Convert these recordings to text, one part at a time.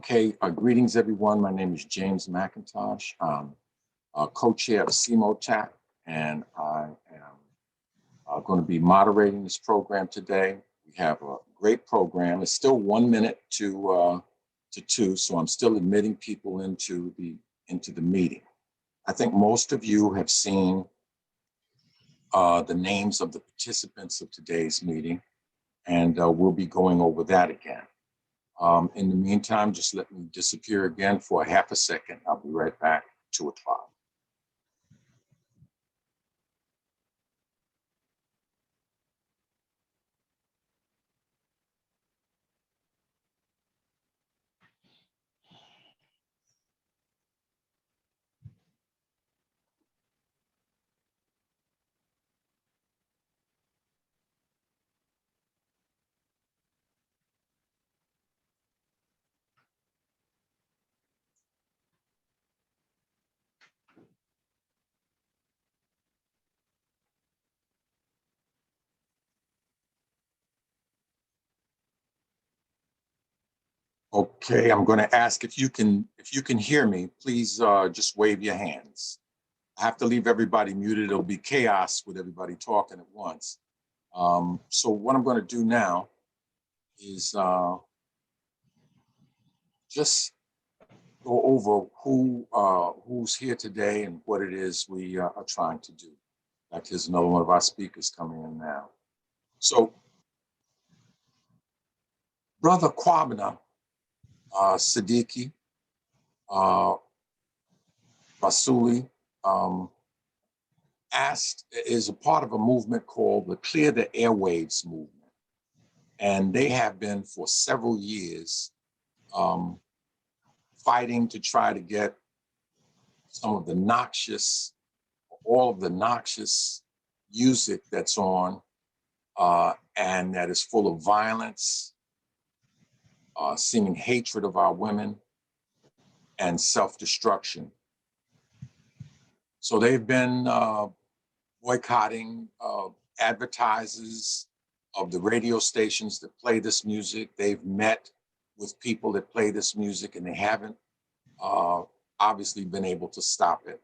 Greetings everyone. My name is James McIntosh. I'm co-chair of CEMOTAP, and I am going to be moderating this program today. We have a great program. It's still 1 minute to 2, so I'm still admitting people into the meeting. I think most of you have seen the names of the participants of today's meeting, and we'll be going over that again. In the meantime, just let me disappear again for a half a second. I'll be right back, 2 o'clock. Okay, I'm going to ask if you can hear me, please just wave your hands. I have to leave everybody muted. It'll be chaos with everybody talking at once. So what I'm going to do now is just go over who's here today and what it is we are trying to do. In fact, here's another one of our speakers coming in now. So, Brother KWABENA, Sadiki, RASOULI, is a part of a movement called the Clear the Airwaves movement. And they have been for several years fighting to try to get some of the noxious, all of the noxious music that's on and that is full of violence, seeming hatred of our women, and self-destruction. So they've been boycotting advertisers of the radio stations that play this music. They've met with people that play this music, and they haven't obviously been able to stop it.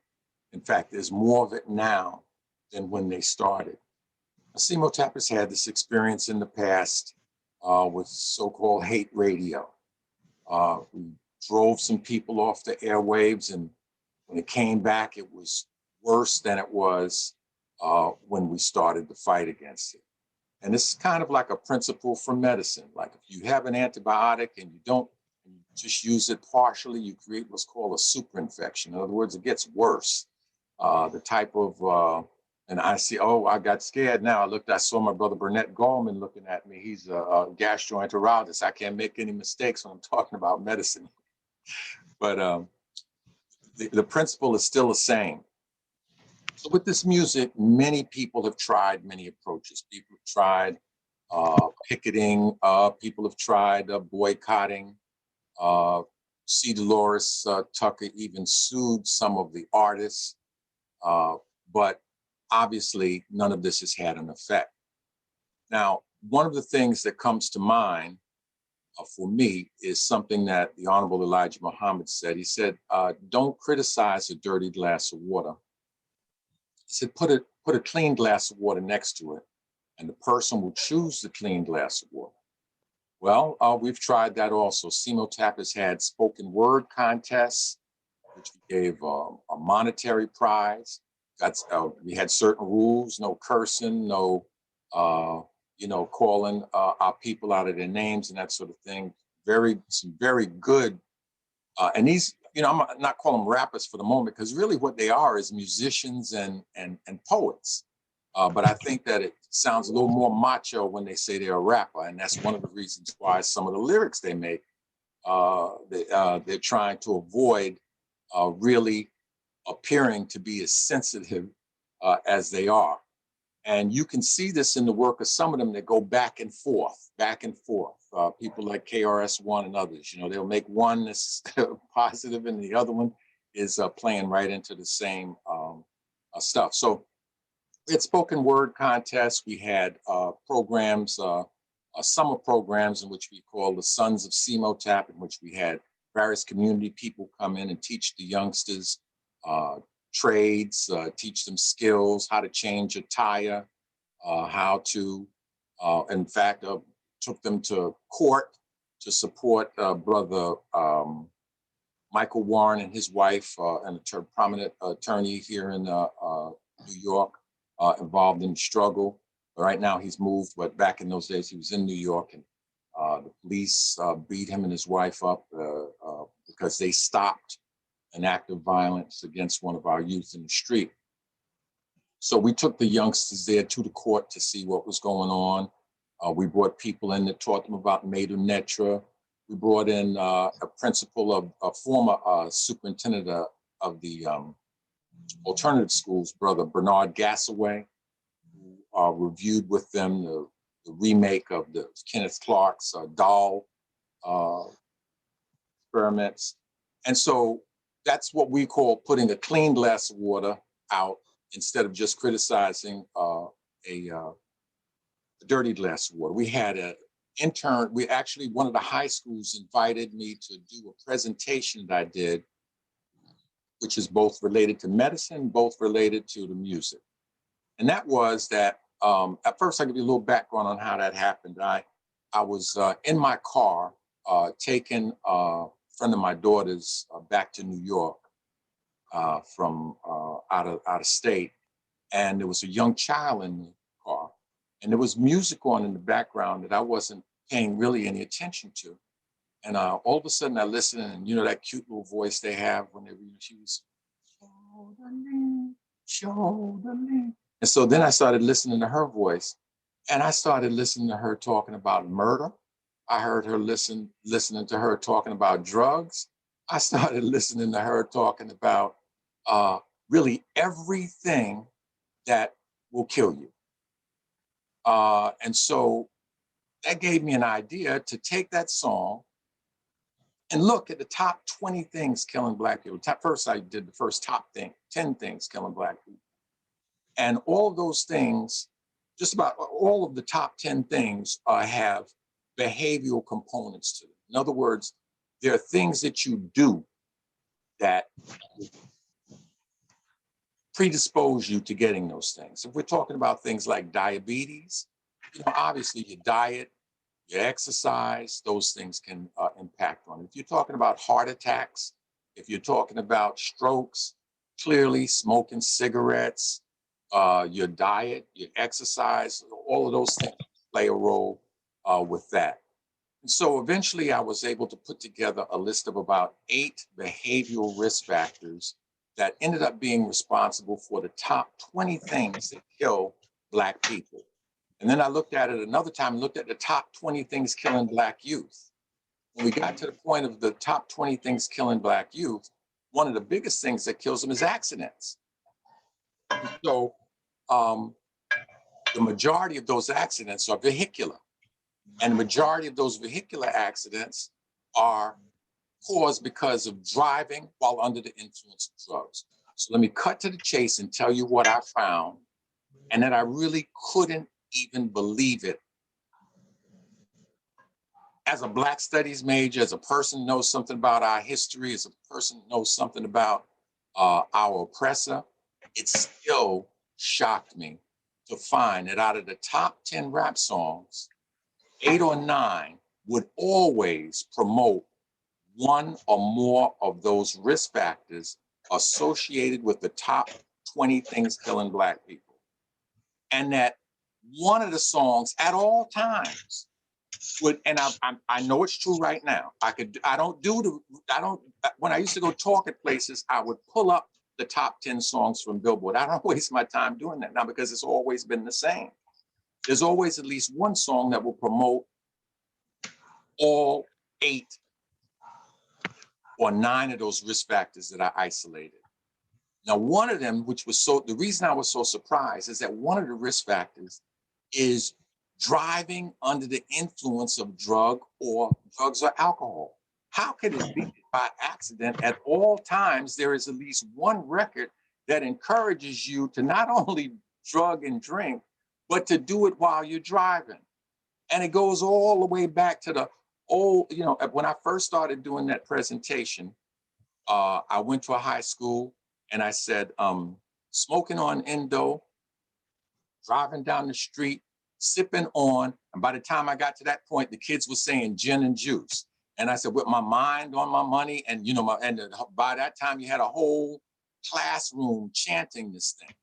In fact, there's more of it now than when they started. CEMOTAP has had this experience in the past with so-called hate radio. We drove some people off the airwaves, and when it came back, it was worse than it was when we started the fight against it. And this is kind of like a principle from medicine. Like if you have an antibiotic and you just use it partially, you create what's called a superinfection. In other words, it gets worse. The type of, and I see, oh, I got scared now. I saw my brother Burnett Gallman looking at me. He's a gastroenterologist. I can't make any mistakes when I'm talking about medicine. But the principle is still the same. So with this music, many people have tried many approaches. People have tried picketing. People have tried boycotting. C. Dolores Tucker even sued some of the artists. But obviously, none of this has had an effect. Now, one of the things that comes to mind for me is something that the Honorable Elijah Muhammad said. He said, don't criticize a dirty glass of water. He said, put a clean glass of water next to it, and the person will choose the clean glass of water. Well, we've tried that also. CEMOTAP has had spoken word contests, which we gave a monetary prize. We had certain rules: no cursing, no, calling our people out of their names and that sort of thing. Some very good, and these, I'm not calling them rappers for the moment, because really what they are is musicians and poets. But I think that it sounds a little more macho when they say they're a rapper, and that's one of the reasons why some of the lyrics they make, they're trying to avoid really appearing to be as sensitive as they are. And you can see this in the work of some of them that go back and forth. People like KRS-One and others, they'll make one that's positive and the other one is playing right into the same stuff. So we had spoken word contests. We had programs, summer programs in which we call the Sons of CEMOTAP, in which we had various community people come in and teach the youngsters trades, teach them skills, how to change a tire, how to, in fact, took them to court to support brother Michael Warren and his wife, and a prominent attorney here in New York, involved in the struggle. Right now he's moved, but back in those days he was in New York, and the police beat him and his wife up because they stopped an act of violence against one of our youth in the street. So we took the youngsters there to the court to see what was going on. We brought people in that taught them about MODERATOR. We brought in a principal of a former superintendent of the alternative schools, Brother Bernard Gassaway, who reviewed with them the remake of the Kenneth Clark's doll experiments. And so that's what we call putting a clean glass of water out instead of just criticizing a dirty glass of water. We had an intern, one of the high schools invited me to do a presentation that I did, which is both related to medicine, both related to the music. And that was that, at first I'll give you a little background on how that happened. I was in my car taking a friend of my daughter's back to New York from out of state. And there was a young child in the car. And there was music on in the background that I wasn't paying really any attention to. And all of a sudden I listened, and you know that cute little voice they have whenever she was, show the lead. And so then I started listening to her voice, and I started listening to her talking about murder. I heard her listening to her talking about drugs. I started listening to her talking about really everything that will kill you. And so that gave me an idea to take that song and look at the top 20 things killing Black people. First, I did the first top 10 things killing Black people. And all of those things, just about all of the top 10 things have behavioral components to them. In other words, there are things that you do that predispose you to getting those things. If we're talking about things like diabetes, obviously your diet, your exercise, those things can impact on it. If you're talking about heart attacks, if you're talking about strokes, clearly smoking cigarettes, your diet, your exercise, all of those things play a role with that. And so eventually I was able to put together a list of about 8 behavioral risk factors that ended up being responsible for the top 20 things that kill Black people. And then I looked at it another time, looked at the top 20 things killing Black youth. When we got to the point of the top 20 things killing Black youth, one of the biggest things that kills them is accidents. And so the majority of those accidents are vehicular. And the majority of those vehicular accidents are caused because of driving while under the influence of drugs. So let me cut to the chase and tell you what I found, and that I really couldn't even believe it. As a Black studies major, as a person who knows something about our history, as a person who knows something about our oppressor, it still shocked me to find that out of the top 10 rap songs, 8 or 9 would always promote one or more of those risk factors associated with the top 20 things killing Black people. And that one of the songs at all times would, and I know it's true right now. When I used to go talk at places, I would pull up the top 10 songs from Billboard. I don't waste my time doing that now because it's always been the same. There's always at least one song that will promote all 8 or 9 of those risk factors that I isolated. Now, one of them, the reason I was so surprised is that one of the risk factors is driving under the influence of drugs or alcohol. How could it be by accident at all times there is at least one record that encourages you to not only drug and drink, but to do it while you're driving? And it goes all the way back to the Oh, you know, when I first started doing that presentation, I went to a high school and I said, smoking on endo, driving down the street, sipping on. And by the time I got to that point, the kids were saying gin and juice. And I said, with my mind on my money, and you know, by that time you had a whole classroom chanting this thing.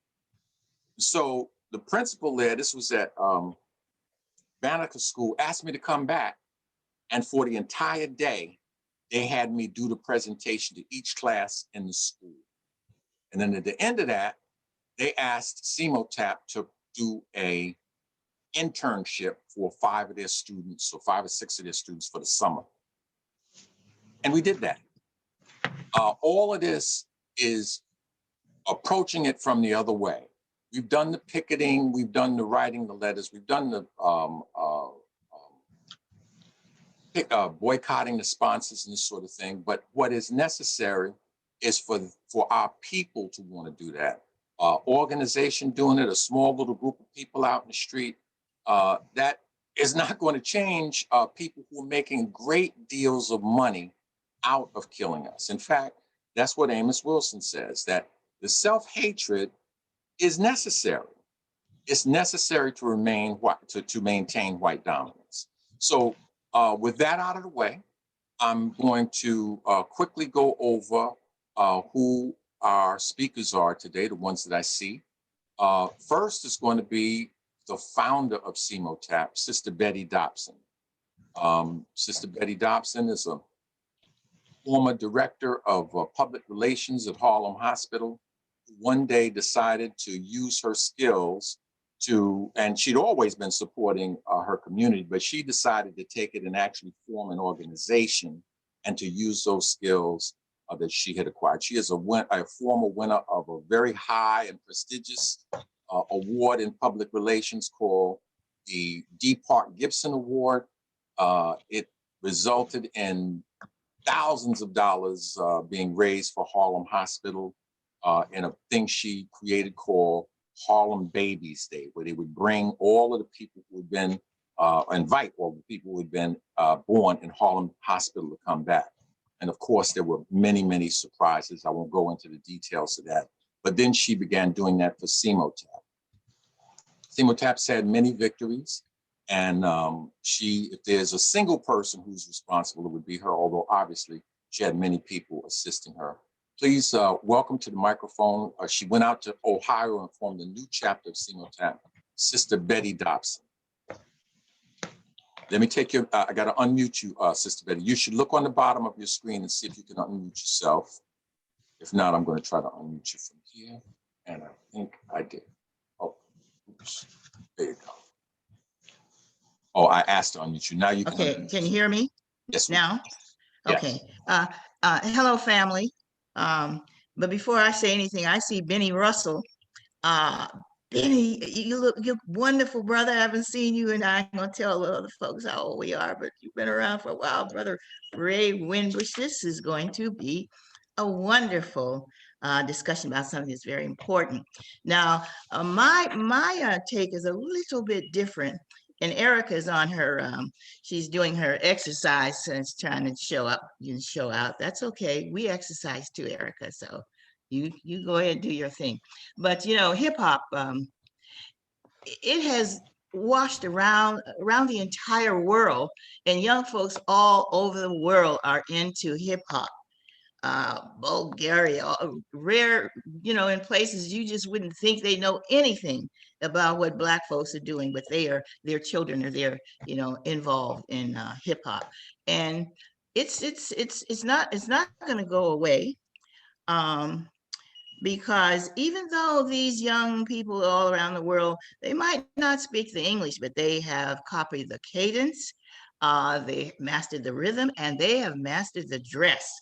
So the principal there, this was at Banneker School, asked me to come back. And for the entire day, they had me do the presentation to each class in the school. And then at the end of that, they asked CEMOTAP to do a internship for 5 of their students, or 5 or 6 of their students for the summer. And we did that. All of this is approaching it from the other way. We've done the picketing, we've done the writing the letters, we've done the boycotting the sponsors and this sort of thing. But what is necessary is for our people to want to do that. Organization doing it, a small little group of people out in the street, that is not going to change people who are making great deals of money out of killing us. In fact, that's what Amos Wilson says, that the self-hatred is necessary. It's necessary to remain to maintain white dominance. So with that out of the way, I'm going to quickly go over who our speakers are today, the ones that I see. First is going to be the founder of CEMOTAP, Sister Betty DOPSON. Sister Betty DOPSON is a former director of public relations at Harlem Hospital, who one day decided to use her skills and she'd always been supporting her community, but she decided to take it and actually form an organization and to use those skills that she had acquired. She is a former winner of a very high and prestigious award in public relations called the D. Park Gibson Award. It resulted in thousands of dollars being raised for Harlem Hospital in a thing she created called Harlem Babies Day, where they would bring all of the people who had been, invite all the people who had been born in Harlem Hospital to come back. And of course, there were many, many surprises. I won't go into the details of that. But then she began doing that for CEMOTAP. CEMOTAP's had many victories. And if there's a single person who's responsible, it would be her, although obviously she had many people assisting her. Please welcome to the microphone. She went out to Ohio and formed a new chapter of CEMOTAP, Sister Betty DOPSON. Let me take your, I gotta unmute you, Sister Betty. You should look on the bottom of your screen and see if you can unmute yourself. If not, I'm gonna try to unmute you from here. And I think I did. Oh, oops, there you go. Oh, I asked to unmute you. Now you can. Okay, can you hear me? Yes. Now? Yes. Okay. Hello, family. But before I say anything, I see Benny Russell. Benny, you're wonderful, brother. I haven't seen you, and I ain't gonna tell the other folks how old we are, but you've been around for a while, brother Ray Winbush. This is going to be a wonderful discussion about something that's very important. Now, my take is a little bit different. And Erica's on her, she's doing her exercise and trying to show up and show out. That's okay. We exercise too, Erica. So you go ahead and do your thing. But you know, hip hop, it has washed around the entire world, and young folks all over the world are into hip hop. Bulgaria, rare, you know, in places you just wouldn't think they know anything about what Black folks are doing, but their children are there, you know, involved in hip hop, and it's not going to go away, because even though these young people all around the world, they might not speak the English, but they have copied the cadence, they mastered the rhythm, and they have mastered the dress.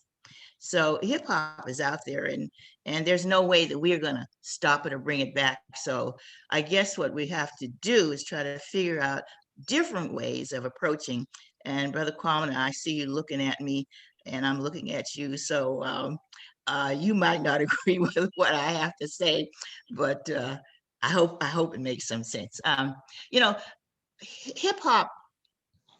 So hip hop is out there, and there's no way that we're going to stop it or bring it back. So I guess what we have to do is try to figure out different ways of approaching. And Brother KWABENA, I see you looking at me, and I'm looking at you. So you might not agree with what I have to say, but I hope it makes some sense. You know, hip hop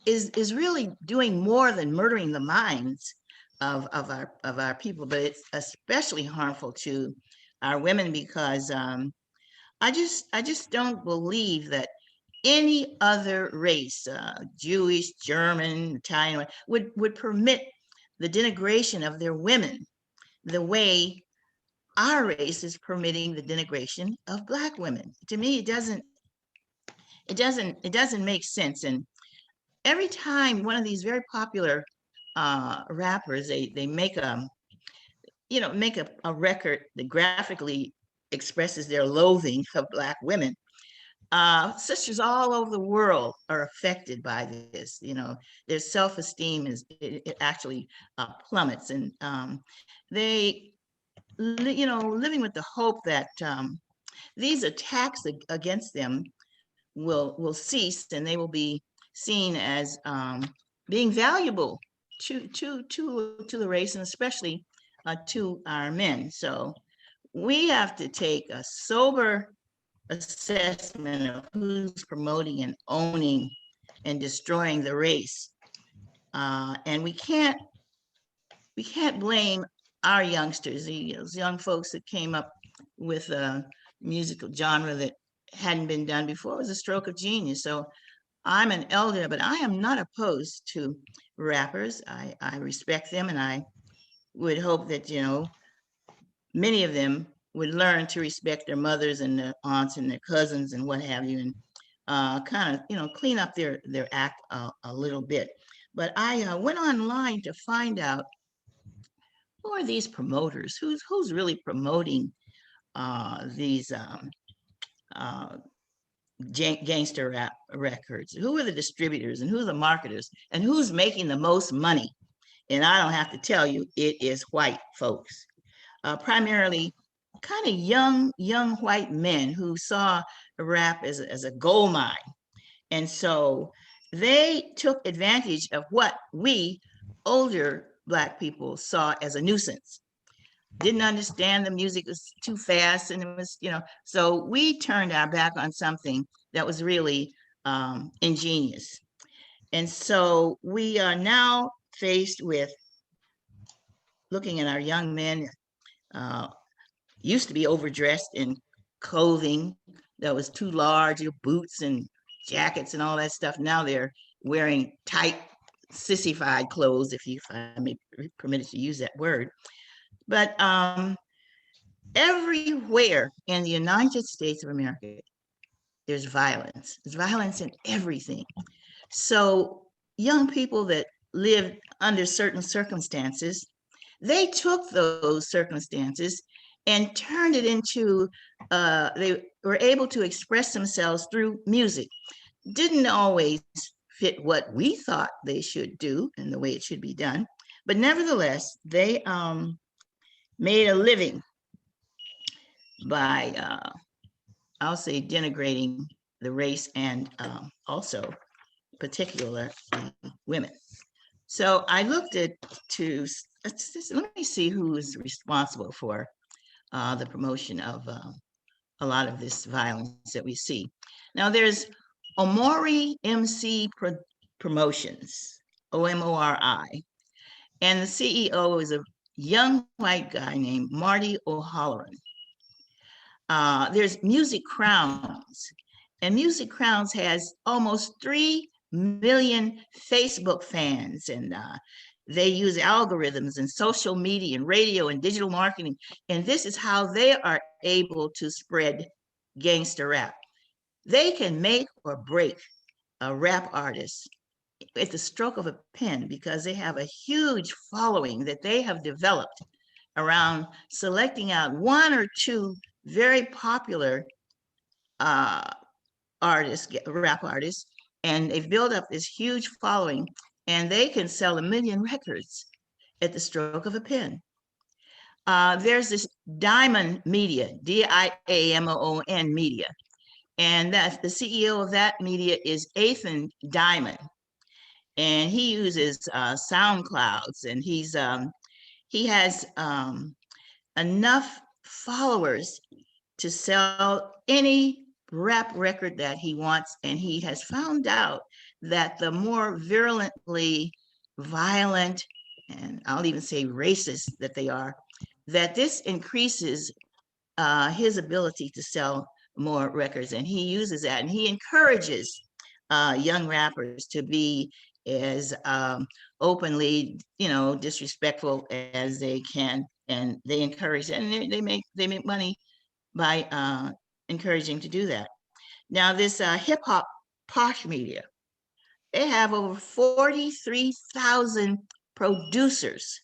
is really doing more than murdering the minds of our people, but it's especially harmful to our women because I just don't believe that any other race, Jewish, German, Italian, would permit the denigration of their women the way our race is permitting the denigration of Black women. To me, it doesn't make sense. And every time one of these very popular rappers, they make make a record that graphically expresses their loathing of Black women. Sisters all over the world are affected by this. Their self-esteem it actually plummets, and they, living with the hope that these attacks against them will cease, and they will be seen as being valuable to the race, and especially to our men. So we have to take a sober assessment of who's promoting and owning and destroying the race. And we can't blame our youngsters, those young folks that came up with a musical genre that hadn't been done before. It was a stroke of genius. So I'm an elder, but I am not opposed to rappers. I respect them, and I would hope that, many of them would learn to respect their mothers and their aunts and their cousins and what have you, and kind of, clean up their act a little bit. But I went online to find out, who are these promoters? Who's really promoting these gangster rap records? Who are the distributors, and who are the marketers, and who's making the most money? And I don't have to tell you, it is white folks, primarily kind of young white men who saw rap as a gold mine. And so they took advantage of what we older Black people saw as a nuisance. Didn't understand the music was too fast, and it was, so we turned our back on something that was really ingenious. And so we are now faced with looking at our young men, used to be overdressed in clothing that was too large, boots and jackets and all that stuff. Now they're wearing tight, sissified clothes, if I may be permitted to use that word. But everywhere in the United States of America, there's violence. There's violence in everything. So young people that lived under certain circumstances, they took those circumstances and turned it into, they were able to express themselves through music. Didn't always fit what we thought they should do and the way it should be done, but nevertheless, they made a living by, I'll say, denigrating the race and also particularly women. So I looked at let me see who is responsible for the promotion of a lot of this violence that we see. Now there's Omori MC Promotions, OMORI, and the CEO is a young white guy named Marty O'Halloran. There's Music Crowns, and Music Crowns has almost 3 million Facebook fans, and they use algorithms and social media and radio and digital marketing, and this is how they are able to spread gangster rap. They can make or break a rap artist at the stroke of a pen because they have a huge following that they have developed around selecting out 1 or 2 very popular artists, rap artists, and they've built up this huge following, and they can sell 1 million records at the stroke of a pen. There's this Diamond Media, DIAMON Media, and that's the CEO of that media is Ethan Diamond, and he uses SoundClouds, and he has enough followers to sell any rap record that he wants, and he has found out that the more virulently violent, and I'll even say racist that they are, that this increases his ability to sell more records. And he uses that, and he encourages young rappers to be as openly, disrespectful as they can. And they encourage, and they make money by encouraging to do that. Now, this hip hop posh media, they have over 43,000 producers.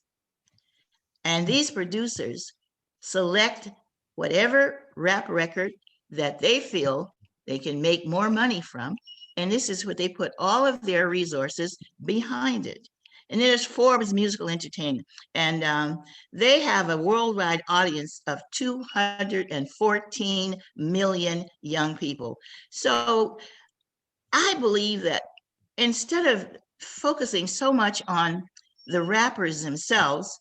And these producers select whatever rap record that they feel they can make more money from. And this is what they put all of their resources behind it. And then there's Forbes Musical Entertainment. And they have a worldwide audience of 214 million young people. So I believe that instead of focusing so much on the rappers themselves,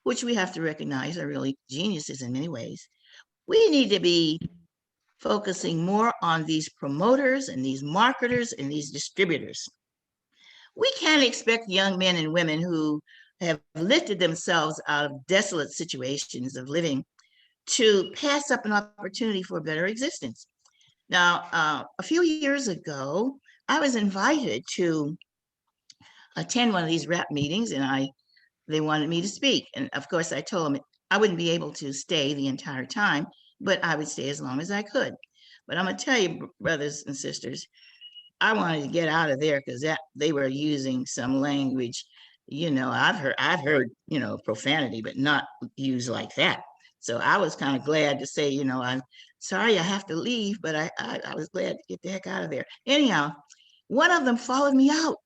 which we have to recognize are really geniuses in many ways, we need to be focusing more on these promoters and these marketers and these distributors. We can't expect young men and women who have lifted themselves out of desolate situations of living to pass up an opportunity for a better existence. Now, a few years ago, I was invited to attend one of these rap meetings, and they wanted me to speak. And of course, I told them I wouldn't be able to stay the entire time, but I would stay as long as I could. But I'm gonna tell you, brothers and sisters, I wanted to get out of there because that they were using some language. I've heard, profanity, but not used like that. So I was kind of glad to say, I'm sorry I have to leave, but I was glad to get the heck out of there. Anyhow, one of them followed me out,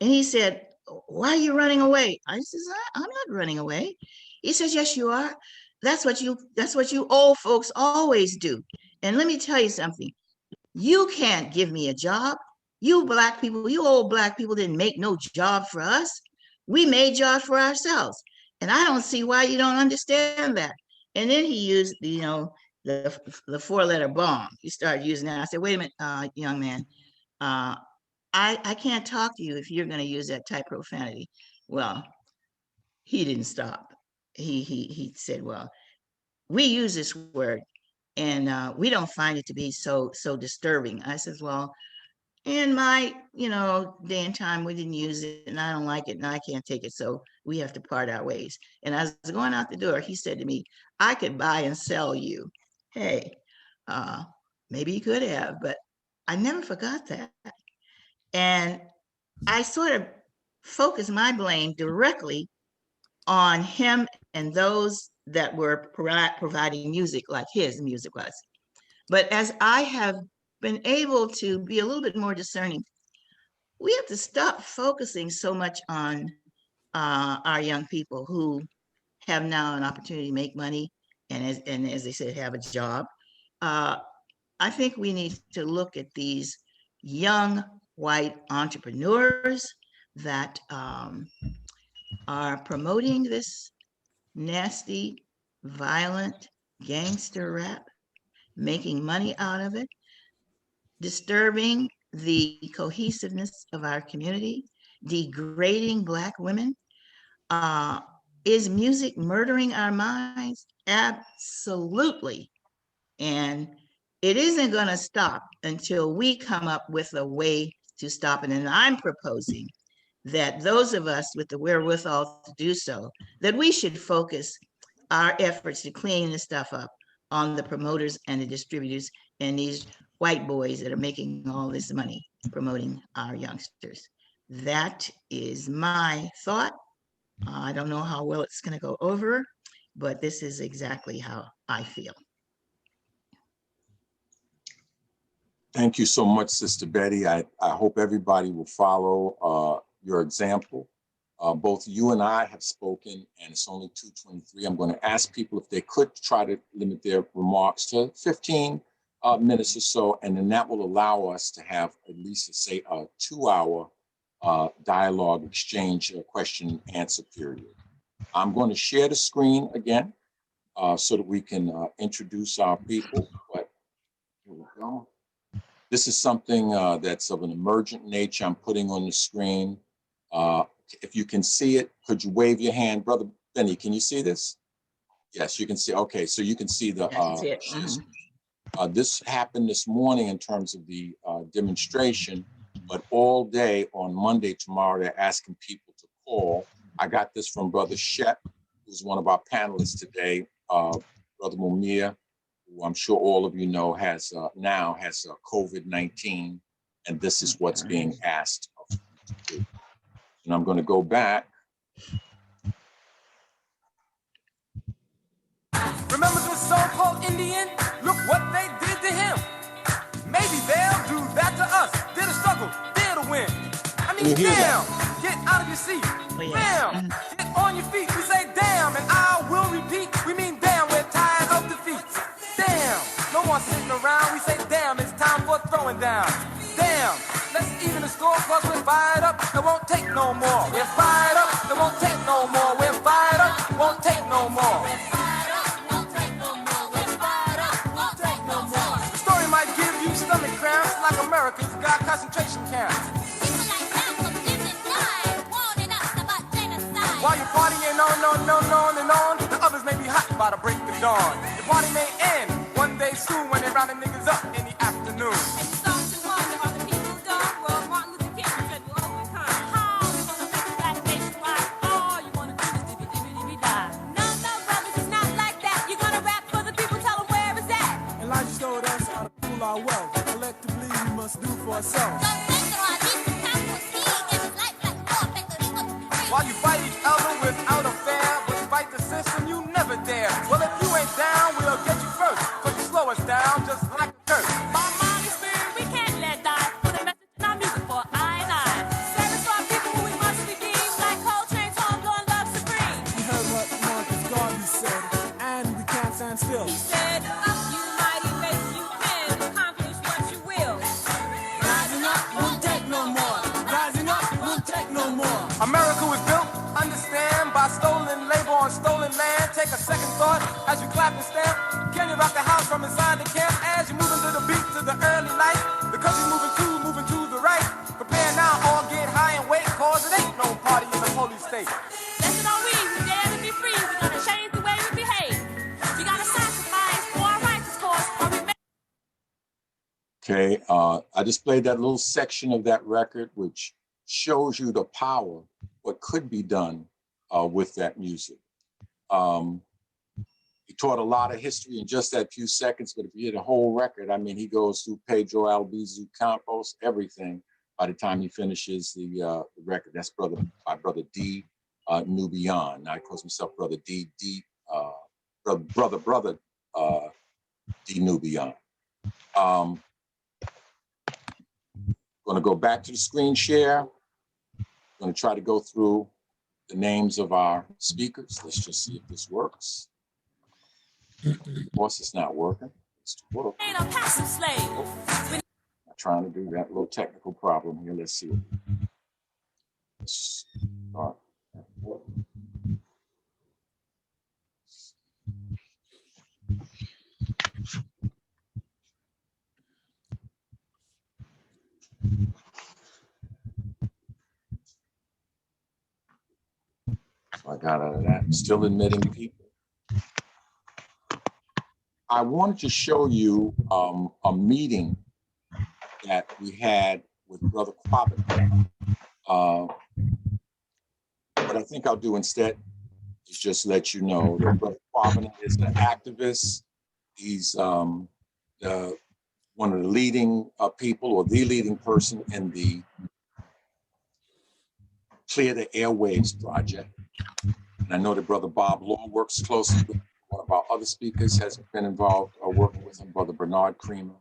and he said, "Why are you running away?" I says, "I'm not running away." He says, "Yes, you are. That's what you old folks always do. And let me tell you something. You can't give me a job. You black people, you old black people didn't make no job for us. We made jobs for ourselves. And I don't see why you don't understand that." And then he used, the four-letter bomb. He started using that. I said, "Wait a minute, young man. Uh, I can't talk to you if you're going to use that type of profanity." Well, he didn't stop. He said, "Well, we use this word, and we don't find it to be so disturbing." I said, "Well, in my day and time, we didn't use it, and I don't like it, and I can't take it, so we have to part our ways." And as I was going out the door, he said to me, "I could buy and sell you." Hey, uh, maybe he could have, but I never forgot that. And I sort of focused my blame directly on him and those that were providing music like his music was. But as I have been able to be a little bit more discerning, we have to stop focusing so much on our young people who have now an opportunity to make money and as they said, have a job. Uh, I think we need to look at these young white entrepreneurs that are promoting this nasty, violent gangster rap, making money out of it, disturbing the cohesiveness of our community, degrading Black women. Uh, is music murdering our minds? Absolutely. And it isn't going to stop until we come up with a way to stop it. And I'm proposing that those of us with the wherewithal to do so, that we should focus our efforts to clean this stuff up on the promoters and the distributors and these white boys that are making all this money promoting our youngsters. That is my thought. I don't know how well it's going to go over, but this is exactly how I feel. Thank you so much, Sister Betty. I hope everybody will follow your example. Both you and I have spoken, and it's only 2:23. I'm going to ask people if they could try to limit their remarks to 15 minutes or so, and then that will allow us to have at least, say, a 2-hour dialogue exchange, question and answer period. I'm going to share the screen again so that we can introduce our people. But here we go. This is something that's of an emergent nature I'm putting on the screen. If you can see it, could you wave your hand? Brother Benny, can you see this? Yes, you can see. Okay, so you can see the this happened this morning in terms of the demonstration, but all day on Monday, tomorrow, they're asking people to call. I got this from Brother Shep, who's one of our panelists today. Brother Mumia, who I'm sure all of you know now has COVID-19, and this is what's being asked of you to do. And I'm going to go back. Remember this so-called Indian? Look what they did to him. Maybe they'll do that to us. Did a struggle, did a win. I mean, damn, get out of your seat. Damn, get on your feet. We say damn, and I will repeat. We mean damn, we're tired of defeat. Damn, no more sitting around. We say damn, it's time for throwing down. Damn, let's even the score, cause we're fired up. It won't take no more. We're fired up. It won't take no more. We're fired up. Won't take no more. Stomach cramps like Americans got concentration camps. While you're partying on and on, the others may be hot by the break of dawn. The party may end one day soon when they're rounding niggas up in the afternoon. Our wealth, collectively we must do for ourselves. While you fight each other without a fair, but fight the system you never dare. Well, if you ain't down, we'll get you first, cause you slow us down just like a curse. My mind is spirit, we can't let die. Put a message in our music for I and I. Service for our people who we must redeem, like Coltrane's homegrown love supreme. We heard what Marcus Garvey said, and we can't stand still. He said, America was built, understand, by stolen labor on stolen land. Take a second thought as you clap and stamp. Can you rock the house from inside the camp as you move into the beat to the early light? The country's moving to the right. Prepare now, all get high and wait, cause it ain't no party in the holy state. Blessed are we dare to be free. We're gonna change the way we behave. We gotta sacrifice for our righteous cause. Okay, I just played that little section of that record, which shows you the power, what could be done with that music. He taught a lot of history in just that few seconds, but if you hear the whole record, I mean, he goes through Pedro Albizu Campos, everything by the time he finishes the record. That's my brother D Nubian. Now he calls himself brother D brother D Nubian. Going to go back to the screen share. Going to try to go through the names of our speakers. Let's just see if this works. Of course, it's not working. It's to work. Ain't a passive slave. I'm trying to do that little technical problem here. Let's see. Let's start. So I got out of that. Still admitting people. I wanted to show you a meeting that we had with Brother KWABENA. What I think I'll do instead is just let you know that Brother KWABENA is an activist. He's one of the leading people, or the leading person in the Clear the Airwaves project. And I know that Brother Bob Law works closely with one of our other speakers, has been involved working with him, Brother Bernard Creamer.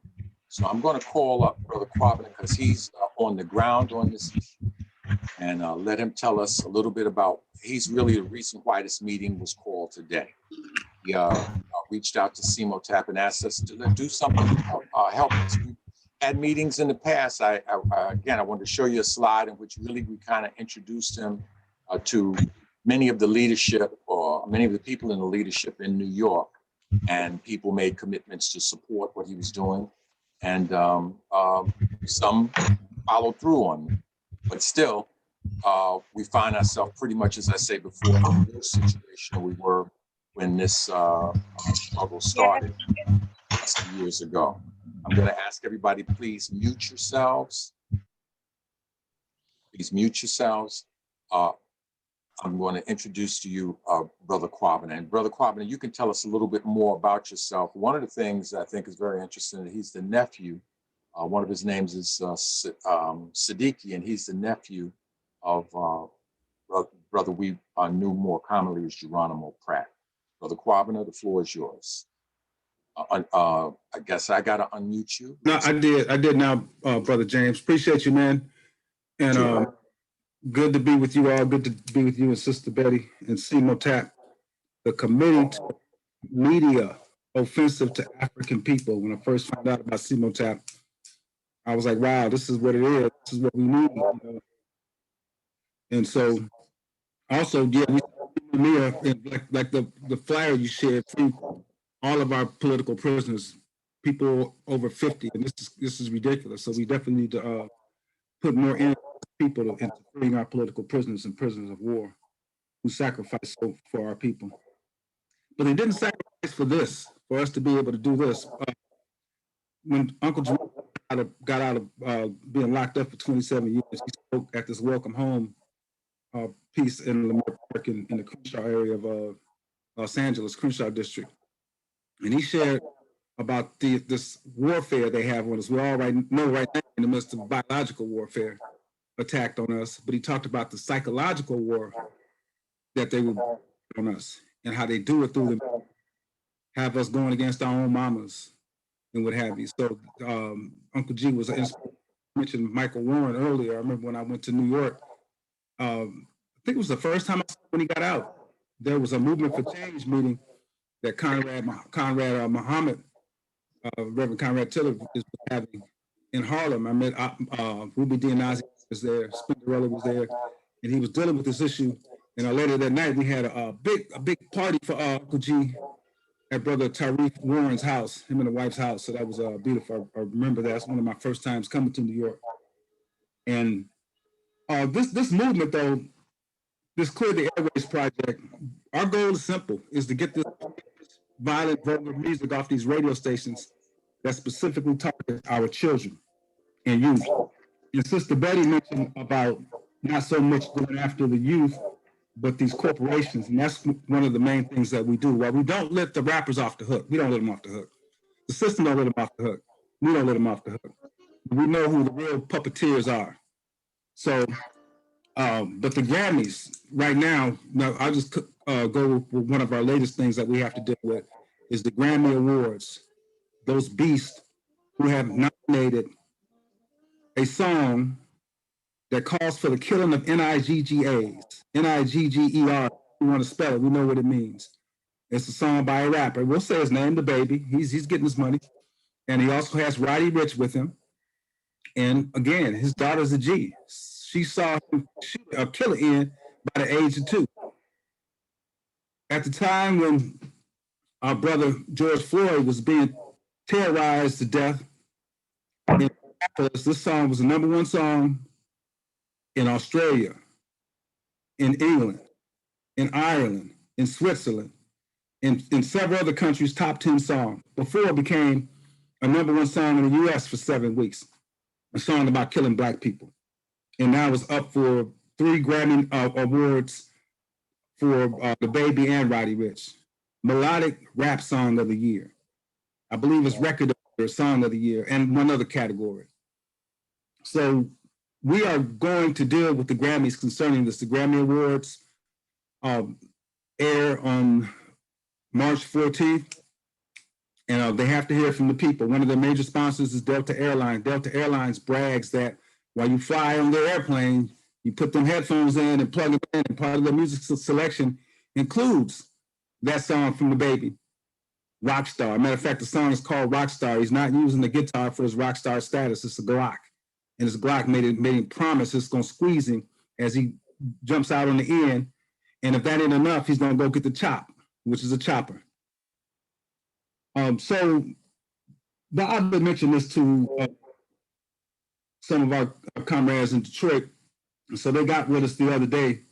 So I'm going to call up Brother KWABENA because he's on the ground on this issue, and let him tell us a little bit about, he's really the reason why this meeting was called today. He reached out to CEMOTAP and asked us to do something to help us. We had meetings in the past. Again, I wanted to show you a slide in which really we kind of introduced him to many of the leadership, or many of the people in the leadership in New York, and people made commitments to support what he was doing. and some followed through on them. But still, we find ourselves pretty much, as I say before, in a worse situation than we were when this struggle started some years ago. I'm going to ask everybody, please mute yourselves. Please mute yourselves. I'm going to introduce to you Brother KWABENA. And Brother KWABENA, you can tell us a little bit more about yourself. One of the things I think is very interesting, he's the nephew. One of his names is Sadiki, and he's the nephew of brother we knew more commonly as Geronimo Pratt. Brother KWABENA, the floor is yours. I guess I got to unmute you. No, I did now, Brother James. Appreciate you, man. And Sure. good to be with you all. Good to be with you and Sister Betty and CEMOTAP, the Committee to Media Offensive to African People. When I first found out about CEMOTAP, I was like, wow, this is what it is. This is what we need. You know? And so also, yeah, like the flyer you shared, free all of our political prisoners, people over 50, and this is ridiculous. So we definitely need to put more in people into freeing our political prisoners and prisoners of war who sacrificed for our people. But they didn't sacrifice for this, for us to be able to do this. When Uncle Jerome got out of being locked up for 27 years, he spoke at this Welcome Home piece in Lamar Park in the Crenshaw area of Los Angeles, Crenshaw district. And he shared about this warfare they have on us. We all know right now in the midst of biological warfare attacked on us, but he talked about the psychological war that they would on us and how they do it through them, have us going against our own mamas and what have you. So Uncle G was mentioned Michael Warren earlier. I remember when I went to New York, I think it was the first time I saw when he got out, there was a Movement for Change meeting that Conrad Muhammad, Reverend Conrad Tiller is having in Harlem. I met Ruby Dianazi was there, Spinderella was there, and he was dealing with this issue. And later that night, we had a big party for Uncle G at Brother Tariq Warren's house, him and the wife's house. So that was beautiful. I remember that. That's one of my first times coming to New York. And this movement, though, this Clear the Airways project, our goal is simple, is to get this violent, vulgar music off these radio stations that specifically target our children and youth. And Sister Betty mentioned about not so much going after the youth, but these corporations. And that's one of the main things that we do. While we don't let the rappers off the hook, we don't let them off the hook. The system don't let them off the hook. We don't let them off the hook. We know who the real puppeteers are. So, but the Grammys right now, I'll just go with one of our latest things that we have to deal with is the Grammy Awards. Those beasts who have nominated a song that calls for the killing of NIGGAs, N-I-G-G-E-R. We want to spell it, we know what it means. It's a song by a rapper. We'll say his name, the baby. He's getting his money. And he also has Roddy Ricch with him. And again, his daughter's a G. She saw him shoot a killer in by the age of 2. At the time when our brother George Floyd was being terrorized to death in Minneapolis, this song was the #1 song in Australia, in England, in Ireland, in Switzerland, in several other countries, top 10 song, before it became a #1 song in the US for 7 weeks, a song about killing Black people. And now it's up for 3 Grammy Awards for the baby and Roddy Ricch. Melodic Rap Song of the Year. I believe it's Record of the Year, Song of the Year, and one other category. So we are going to deal with the Grammys concerning this. The Grammy Awards air on March 14th, and they have to hear from the people. One of their major sponsors is Delta Airlines. Delta Airlines brags that while you fly on their airplane, you put them headphones in and plug them in, and part of their music selection includes that song from the baby, Rockstar. Matter of fact, the song is called Rockstar. He's not using the guitar for his rockstar status. It's a Glock. And his Glock made him promise it's going to squeeze him as he jumps out on the end. And if that ain't enough, he's going to go get the chop, which is a chopper. So but I've been mentioning this to some of our comrades in Detroit. So they got with us the other day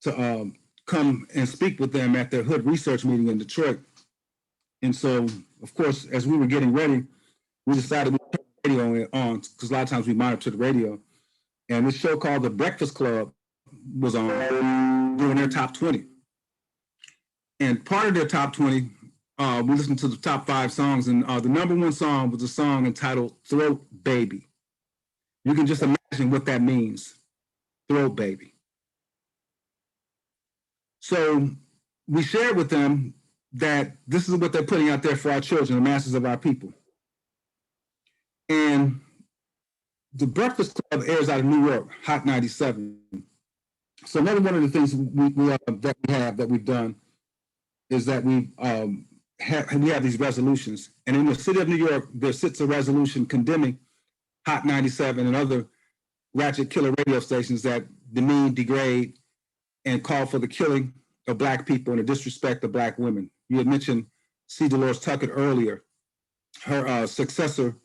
to come and speak with them at their hood research meeting in Detroit. And so, of course, as we were getting ready, we decided we put the radio on because a lot of times we monitor the radio. And this show called The Breakfast Club was on doing their top 20. And part of their top 20, we listened to the top 5 songs, and the number 1 song was a song entitled Throat Baby. You can just imagine what that means, Throat Baby. So we shared with them that this is what they're putting out there for our children, the masses of our people. And the Breakfast Club airs out of New York, Hot 97. So another one of the things that we've done is that we have these resolutions. And in the city of New York, there sits a resolution condemning Hot 97 and other ratchet killer radio stations that demean, degrade, and call for the killing of Black people and the disrespect of Black women. You had mentioned C. Dolores Tucker earlier. Her successor,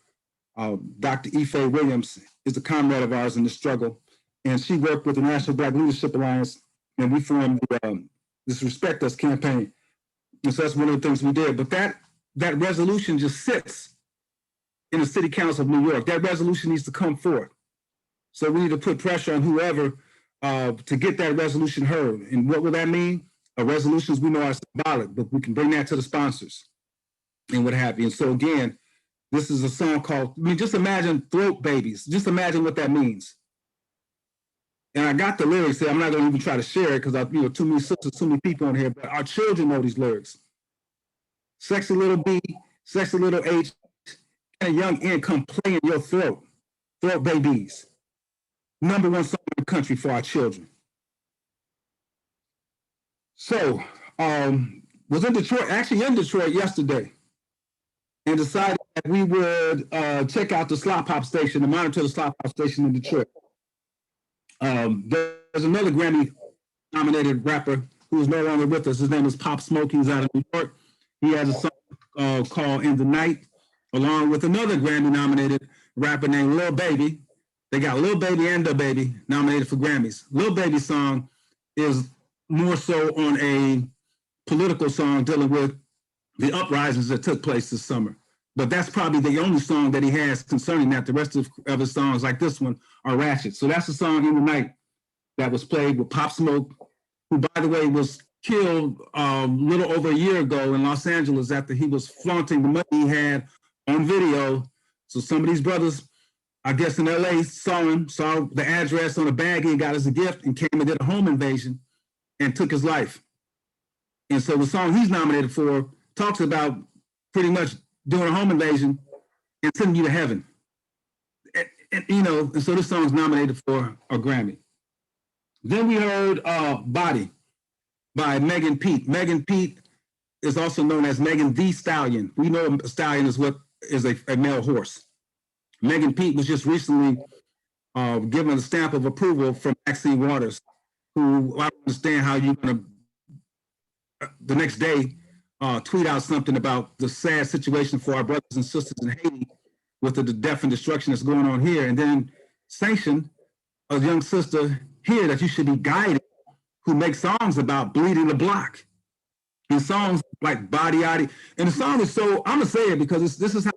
Dr. Ife Williams, is a comrade of ours in the struggle. And she worked with the National Black Leadership Alliance, and we formed this Respect Us campaign. And so that's one of the things we did. But that resolution just sits in the City Council of New York. That resolution needs to come forth. So we need to put pressure on whoever to get that resolution heard. And what will that mean? Resolutions we know are symbolic, but we can bring that to the sponsors and what have you. And so again, this is a song called, just imagine Throat Babies. Just imagine what that means. And I got the lyrics there. I'm not going to even try to share it because too many sisters, too many people on here, but our children know these lyrics. Sexy little B, sexy little H, and a young N come play in your throat. Throat Babies. Number 1 song in the country for our children. So, was in Detroit yesterday and decided that we would check out the Slop Hop station and monitor the Slop Hop station in Detroit. There's another Grammy-nominated rapper who is no longer with us. His name is Pop Smoke. He's out of New York. He has a song called In the Night, along with another Grammy-nominated rapper named Lil Baby. They got Lil Baby and Da Baby nominated for Grammys. Lil Baby's song is more so on a political song dealing with the uprisings that took place this summer. But that's probably the only song that he has concerning that. The rest of his songs, like this one, are ratchet. So that's the song In the Night that was played with Pop Smoke, who, by the way, was killed a little over a year ago in Los Angeles after he was flaunting the money he had on video. So some of these brothers, I guess in LA, saw the address on a bag he got as a gift and came and did a home invasion and took his life. And so the song he's nominated for talks about pretty much doing a home invasion and sending you to heaven. And so this song's nominated for a Grammy. Then we heard Body by Megan Pete. Megan Pete is also known as Megan Thee Stallion. We know a stallion is what is a male horse. Megan Pete was just recently given a stamp of approval from Maxine Waters, who I don't understand how you're going to, the next day, tweet out something about the sad situation for our brothers and sisters in Haiti with the death and destruction that's going on here, and then sanction a young sister here that you should be guided, who makes songs about bleeding the block. And songs like Body Yaddy. And the song is so, I'm going to say it because this is how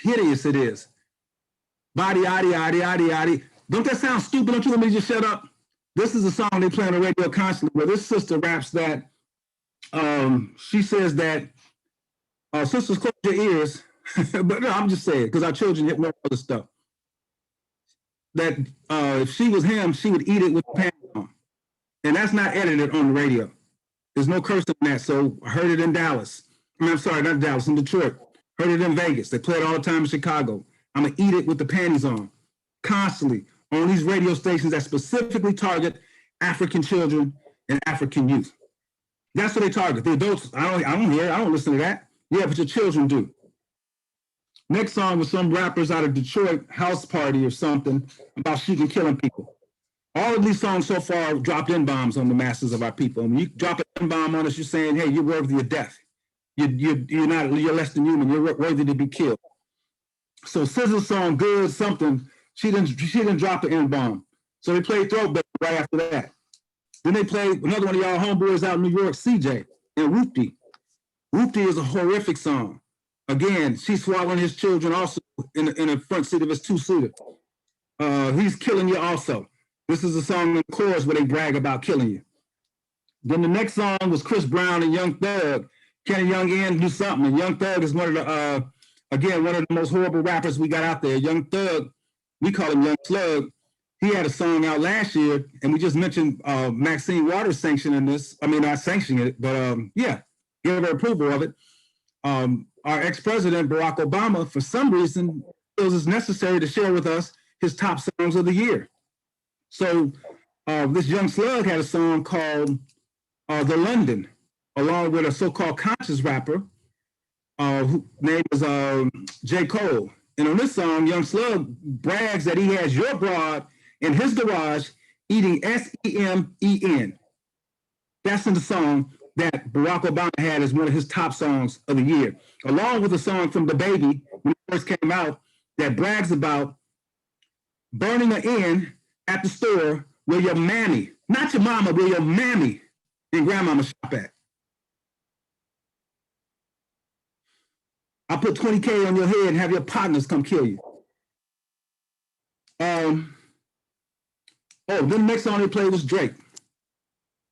hideous it is. Body Yaddy, Yaddy, Yaddy, Yaddy. Don't that sound stupid? Don't you want me to just shut up? This is a song they play on the radio constantly where this sister raps that, she says that, sisters, close your ears. But no, I'm just saying, because our children hit more other stuff. That if she was him, she would eat it with the pants on. And that's not edited on the radio. There's no cursing in that. So I heard it in Dallas. I'm sorry, not Dallas, in Detroit. Heard it in Vegas. They play it all the time in Chicago. I'm going to eat it with the panties on. Constantly on these radio stations that specifically target African children and African youth. That's what they target. The adults, I don't hear it. I don't listen to that. Yeah, but your children do. Next song was some rappers out of Detroit, House Party or something, about shooting and killing people. All of these songs so far dropped N-bombs on the masses of our people. And when you drop an N-bomb on us, you're saying, hey, you're worthy of death. You're less than human. You're worthy to be killed. So SZA's song "Good Something," she didn't drop an N-bomb. So they played Throwback right after that. Then they played another one of y'all homeboys out in New York, CJ, and Whoopty. Whoopty is a horrific song. Again, she's swallowing his children also in the front seat of his two-seater. He's killing you also. This is a song in the chorus where they brag about killing you. Then the next song was Chris Brown and Young Thug. Can a young N do something? And Young Thug is one of the, again, one of the most horrible rappers we got out there. Young Thug, we call him Young Slug. He had a song out last year, and we just mentioned Maxine Waters sanctioning this. I mean, not sanctioning it, but yeah, give her approval of it. Our ex-president, Barack Obama, for some reason, feels it's necessary to share with us his top songs of the year. So this Young Slug had a song called The London, along with a so-called conscious rapper whose name is J. Cole. And on this song, Young Slug brags that he has your broad in his garage eating SEMEN. That's in the song that Barack Obama had as one of his top songs of the year, along with a song from DaBaby when it first came out that brags about burning an N at the store where your mammy, not your mama, where your mammy and grandmama shop at. I'll put 20K on your head and have your partners come kill you. Then the next song they played was Drake.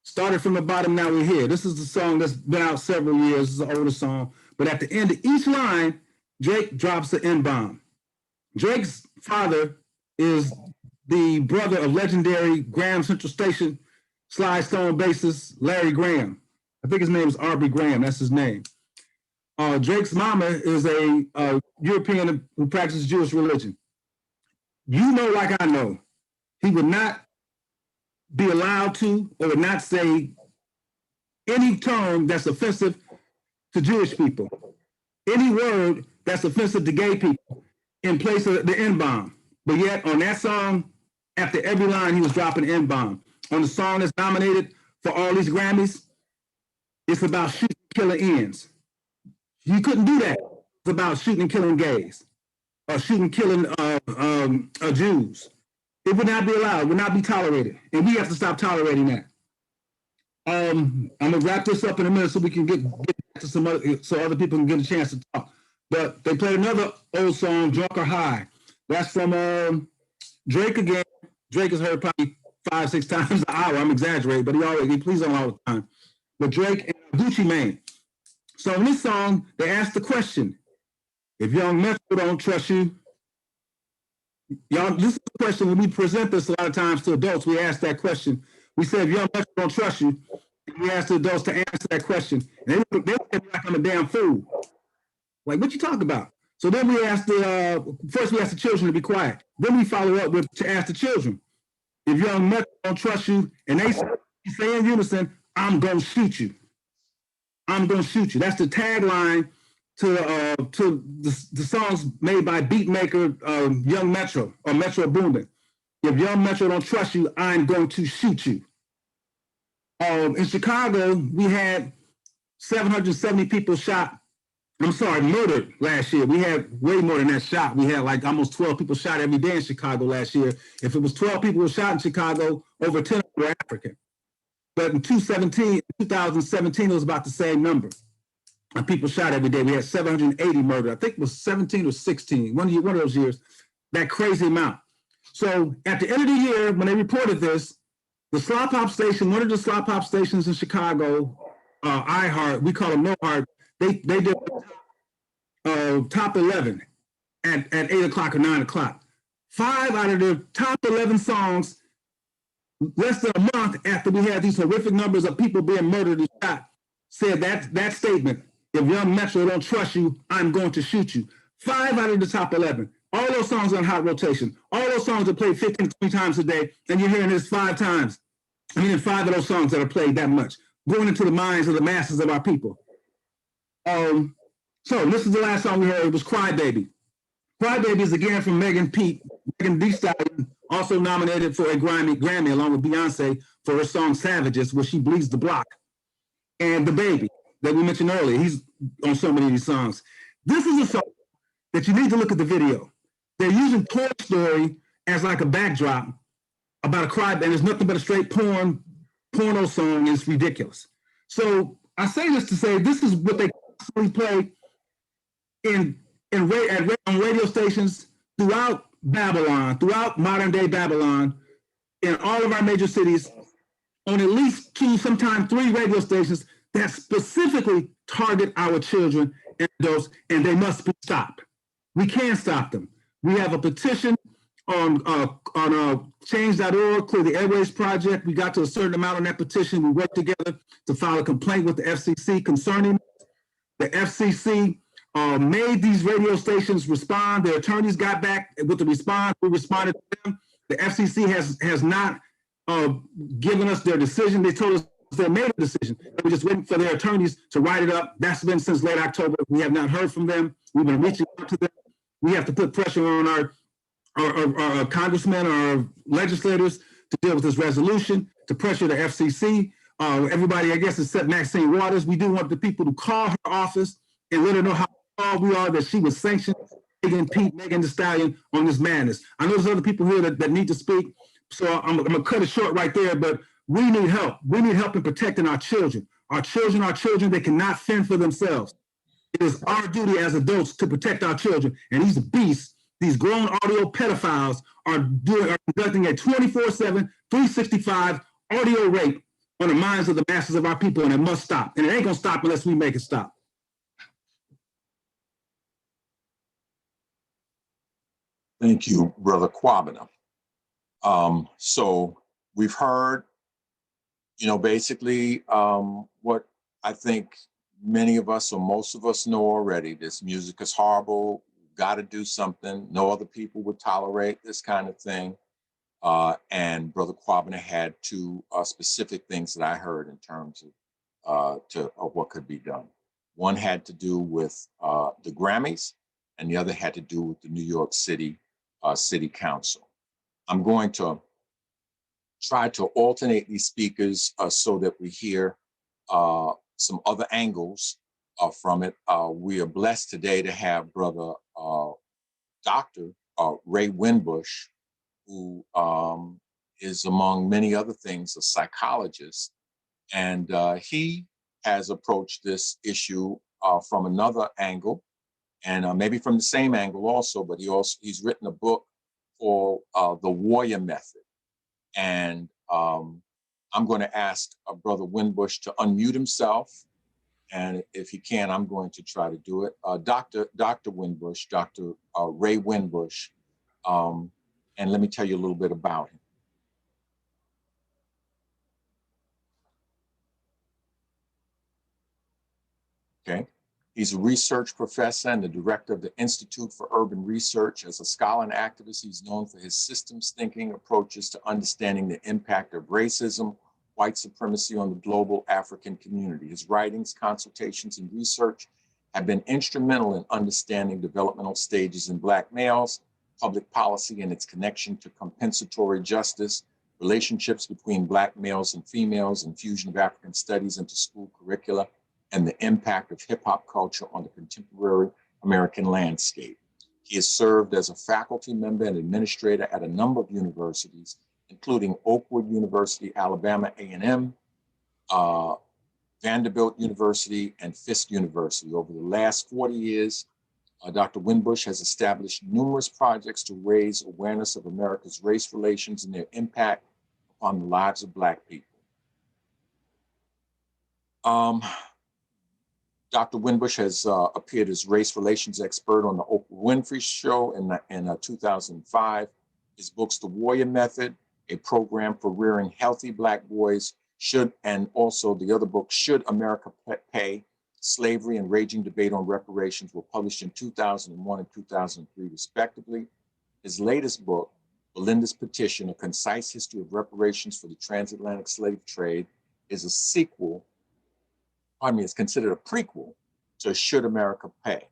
Started from the bottom, now we're here. This is the song that's been out several years. It's an older song. But at the end of each line, Drake drops an N-bomb. Drake's father is the brother of legendary Graham Central Station slide stone bassist Larry Graham. I think his name is R.B. Graham. That's his name. Drake's mama is a European who practices Jewish religion. You know, like I know, he would not be allowed to or would not say any term that's offensive to Jewish people, any word that's offensive to gay people in place of the N-bomb. But yet on that song, after every line, he was dropping an N-bomb. On the song that's nominated for all these Grammys, it's about shooting and killing N's. You couldn't do that. It's about shooting and killing gays or shooting and killing Jews. It would not be allowed, would not be tolerated. And we have to stop tolerating that. I'm gonna wrap this up in a minute so we can get back to some other, so other people can get a chance to talk. But they played another old song, Drunk or High. That's from Drake again. Drake is heard probably 5-6 times an hour. I'm exaggerating, but he plays on all the time. But Drake and Gucci Mane. So in this song, they asked the question, if Young Metro don't trust you, y'all, this is the question when we present this a lot of times to adults, we ask that question. We say, if Young Metro don't trust you, and we ask the adults to answer that question. And they look at me like I'm a damn fool. Like, what you talking about? So then we ask first we ask the children to be quiet. Then we follow up with to ask the children, if Young Metro don't trust you, and they say in unison, I'm gonna shoot you. I'm gonna shoot you. That's the tagline to the songs made by beatmaker Young Metro or Metro Boomin. If Young Metro don't trust you, I'm going to shoot you. In Chicago, we had 770 people murdered last year. We had way more than that shot. We had like almost 12 people shot every day in Chicago last year. If it was 12 people who shot in Chicago, over 10 were African. But in 2017, it was about the same number of people shot every day. We had 780 murdered. I think it was 17 or 16, one of those years, that crazy amount. So at the end of the year, when they reported this, the slop hop station, one of the slop hop stations in Chicago, iHeart, we call them No Heart, they did top 11 at 8 o'clock or 9 o'clock. 5 out of the top 11 songs, less than a month after we had these horrific numbers of people being murdered and shot, said that statement, if Young Metro don't trust you, I'm going to shoot you. 5 out of the top 11. All those songs on hot rotation. All those songs are played 15, 20 times a day, and you're hearing this 5 times. I mean, 5 of those songs that are played that much, going into the minds of the masses of our people. So this is the last song we heard. It was Cry Baby. Cry Baby is again from Megan Thee Stallion, also nominated for a Grammy along with Beyonce for her song Savages, where she bleeds the block. And DaBaby that we mentioned earlier, he's on so many of these songs. This is a song that you need to look at the video. They're using Toy Story as like a backdrop about a cry, and there's nothing but a straight porno song. It's ridiculous. So I say this to say this is what they constantly play on radio stations throughout Babylon, throughout modern day Babylon, in all of our major cities, on at least 2, sometimes 3 radio stations that specifically target our children and adults, and they must be stopped. We can't stop them. We have a petition on change.org, Clear the Airways Project. We got to a certain amount on that petition. We worked together to file a complaint with the FCC concerning the FCC. Made these radio stations respond. Their attorneys got back with the response. We responded to them. The FCC has not given us their decision. They told us they made a decision. We're just waiting for their attorneys to write it up. That's been since late October. We have not heard from them. We've been reaching out to them. We have to put pressure on our congressmen, our legislators to deal with this resolution, to pressure the FCC. Everybody, I guess, except Maxine Waters. We do want the people to call her office and let her know how proud we are that she was sanctioned, Megan Thee Stallion, on this madness. I know there's other people here that need to speak, so I'm gonna cut it short right there, but we need help. We need help in protecting our children. Our children, they cannot fend for themselves. It is our duty as adults to protect our children. And these beasts, these grown audio pedophiles are conducting a 24/7, 365 audio rape on the minds of the masses of our people, and it must stop. And it ain't gonna stop unless we make it stop. Thank you, Brother KWABENA. So we've heard, basically what I think many of us or most of us know already. This music is horrible. We've got to do something. No other people would tolerate this kind of thing. And Brother KWABENA had 2 specific things that I heard in terms of what could be done. One had to do with the Grammys, and the other had to do with the New York City City Council. I'm going to try to alternate these speakers so that we hear some other angles from it. We are blessed today to have Brother Dr. Ray WINBUSH, who is, among many other things, a psychologist. And he has approached this issue from another angle, and maybe from the same angle also, but he's written a book called The Warrior Method. And I'm going to ask Brother WINBUSH to unmute himself. And if he can, I'm going to try to do it. Dr. WINBUSH, Dr. Ray WINBUSH, and let me tell you a little bit about him. Okay. He's a research professor and the director of the Institute for Urban Research. As a scholar and activist, he's known for his systems thinking approaches to understanding the impact of racism, white supremacy on the global African community. His writings, consultations, and research have been instrumental in understanding developmental stages in Black males, public policy and its connection to compensatory justice, relationships between Black males and females, infusion of African studies into school curricula, and the impact of hip-hop culture on the contemporary American landscape. He has served as a faculty member and administrator at a number of universities, including Oakwood University, Alabama A&M, Vanderbilt University, and Fisk University. Over the last 40 years, Dr. WINBUSH has established numerous projects to raise awareness of America's race relations and their impact on the lives of Black people. Dr. WINBUSH has appeared as race relations expert on the Oprah Winfrey Show in 2005. His books, The Warrior Method, a program for rearing healthy Black boys, and also the other book, Should America Pay? Slavery and Raging Debate on Reparations, were published in 2001 and 2003, respectively. His latest book, Belinda's Petition, A Concise History of Reparations for the Transatlantic Slave Trade, is a sequel, it's considered a prequel to Should America Pay?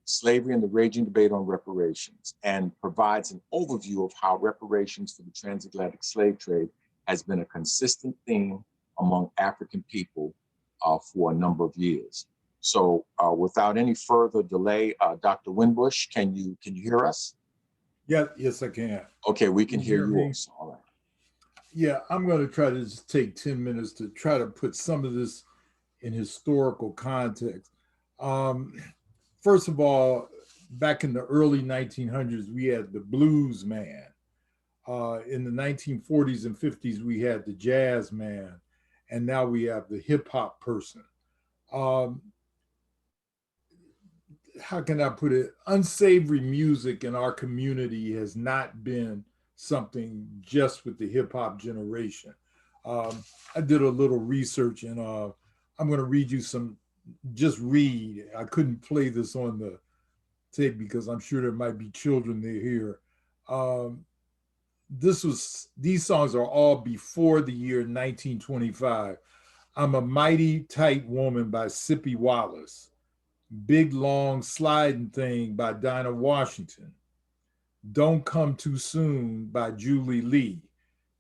Slavery and the Raging Debate on Reparations, and provides an overview of how reparations for the transatlantic slave trade has been a consistent theme among African people for a number of years. So without any further delay, Dr. Winbush, can you hear us? Yeah, yes, I can. Okay, we can hear you me? also. All right. Yeah, I'm going to try to just take 10 minutes to try to put some of this in historical context. First of all, back in the early 1900s, we had the blues man. In the 1940s and 50s, we had the jazz man, and now we have the hip hop person. How can I put it? Unsavory music in our community has not been something just with the hip hop generation. I did a little research, and I'm going to read you some, just read. I couldn't play this on the tape because I'm sure there might be children there here. These songs are all before the year 1925. I'm a Mighty Tight Woman by Sippy Wallace. Big Long Sliding Thing by Dinah Washington. Don't Come Too Soon by Julie Lee.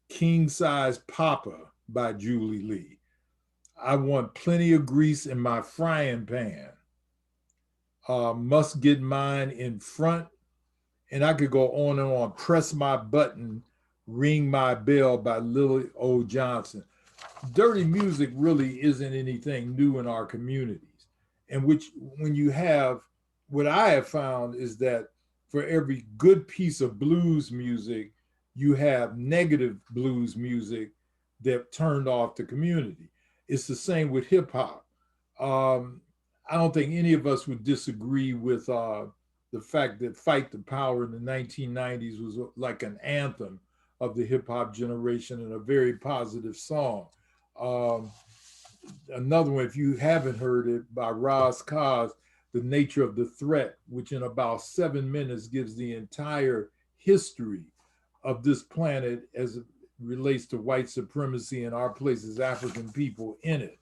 King Size Papa by Julie Lee. I Want Plenty of Grease in My Frying Pan. Must Get Mine in Front. And I could go on and on. Press My Button, Ring My Bell by Lily O. Johnson. Dirty music really isn't anything new in our communities. And which, when you have, what I have found is that for every good piece of blues music, you have negative blues music that turned off the community. It's the same with hip hop. I don't think any of us would disagree with the fact that Fight the Power in the 1990s was like an anthem of the hip hop generation and a very positive song. Another one, if you haven't heard it, by Ras Kass, The Nature of the Threat, which in about 7 minutes gives the entire history of this planet as it relates to white supremacy and our place as African people in it.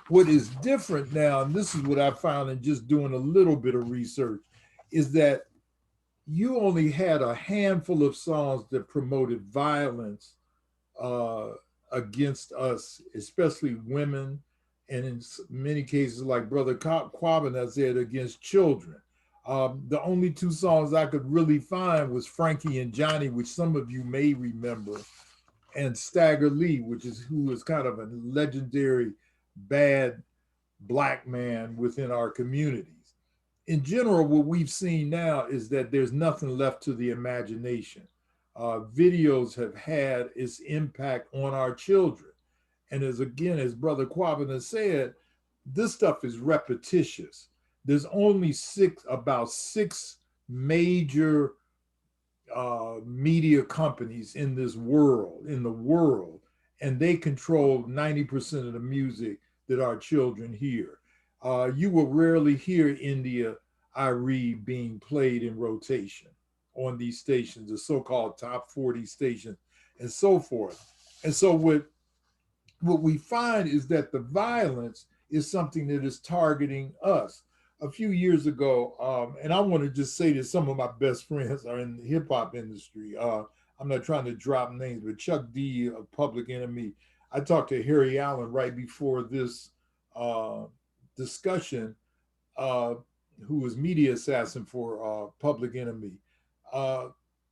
What is different now, and this is what I found in just doing a little bit of research, is that you only had a handful of songs that promoted violence against us, especially women, and in many cases, like Brother KWABENA said, against children. The only two songs I could really find was Frankie and Johnny, which some of you may remember, and Stagger Lee, who was kind of a legendary bad Black man within our communities. In general, what we've seen now is that there's nothing left to the imagination. Videos have had its impact on our children. And as Brother KWABENA said, this stuff is repetitious. There's only about six major media companies in the world, and they control 90% of the music that our children hear. You will rarely hear India Arie being played in rotation on these stations, the so-called top 40 stations, and so forth. And so what we find is that the violence is something that is targeting us. A few years ago, and I want to just say that some of my best friends are in the hip hop industry. I'm not trying to drop names, but Chuck D of Public Enemy. I talked to Harry Allen right before this discussion, who was media assassin for Public Enemy.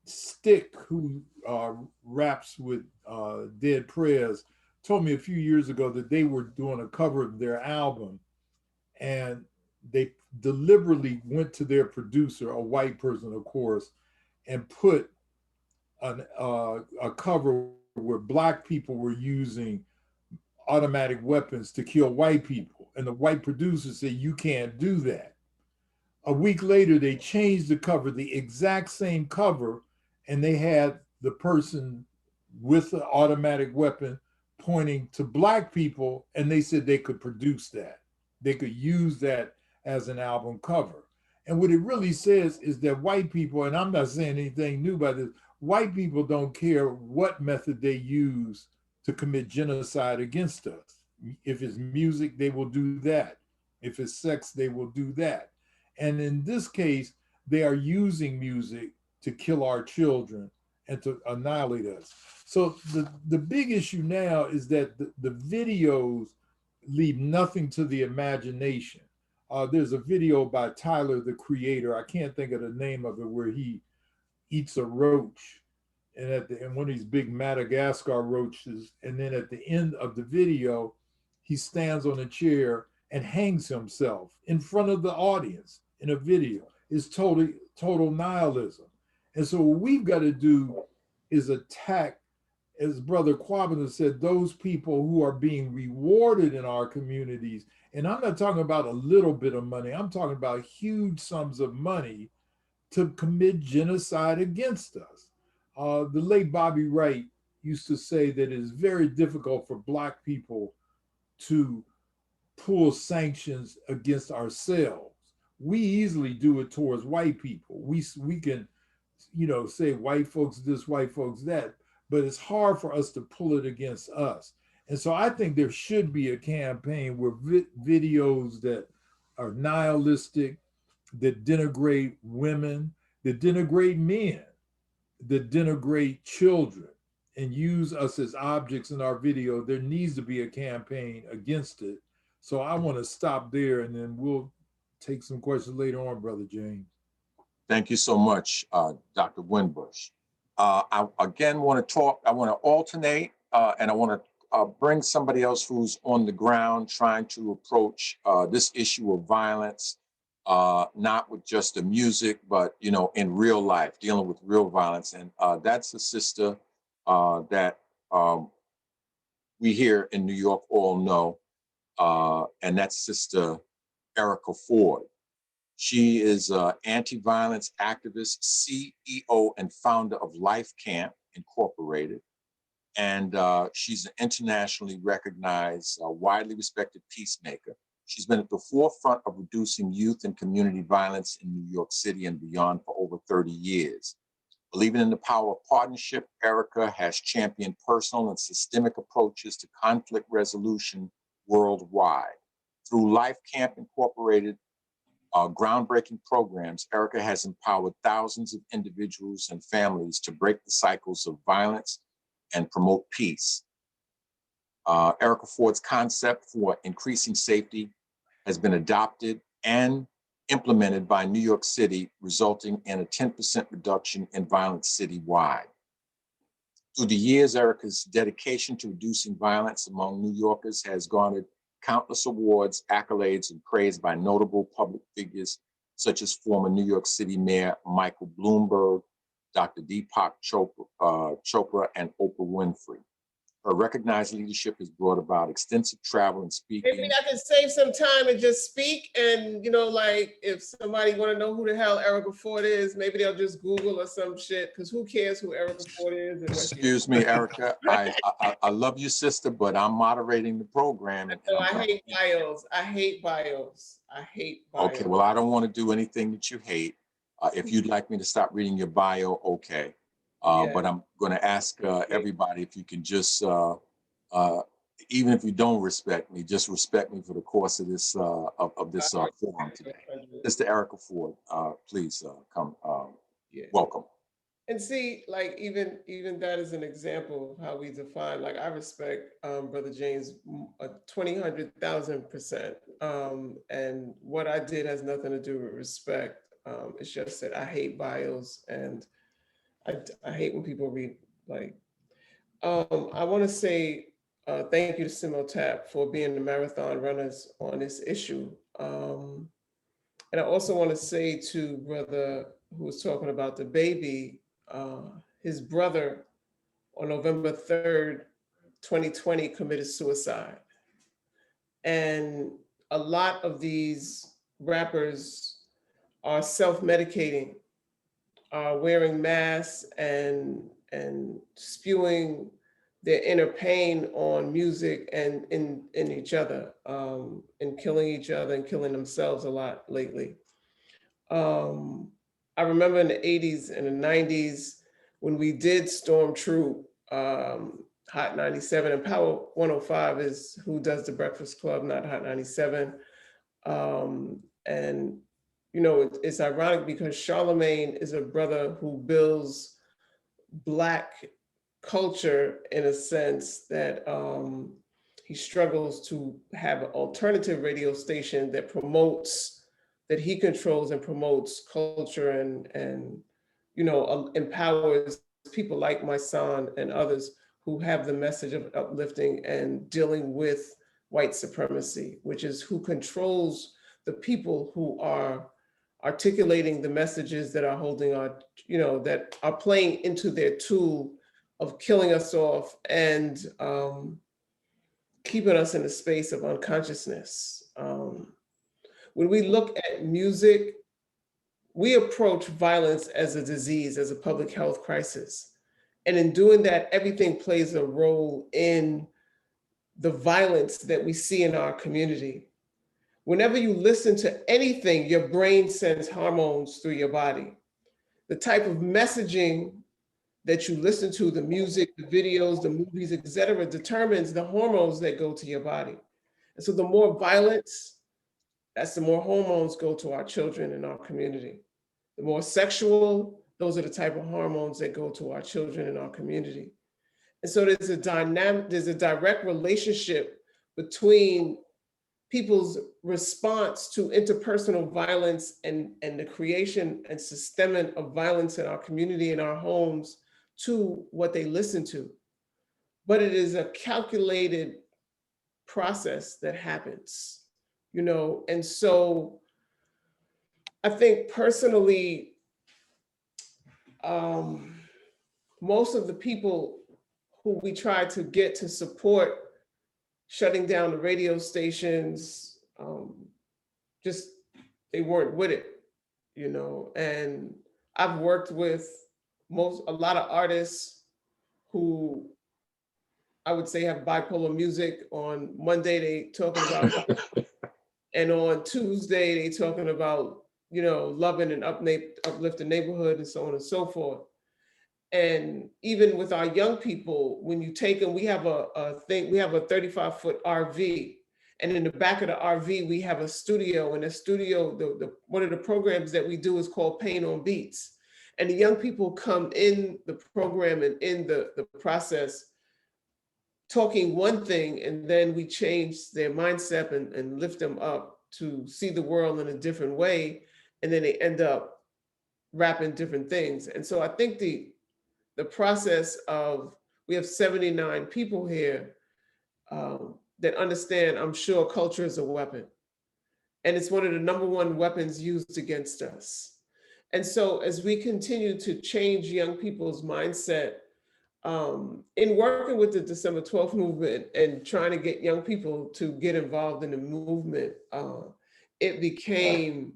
Stick, who raps with Dead Prez, told me a few years ago that they were doing a cover of their album, and they deliberately went to their producer, a white person, of course, and put a cover where Black people were using automatic weapons to kill white people. And the white producer said, "You can't do that." A week later, they changed the cover, the exact same cover, and they had the person with the automatic weapon pointing to Black people, and they said they could produce that. They could use that as an album cover. And what it really says is that white people, and I'm not saying anything new by this, white people don't care what method they use to commit genocide against us. If it's music, they will do that. If it's sex, they will do that. And in this case, they are using music to kill our children and to annihilate us. So the big issue now is that the videos, leave nothing to the imagination. There's a video by Tyler, the Creator. I can't think of the name of it, where he eats a roach, and one of these big Madagascar roaches, and then at the end of the video, he stands on a chair and hangs himself in front of the audience in a video. It's total nihilism. And so what we've got to do is attack, as Brother KWABENA said, those people who are being rewarded in our communities. And I'm not talking about a little bit of money. I'm talking about huge sums of money to commit genocide against us. The late Bobby Wright used to say that it is very difficult for Black people to pull sanctions against ourselves. We easily do it towards white people. We can, say white folks this, white folks that, but it's hard for us to pull it against us. And so I think there should be a campaign where videos that are nihilistic, that denigrate women, that denigrate men, that denigrate children, and use us as objects in our video, there needs to be a campaign against it. So I want to stop there, and then we'll take some questions later on, Brother James. Thank you so much, Dr. WINBUSH. I again want to talk, I want to alternate, and I want to bring somebody else who's on the ground trying to approach this issue of violence, not with just the music, but, in real life, dealing with real violence. And that's a sister that we here in New York all know, and that's Sister Erica Ford. She is an anti-violence activist, CEO and founder of Life Camp Incorporated. And she's an internationally recognized, widely respected peacemaker. She's been at the forefront of reducing youth and community violence in New York City and beyond for over 30 years. Believing in the power of partnership, Erica has championed personal and systemic approaches to conflict resolution worldwide. Through Life Camp Incorporated, groundbreaking programs, Erica has empowered thousands of individuals and families to break the cycles of violence and promote peace. Erica Ford's concept for increasing safety has been adopted and implemented by New York City, resulting in a 10% reduction in violence citywide. Through the years, Erica's dedication to reducing violence among New Yorkers has garnered countless awards, accolades, and praise by notable public figures such as former New York City Mayor Michael Bloomberg, Dr. Deepak Chopra, and Oprah Winfrey. Her recognized leadership has brought about extensive travel and speaking. Maybe I can save some time and just speak, and if somebody want to know who the hell Erica Ford is, maybe they'll just Google or some shit, because who cares who Erica Ford is? And excuse me, Erica, I love you, sister, but I'm moderating the program. No, I hate bios. I hate bios. I hate bios. Okay, well, I don't want to do anything that you hate. If you'd like me to stop reading your bio, okay. Yeah. But I'm going to ask everybody if you can just, even if you don't respect me, just respect me for the course of this forum today. Mr. Erica Ford, please come. Welcome. And see, even that is an example of how we define. I respect Brother James 200,000%. And what I did has nothing to do with respect. It's just that I hate bios, and I hate when people read I want to say thank you to CEMOTAP for being the marathon runners on this issue. And I also want to say to brother who was talking about the baby, his brother on November 3rd, 2020 committed suicide. And a lot of these rappers are self-medicating, wearing masks and spewing their inner pain on music and in each other, and killing each other and killing themselves a lot lately. I remember in the 80s and the 90s when we did Storm Troop, Hot 97, and Power 105 is who does the Breakfast Club, not Hot 97. And it's ironic because Charlemagne is a brother who builds Black culture in a sense that he struggles to have an alternative radio station that promotes, that he controls and promotes culture and you know, empowers people like my son and others who have the message of uplifting and dealing with white supremacy, which is who controls the people who are articulating the messages that are holding our, you know, that are playing into their tool of killing us off and keeping us in a space of unconsciousness. When we look at music, we approach violence as a disease, as a public health crisis. And in doing that, everything plays a role in the violence that we see in our community. Whenever you listen to anything, your brain sends hormones through your body. The type of messaging that you listen to, the music, the videos, the movies, et cetera, determines the hormones that go to your body. And so the more violence, that's the more hormones go to our children in our community. The more sexual, those are the type of hormones that go to our children in our community. And so there's a direct relationship between people's response to interpersonal violence and the creation and systemic of violence in our community, in our homes, to what they listen to. But it is a calculated process that happens, you know? And so I think personally, most of the people who we try to get to support shutting down the radio stations, just, they weren't with it, you know? And I've worked with a lot of artists who I would say have bipolar music. On Monday, they talking about, and on Tuesday, they talking about, you know, loving and uplifting neighborhood and so on and so forth. And even with our young people, when you take them, we have a 35-foot RV. And in the back of the RV, we have a studio. And the studio, one of the programs that we do is called Pain on Beats. And the young people come in the program and in the process talking one thing, and then we change their mindset and lift them up to see the world in a different way. And then they end up rapping different things. And so I think the process of, we have 79 people here that understand, I'm sure, culture is a weapon. And it's one of the #1 weapons used against us. And so as we continue to change young people's mindset, in working with the December 12th movement and trying to get young people to get involved in the movement, it became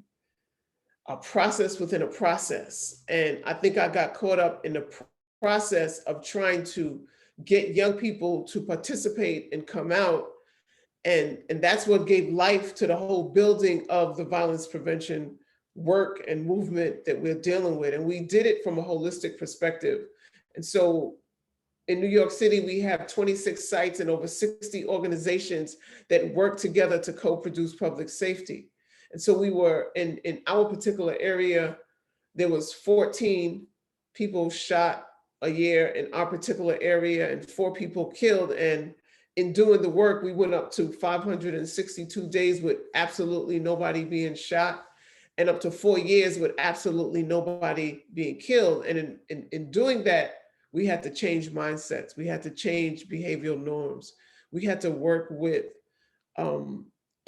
a process within a process. And I think I got caught up in the process of trying to get young people to participate and come out. And that's what gave life to the whole building of the violence prevention work and movement that we're dealing with. And we did it from a holistic perspective. And so in New York City, we have 26 sites and over 60 organizations that work together to co-produce public safety. And so we were in our particular area, there was 14 people shot a year in our particular area and 4 people killed. And in doing the work, we went up to 562 days with absolutely nobody being shot, and up to 4 years with absolutely nobody being killed. And in doing that, we had to change mindsets. We had to change behavioral norms. We had to work with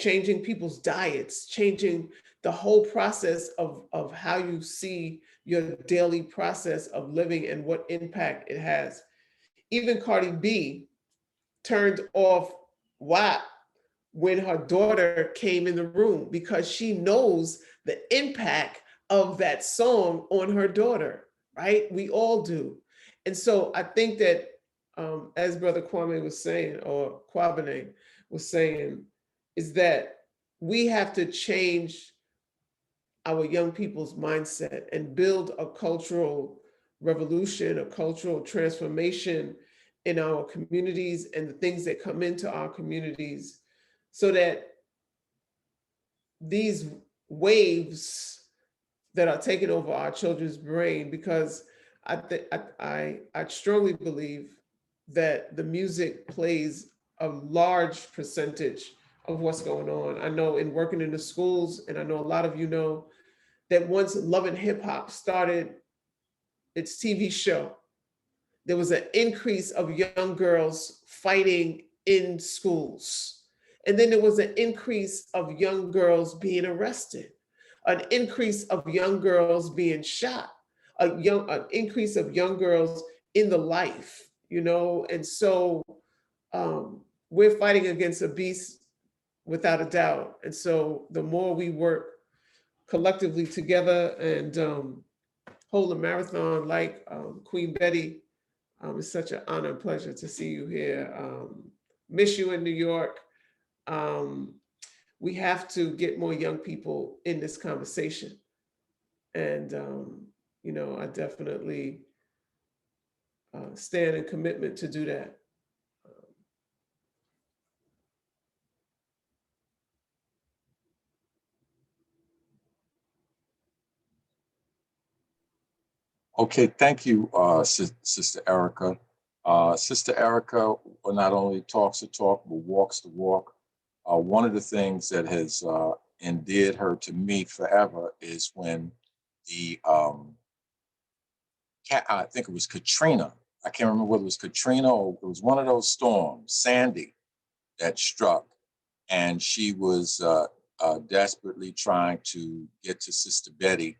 changing people's diets, changing the whole process of how you see your daily process of living and what impact it has. Even Cardi B turned off WAP when her daughter came in the room because she knows the impact of that song on her daughter, right? We all do. And so I think that as Brother Kwame was saying, or KWABENA was saying, is that we have to change our young people's mindset and build a cultural revolution, a cultural transformation in our communities and the things that come into our communities, so that these waves that are taking over our children's brain, because I strongly believe that the music plays a large percentage of what's going on. I know in working in the schools, and I know a lot of you know, that once Love and Hip Hop started its TV show, there was an increase of young girls fighting in schools. And then there was an increase of young girls being arrested, an increase of young girls being shot, an increase of young girls in the life, you know? And so we're fighting against a beast without a doubt. And so the more we work collectively together and hold a marathon like Queen Betty, it's such an honor and pleasure to see you here. Miss you in New York. We have to get more young people in this conversation. And, you know, I definitely stand in commitment to do that. Okay, thank you, Sister Erica. Sister Erica not only talks the talk, but walks the walk. One of the things that has endeared her to me forever is when the, I think it was Katrina. I can't remember whether it was Katrina or it was one of those storms, Sandy, that struck. And she was desperately trying to get to Sister Betty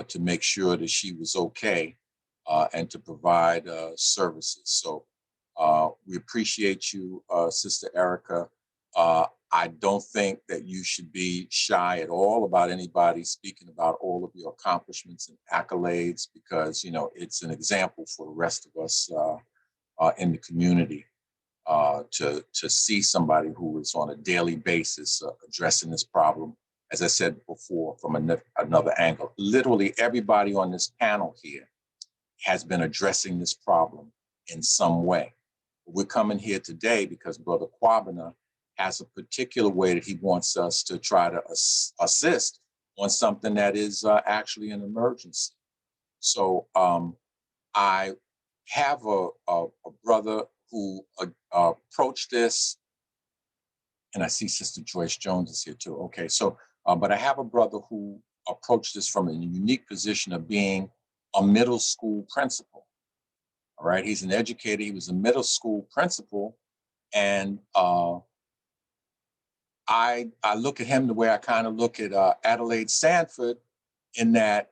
to make sure that she was okay and to provide services. So we appreciate you, Sister Erica. I don't think that you should be shy at all about anybody speaking about all of your accomplishments and accolades, because, you know, it's an example for the rest of us in the community to see somebody who is on a daily basis addressing this problem, as I said before, from another angle. Literally everybody on this panel here has been addressing this problem in some way. We're coming here today because Brother KWABENA has a particular way that he wants us to try to assist on something that is actually an emergency. So I have a brother who approached this, and I see Sister Joyce Jones is here too. Okay, so, but I have a brother who approached this from a unique position of being a middle school principal. All right, he's an educator, he was a middle school principal, and I look at him the way I kind of look at Adelaide Sanford, in that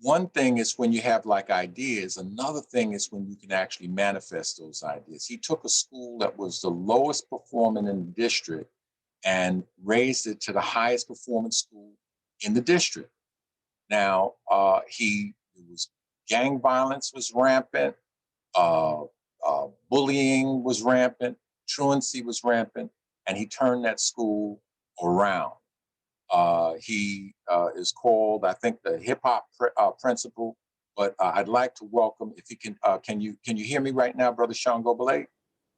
one thing is when you have like ideas, another thing is when you can actually manifest those ideas. He took a school that was the lowest performing in the district and raised it to the highest performing school in the district. Now, gang violence was rampant, bullying was rampant, truancy was rampant, and he turned that school around. He is called, I think, the hip hop principal, but I'd like to welcome, if he can you hear me right now, Brother SHANGO Blake?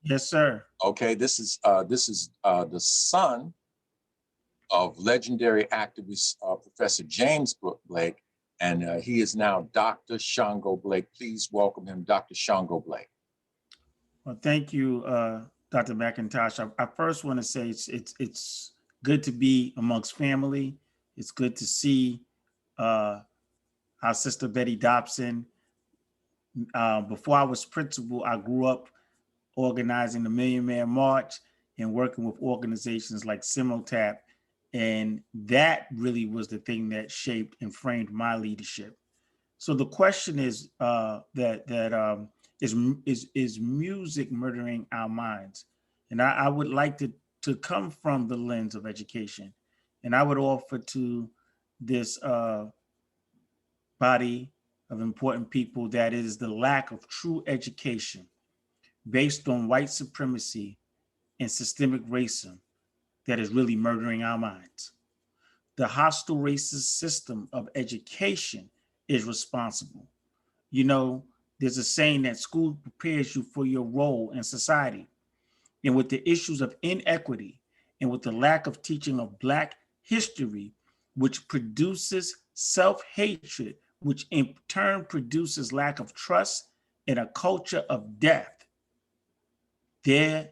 Yes, sir. Okay, this is the son of legendary activist Professor James Blake, and he is now Dr. SHANGO Blake. Please welcome him, Dr. SHANGO Blake. Well, thank you, Dr. McIntosh. I first want to say it's good to be amongst family. It's good to see our sister Betty Dobson. Before I was principal, I grew up organizing the Million Man March and working with organizations like CEMOTAP. And that really was the thing that shaped and framed my leadership. So the question is is music murdering our minds? And I would like to come from the lens of education. And I would offer to this body of important people that it is the lack of true education based on white supremacy and systemic racism that is really murdering our minds. The hostile racist system of education is responsible. You know, there's a saying that school prepares you for your role in society. And with the issues of inequity and with the lack of teaching of Black history, which produces self-hatred, which in turn produces lack of trust and a culture of death, there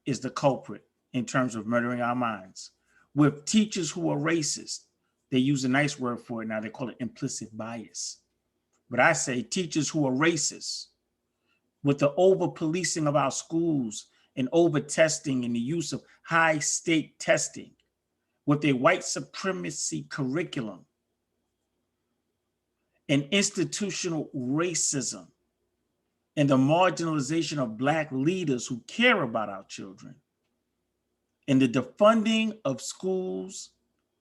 is the culprit in terms of murdering our minds. With teachers who are racist, they use a nice word for it now, they call it implicit bias. But I say teachers who are racist, with the over-policing of our schools and over-testing and the use of high-stake testing, with a white supremacy curriculum and institutional racism and the marginalization of Black leaders who care about our children, and the defunding of schools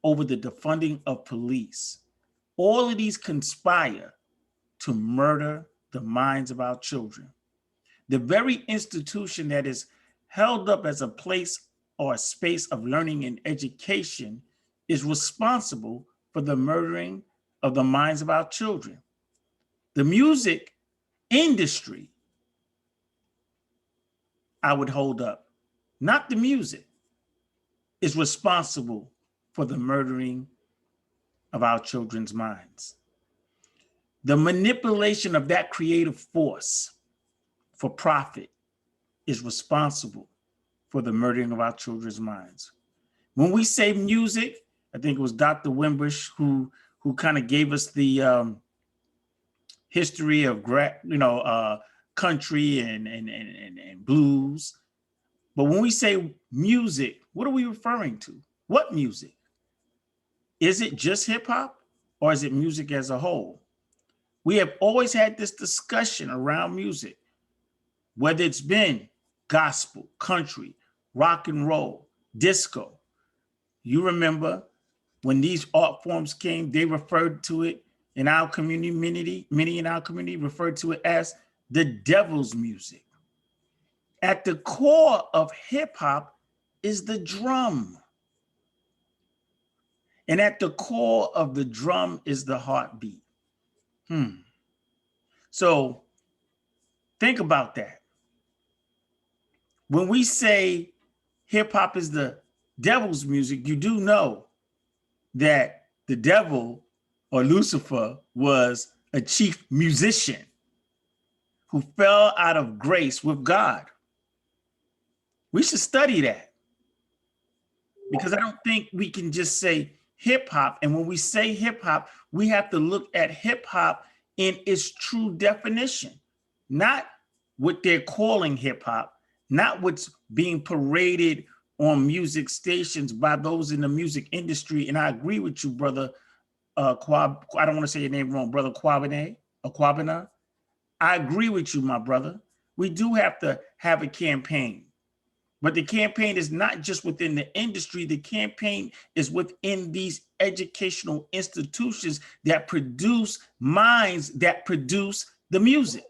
over the defunding of police. All of these conspire to murder the minds of our children. The very institution that is held up as a place or a space of learning and education is responsible for the murdering of the minds of our children. The music industry, I would hold up, not the music, is responsible for the murdering of our children's minds. The manipulation of that creative force for profit is responsible for the murdering of our children's minds. When we say music, I think it was Dr. WINBUSH who kind of gave us the history of country and blues. But when we say music, what are we referring to? What music? Is it just hip hop or is it music as a whole? We have always had this discussion around music, whether it's been gospel, country, rock and roll, disco. You remember when these art forms came, they referred to it in our community, many in our community referred to it as the devil's music. At the core of hip hop is the drum. And at the core of the drum is the heartbeat. So think about that. When we say hip hop is the devil's music, you do know that the devil or Lucifer was a chief musician who fell out of grace with God. We should study that because I don't think we can just say hip hop. And when we say hip hop, we have to look at hip hop in its true definition, not what they're calling hip hop, not what's being paraded on music stations by those in the music industry. And I agree with you, brother. I don't want to say your name wrong, brother KWABENA. I agree with you, my brother. We do have to have a campaign, but the campaign is not just within the industry. The campaign is within these educational institutions that produce minds that produce the music.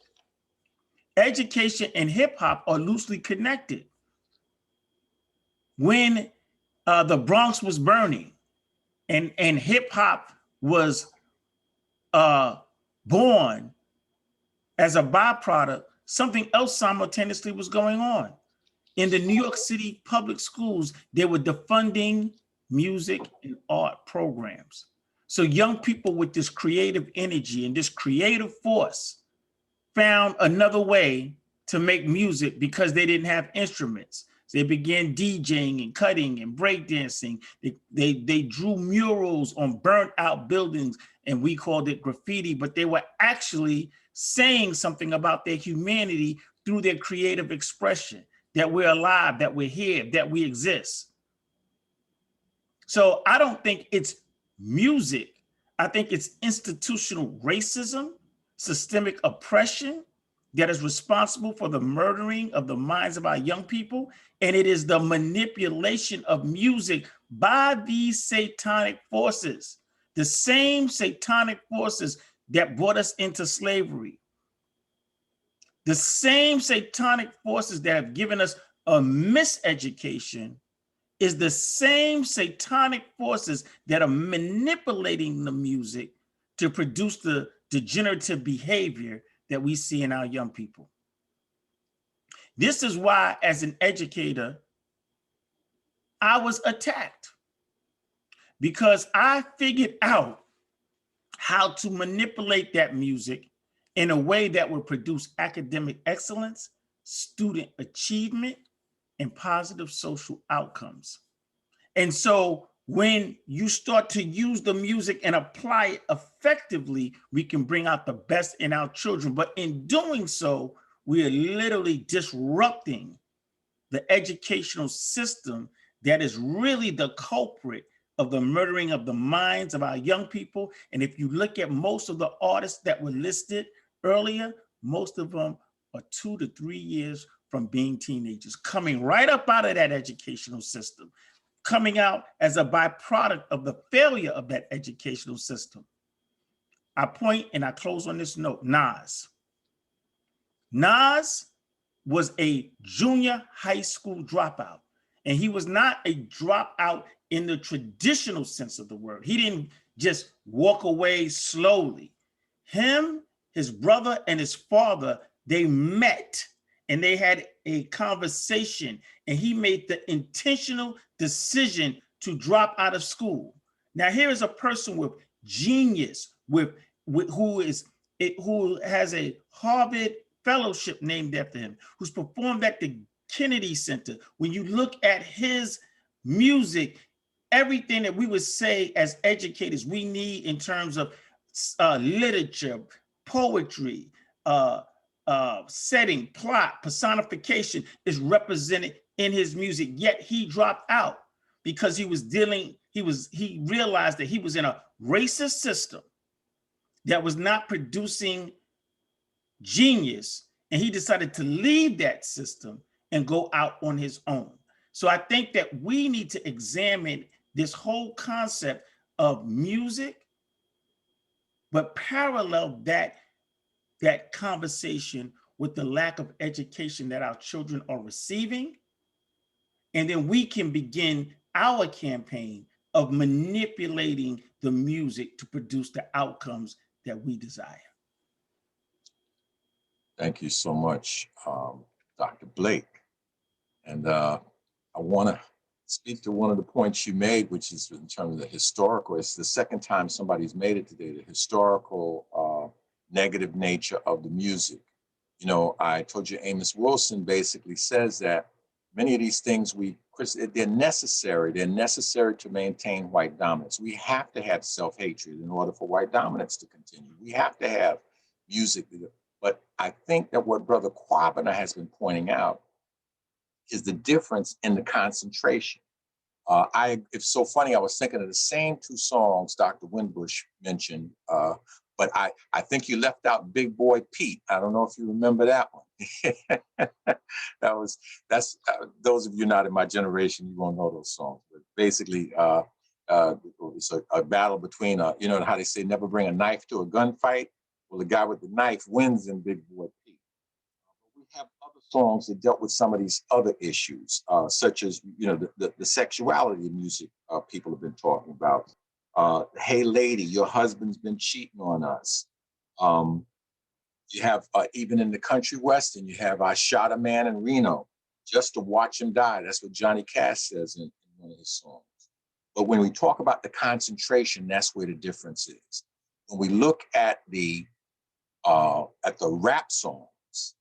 Education and hip hop are loosely connected. When the Bronx was burning and hip hop was born as a byproduct, something else simultaneously was going on. In the New York City public schools, they were defunding music and art programs. So young people with this creative energy and this creative force found another way to make music because they didn't have instruments. They began DJing and cutting and breakdancing. They drew murals on burnt out buildings and we called it graffiti, but they were actually saying something about their humanity through their creative expression, that we're alive, that we're here, that we exist. So I don't think it's music. I think it's institutional racism, systemic oppression that is responsible for the murdering of the minds of our young people. And it is the manipulation of music by these satanic forces, the same satanic forces that brought us into slavery, the same satanic forces that have given us a miseducation is the same satanic forces that are manipulating the music to produce the degenerative behavior that we see in our young people. This is why, as an educator, I was attacked because I figured out how to manipulate that music in a way that would produce academic excellence, student achievement, and positive social outcomes. And so when you start to use the music and apply it effectively, we can bring out the best in our children. But in doing so, we are literally disrupting the educational system that is really the culprit of the murdering of the minds of our young people. And if you look at most of the artists that were listed earlier, most of them are 2 to 3 years from being teenagers, coming right up out of that educational system, coming out as a byproduct of the failure of that educational system. I point and I close on this note, Nas. Nas was a junior high school dropout, and he was not a dropout in the traditional sense of the word. He didn't just walk away slowly. Him, his brother, and his father, they met and they had a conversation, and he made the intentional decision to drop out of school. Now, here is a person with genius, who has a Harvard fellowship named after him, who's performed at the Kennedy Center. When you look at his music, everything that we would say as educators we need in terms of literature, poetry, setting, plot, personification is represented in his music. Yet he dropped out because he realized that he was in a racist system that was not producing genius, and he decided to leave that system and go out on his own. So I think that we need to examine this whole concept of music, but parallel that conversation with the lack of education that our children are receiving. And then we can begin our campaign of manipulating the music to produce the outcomes that we desire. Thank you so much, Dr. Blake. And I want to speak to one of the points you made, which is in terms of the historical. It's the second time somebody's made it today, the historical negative nature of the music. You know, I told you Amos Wilson basically says that many of these things they're necessary. They're necessary to maintain white dominance. We have to have self-hatred in order for white dominance to continue. We have to have music. But I think that what Brother KWABENA has been pointing out is the difference in the concentration. It's so funny, I was thinking of the same two songs Dr. WINBUSH mentioned, but I think you left out Big Boy Pete. I don't know if you remember that one. That's those of you not in my generation, you won't know those songs. But basically, it's a battle between, you know how they say, never bring a knife to a gunfight? Well, the guy with the knife wins in Big Boy Pete. We have other songs that dealt with some of these other issues, such as, you know, the sexuality of music people have been talking about. Hey lady, your husband's been cheating on us. You have, even in the country western, you have, I shot a man in Reno just to watch him die. That's what Johnny Cash says in one of his songs. But when we talk about the concentration, that's where the difference is. When we look at the rap songs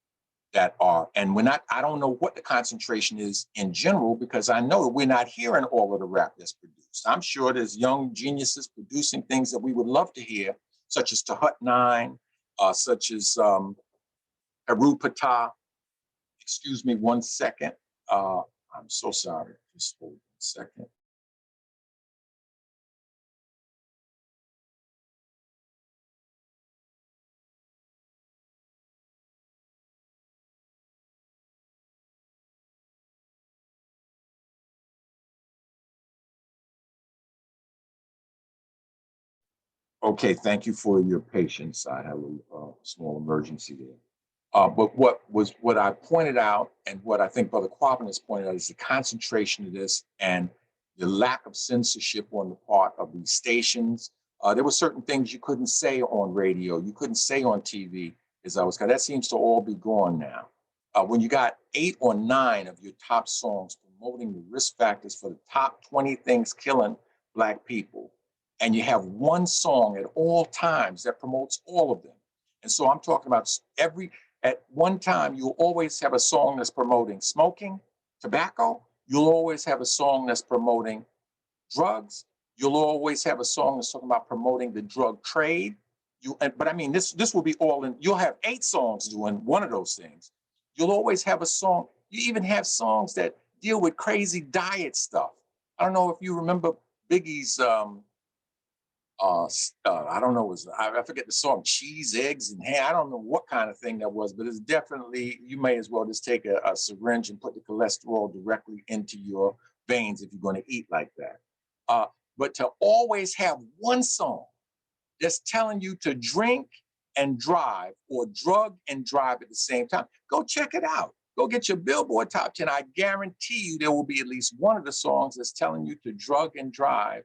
that are, and I don't know what the concentration is in general, because I know we're not hearing all of the rap that's produced. I'm sure there's young geniuses producing things that we would love to hear, such as Tahut 9, such as Haru Patah. Excuse me 1 second. I'm so sorry, just hold 1 second. Okay, thank you for your patience. I have a small emergency there. But what I pointed out, and what I think Brother KWABENA has pointed out, is the concentration of this and the lack of censorship on the part of these stations. There were certain things you couldn't say on radio, you couldn't say on TV, that seems to all be gone now. When you got 8 or 9 of your top songs promoting the risk factors for the top 20 things killing Black people, and you have one song at all times that promotes all of them. And so I'm talking about at one time, you'll always have a song that's promoting smoking, tobacco, you'll always have a song that's promoting drugs. You'll always have a song that's talking about promoting the drug trade. But I mean, this will be all in. You'll have 8 songs doing one of those things. You'll always have a song. You even have songs that deal with crazy diet stuff. I don't know if you remember Biggie's. I don't know. I forget the song. Cheese, eggs, and ham. I don't know what kind of thing that was, but it's definitely. You may as well just take a syringe and put the cholesterol directly into your veins if you're going to eat like that. But to always have one song that's telling you to drink and drive or drug and drive at the same time, go check it out. Go get your Billboard Top 10. I guarantee you there will be at least one of the songs that's telling you to drug and drive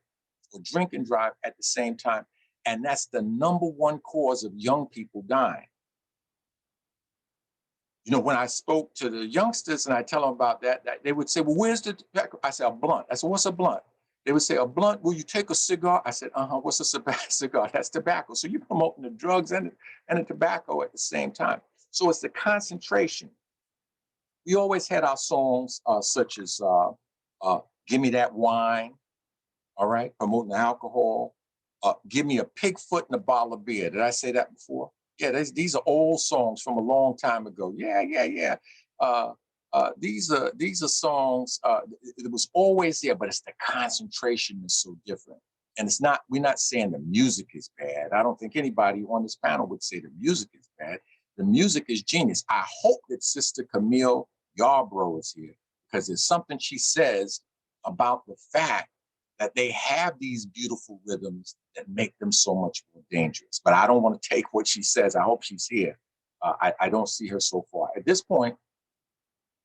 or drink and drive at the same time. And that's the #1 cause of young people dying. You know, when I spoke to the youngsters and I tell them about that, they would say, well, where's the tobacco? I said, a blunt. I said, what's a blunt? They would say, a blunt, will you take a cigar? I said, what's a cigar? That's tobacco. So you're promoting the drugs and the tobacco at the same time. So it's the concentration. We always had our songs such as Give Me That Wine, all right, promoting alcohol. Give Me a Pig Foot and a Bottle of Beer. Did I say that before? Yeah, these are old songs from a long time ago. Yeah. These are songs, it was always there, but it's the concentration is so different. And we're not saying the music is bad. I don't think anybody on this panel would say the music is bad. The music is genius. I hope that Sister Camille Yarbrough is here because there's something she says about the fact that they have these beautiful rhythms that make them so much more dangerous. But I don't want to take what she says. I hope she's here. I don't see her so far. At this point,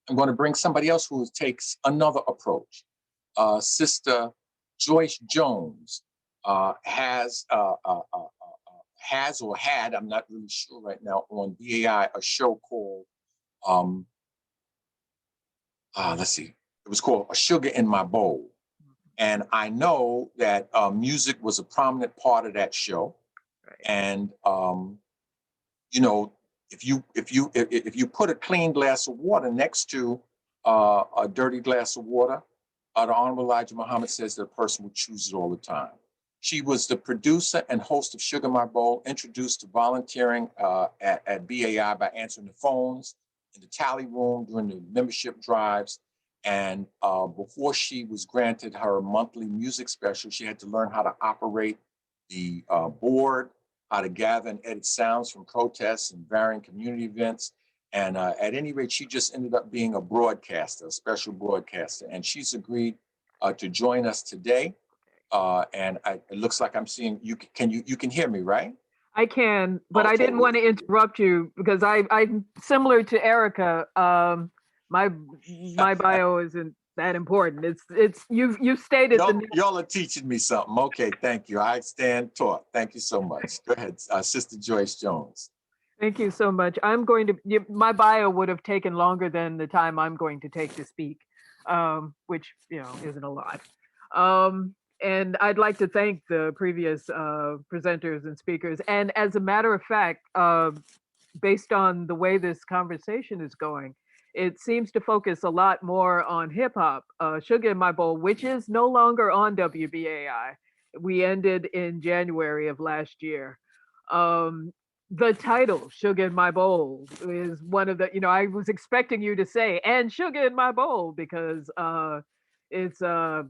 I'm going to bring somebody else who takes another approach. Sister Joyce Jones has or had, I'm not really sure right now, on BAI, a show called, let's see, it was called A Sugar in My Bowl. And I know that music was a prominent part of that show. Right. And, you know, if you put a clean glass of water next to a dirty glass of water, the Honorable Elijah Muhammad says that a person will choose it all the time. She was the producer and host of Sugar My Bowl, introduced to volunteering at BAI by answering the phones in the tally room during the membership drives. And before she was granted her monthly music special, she had to learn how to operate the board, how to gather and edit sounds from protests and varying community events. And at any rate, she just ended up being a broadcaster, a special broadcaster. And she's agreed to join us today. And it looks like I'm seeing you. You can hear me, right? I can, but okay. I didn't want to interrupt you because I'm similar to Erica. My bio isn't that important. It's you've stated y'all are teaching me something. Okay, thank you. I stand taught. Thank you so much. Go ahead, Sister Joyce Jones. Thank you so much. My bio would have taken longer than the time I'm going to take to speak, which isn't a lot. And I'd like to thank the previous presenters and speakers. And as a matter of fact, based on the way this conversation is going, it seems to focus a lot more on hip hop, Sugar in My Bowl, which is no longer on WBAI. We ended in January of last year. The title, Sugar in My Bowl, is one of the, I was expecting you to say, and Sugar in My Bowl, because it's a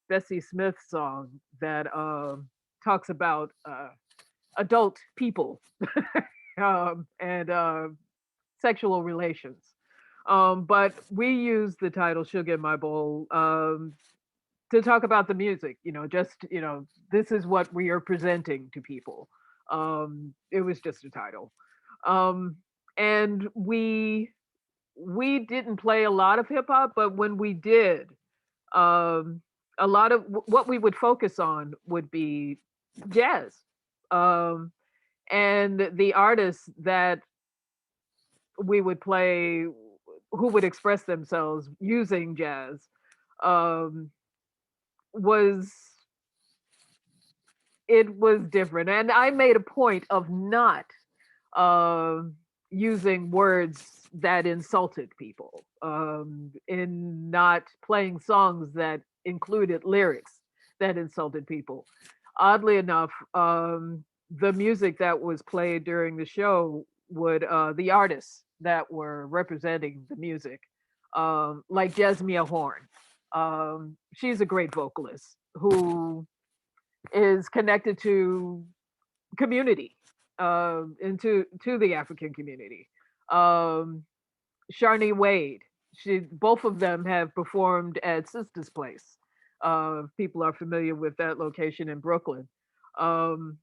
Bessie Smith song that talks about adult people and sexual relations. But we use the title Sugar in My Bowl to talk about the music, this is what we are presenting to people. It was just a title. And we didn't play a lot of hip hop, but when we did, a lot of what we would focus on would be jazz. And the artists that we would play who would express themselves using jazz was different. And I made a point of not using words that insulted people, in not playing songs that included lyrics that insulted people. Oddly enough, the music that was played during the show would, the artists that were representing the music, like Jasmine Horn. She's a great vocalist who is connected to community, into to the African community. Sharni Wade, both of them have performed at Sister's Place. People are familiar with that location in Brooklyn. Um,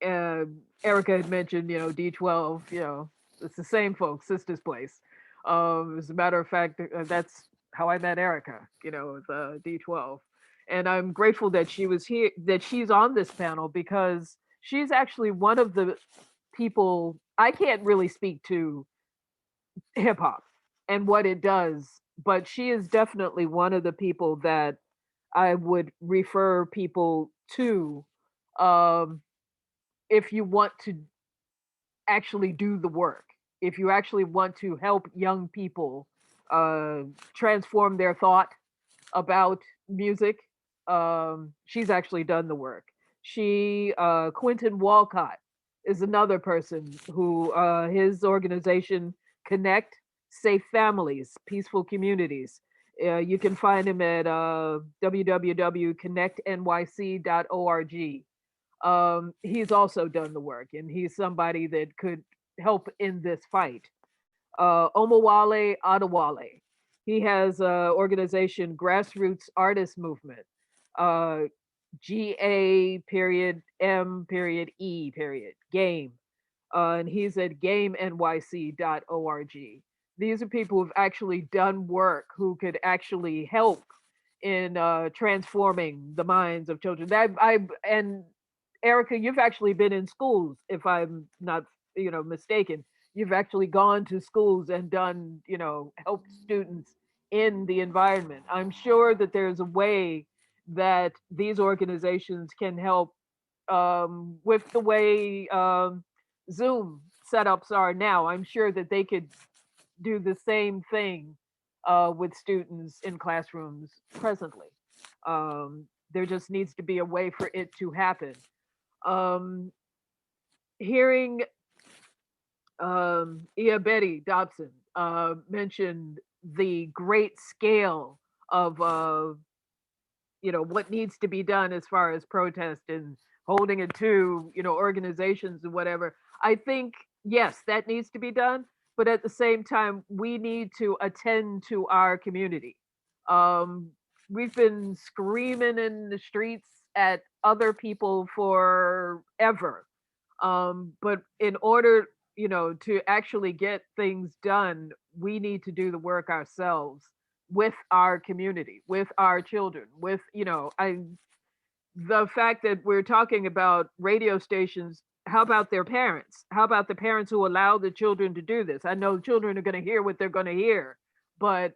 Erica had mentioned, D12, it's the same folks, Sister's Place. As a matter of fact, that's how I met Erica, with D12. And I'm grateful that she was here, that she's on this panel, because she's actually one of the people. I can't really speak to hip hop and what it does, but she is definitely one of the people that I would refer people to, if you want to actually do the work, if you actually want to help young people transform their thought about music. She's actually done the work. Quentin Walcott is another person who, his organization, Connect Safe Families, Peaceful Communities. You can find him at www.connectnyc.org. He's also done the work, and he's somebody that could help in this fight. Omowale Adewale. He has an organization, Grassroots Artist Movement, GA period M period E period, GAME. And he's at GameNYC.org. These are people who've actually done work, who could actually help in transforming the minds of children. And Erica, you've actually been in schools, if I'm not, mistaken. You've actually gone to schools and done, helped students in the environment. I'm sure that there's a way that these organizations can help, with the way Zoom setups are now. I'm sure that they could do the same thing with students in classrooms presently. There just needs to be a way for it to happen. Hearing Betty Dobson mentioned the great scale of what needs to be done as far as protest and holding it to organizations and whatever. I think, yes, that needs to be done, but at the same time, we need to attend to our community. We've been screaming in the streets at other people forever, but in order to actually get things done, we need to do the work ourselves, with our community, with our children, with, the fact that we're talking about radio stations. How about their parents? How about the parents who allow the children to do this? I know children are going to hear what they're going to hear, but,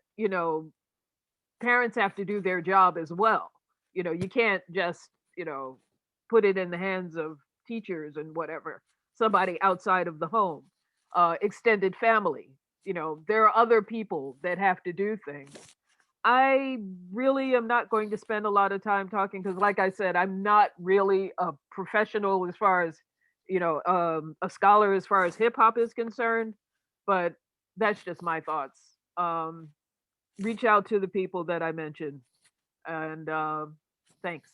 parents have to do their job as well. You can't just, put it in the hands of teachers and whatever, somebody outside of the home, extended family. There are other people that have to do things. I really am not going to spend a lot of time talking, because like I said, I'm not really a professional as far as, a scholar as far as hip hop is concerned, but that's just my thoughts. Reach out to the people that I mentioned, and thanks.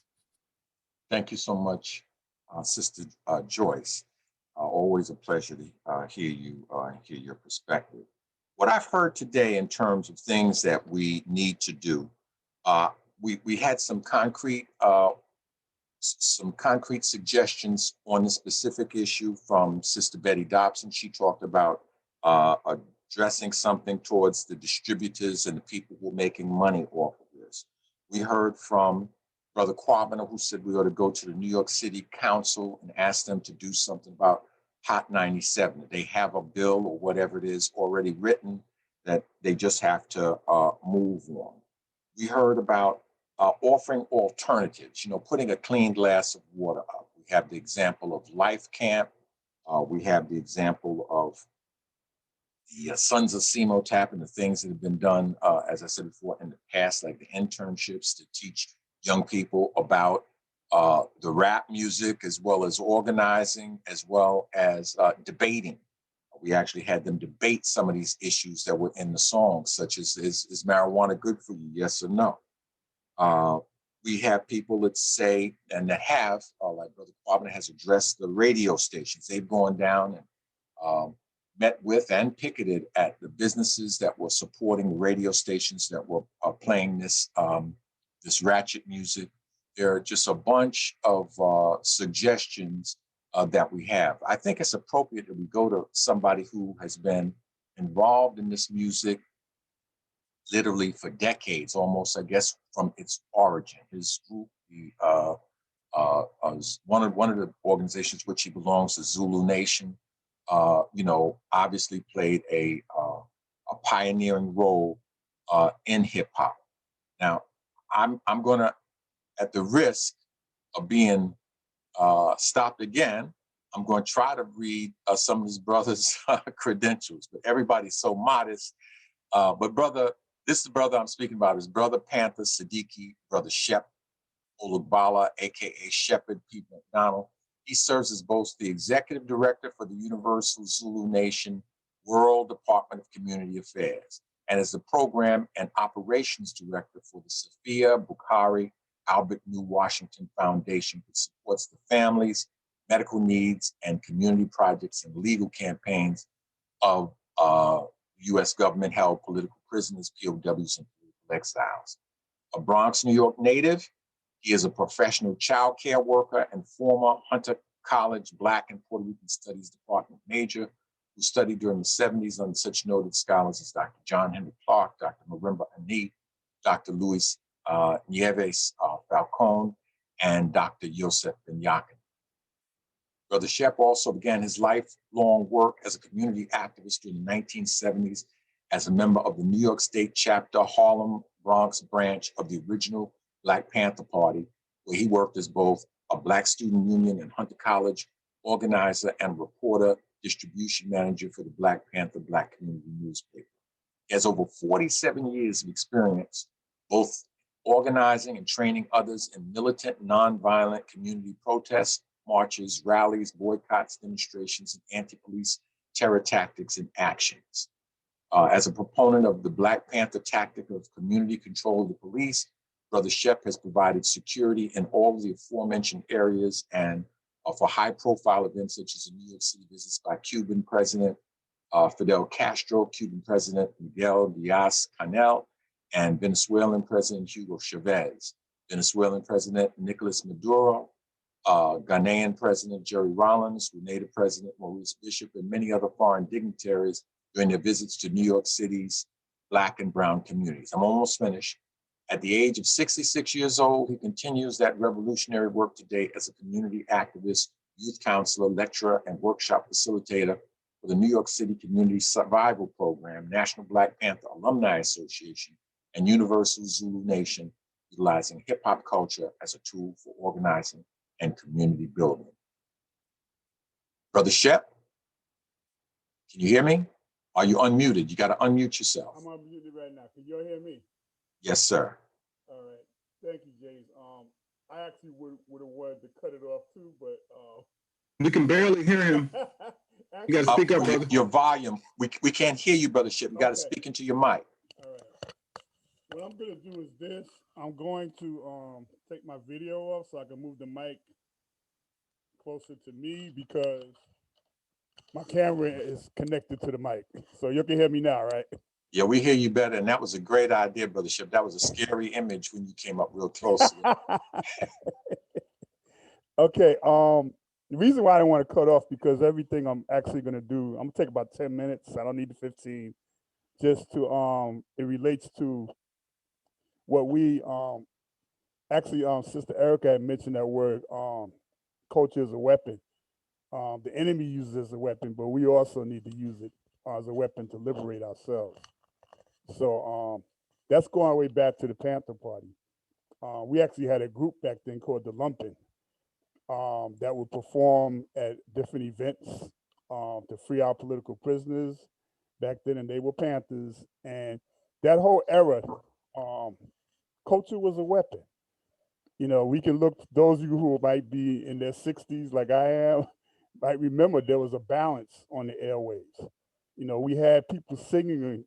Thank you so much, Sister Joyce. Always a pleasure to hear you, hear your perspective. What I've heard today in terms of things that we need to do, we had some concrete suggestions on the specific issue from Sister Betty Dobson. She talked about addressing something towards the distributors and the people who are making money off of this. We heard from Brother KWABENA, who said we ought to go to the New York City Council and ask them to do something about Hot 97. They have a bill or whatever it is already written that they just have to move on. We heard about offering alternatives, putting a clean glass of water up. We have the example of Life Camp. We have the example of the Sons of CEMOTAP and the things that have been done, as I said before, in the past, like the internships to teach young people about the rap music, as well as organizing, as well as debating. We actually had them debate some of these issues that were in the songs, such as is marijuana good for you, yes or no? We have people that say and that have, like Brother KWABENA has addressed the radio stations. They've gone down and met with and picketed at the businesses that were supporting the radio stations that were playing this, this ratchet music. There are just a bunch of suggestions that we have. I think it's appropriate that we go to somebody who has been involved in this music literally for decades, almost, I guess, from its origin. His group, one of the organizations which he belongs to, Zulu Nation, you know, obviously played a pioneering role in hip hop. Now, I'm gonna, at the risk of being stopped again, I'm going to try to read some of his brother's credentials, but everybody's so modest. But brother, this is the brother I'm speaking about, his brother Panther, Sadiki, brother Shep, Olugbala, AKA Shepard, P. McDaniel. He serves as both the executive director for the Universal Zulu Nation World Department of Community Affairs and as the program and operations director for the Sophia Bukhari Albert New Washington Foundation, which supports the families, medical needs, and community projects and legal campaigns of U.S. government-held political prisoners, POWs, and political exiles. A Bronx, New York native, he is a professional child care worker and former Hunter College Black and Puerto Rican Studies Department major who studied during the 70s under such noted scholars as Dr. John Henry Clark, Dr. Marimba Ani, Dr. Luis Nieves Falcone, and Dr. Yosef Ben-Yakin. Brother Shep also began his lifelong work as a community activist during the 1970s as a member of the New York State chapter Harlem Bronx branch of the original Black Panther Party, where he worked as both a Black Student Union and Hunter College organizer and reporter, distribution manager for the Black Panther Black Community newspaper. He has over 47 years of experience, both organizing and training others in militant, nonviolent community protests, marches, rallies, boycotts, demonstrations, and anti-police terror tactics and actions. As a proponent of the Black Panther tactic of community control of the police, Brother Shep has provided security in all of the aforementioned areas and for high-profile events such as the New York City visits by Cuban President Fidel Castro, Cuban President Miguel Diaz-Canel, and Venezuelan President Hugo Chavez, Venezuelan President Nicolas Maduro, Ghanaian President Jerry Rawlings, Grenada President Maurice Bishop, and many other foreign dignitaries during their visits to New York City's Black and brown communities. I'm almost finished. At the age of 66 years old, he continues that revolutionary work today as a community activist, youth counselor, lecturer, and workshop facilitator for the New York City Community Survival Program, National Black Panther Alumni Association, and Universal Zulu Nation, utilizing hip hop culture as a tool for organizing and community building. Brother Shep, can you hear me? Are you unmuted? You got to unmute yourself. I'm unmuted right now. Can you all hear me? Yes, sir. All right. Thank you, James. I actually would have wanted to cut it off too, but We can barely hear him. You got to speak up, brother. Your volume. We can't hear you, Brother Shep. You got to speak into your mic. All right. What I'm going to do is this. I'm going to take my video off so I can move the mic closer to me because my camera is connected to the mic. So you can hear me now, right? Yeah, we hear you better. And that was a great idea, Brother Shep. That was a scary image when you came up real close. Okay. The reason why I don't want to cut off because everything I'm actually going to do, I'm going to take about 10 minutes. I don't need the 15. Just to, it relates to what we, actually, Sister Erica had mentioned that word, culture is a weapon. The enemy uses it as a weapon, but we also need to use it as a weapon to liberate ourselves. So that's going way back to the Panther Party. We actually had a group back then called the Lumpin' that would perform at different events to free our political prisoners back then, and they were Panthers. And that whole era, culture was a weapon. You know, we can look, those of you who might be in their 60s like I am, might remember there was a balance on the airwaves. You know, we had people singing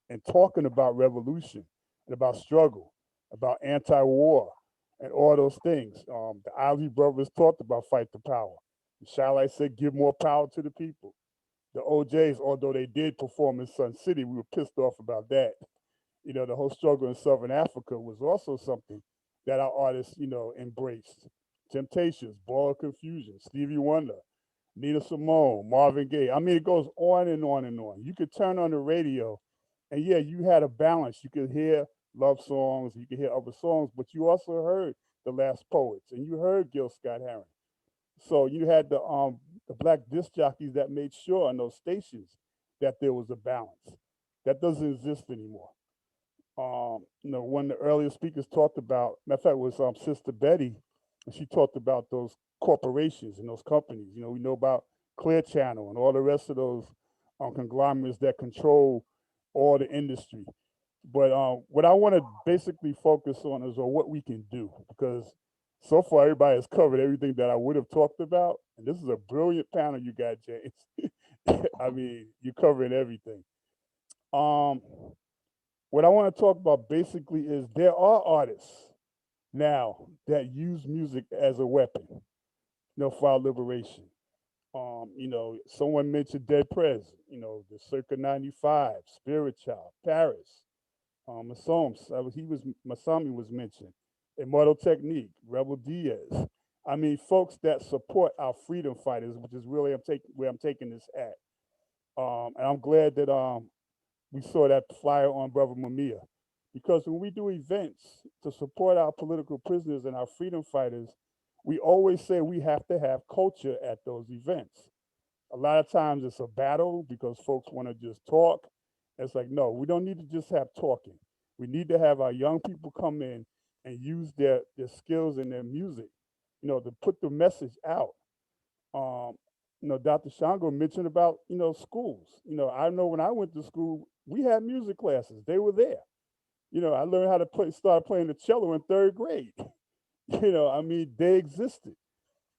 and talking about revolution and about struggle, about anti-war and all those things. The Ozzy brothers talked about fight the power. Shall I say, give more power to the people. The OJs, although they did perform in Sun City, we were pissed off about that. You know, the whole struggle in Southern Africa was also something that our artists, you know, embraced. Temptations, Ball of Confusion, Stevie Wonder, Nina Simone, Marvin Gaye. I mean, it goes on and on and on. You could turn on the radio and yeah, you had a balance. You could hear love songs, you could hear other songs, but you also heard the Last Poets and you heard Gil Scott-Heron. So you had the black disc jockeys that made sure on those stations that there was a balance. That doesn't exist anymore. You know, one of the earlier speakers talked about, matter of fact, was Sister Betty, and she talked about those corporations and those companies. You know, we know about Clear Channel and all the rest of those conglomerates that control all the industry. But what I want to basically focus on is on what we can do, because so far everybody has covered everything that I would have talked about, and this is a brilliant panel you got, James. I mean, you're covering everything. What I want to talk about basically is there are artists now that use music as a weapon, you know, for our liberation. You know, someone mentioned Dead Prez, you know, the Circa 95, Spirit Child, Paris, Masami was mentioned, Immortal Technique, Rebel Diaz. I mean, folks that support our freedom fighters, which is really where I'm taking this at. And I'm glad that we saw that flyer on Brother Mamiya, because when we do events to support our political prisoners and our freedom fighters, we always say we have to have culture at those events. A lot of times it's a battle because folks want to just talk. It's like, no, we don't need to just have talking. We need to have our young people come in and use their skills and their music, you know, to put the message out. You know, Dr. Shango mentioned about, you know, schools. You know, I know when I went to school, we had music classes. They were there. You know, I learned how to start playing the cello in 3rd grade. You know, I mean, they existed.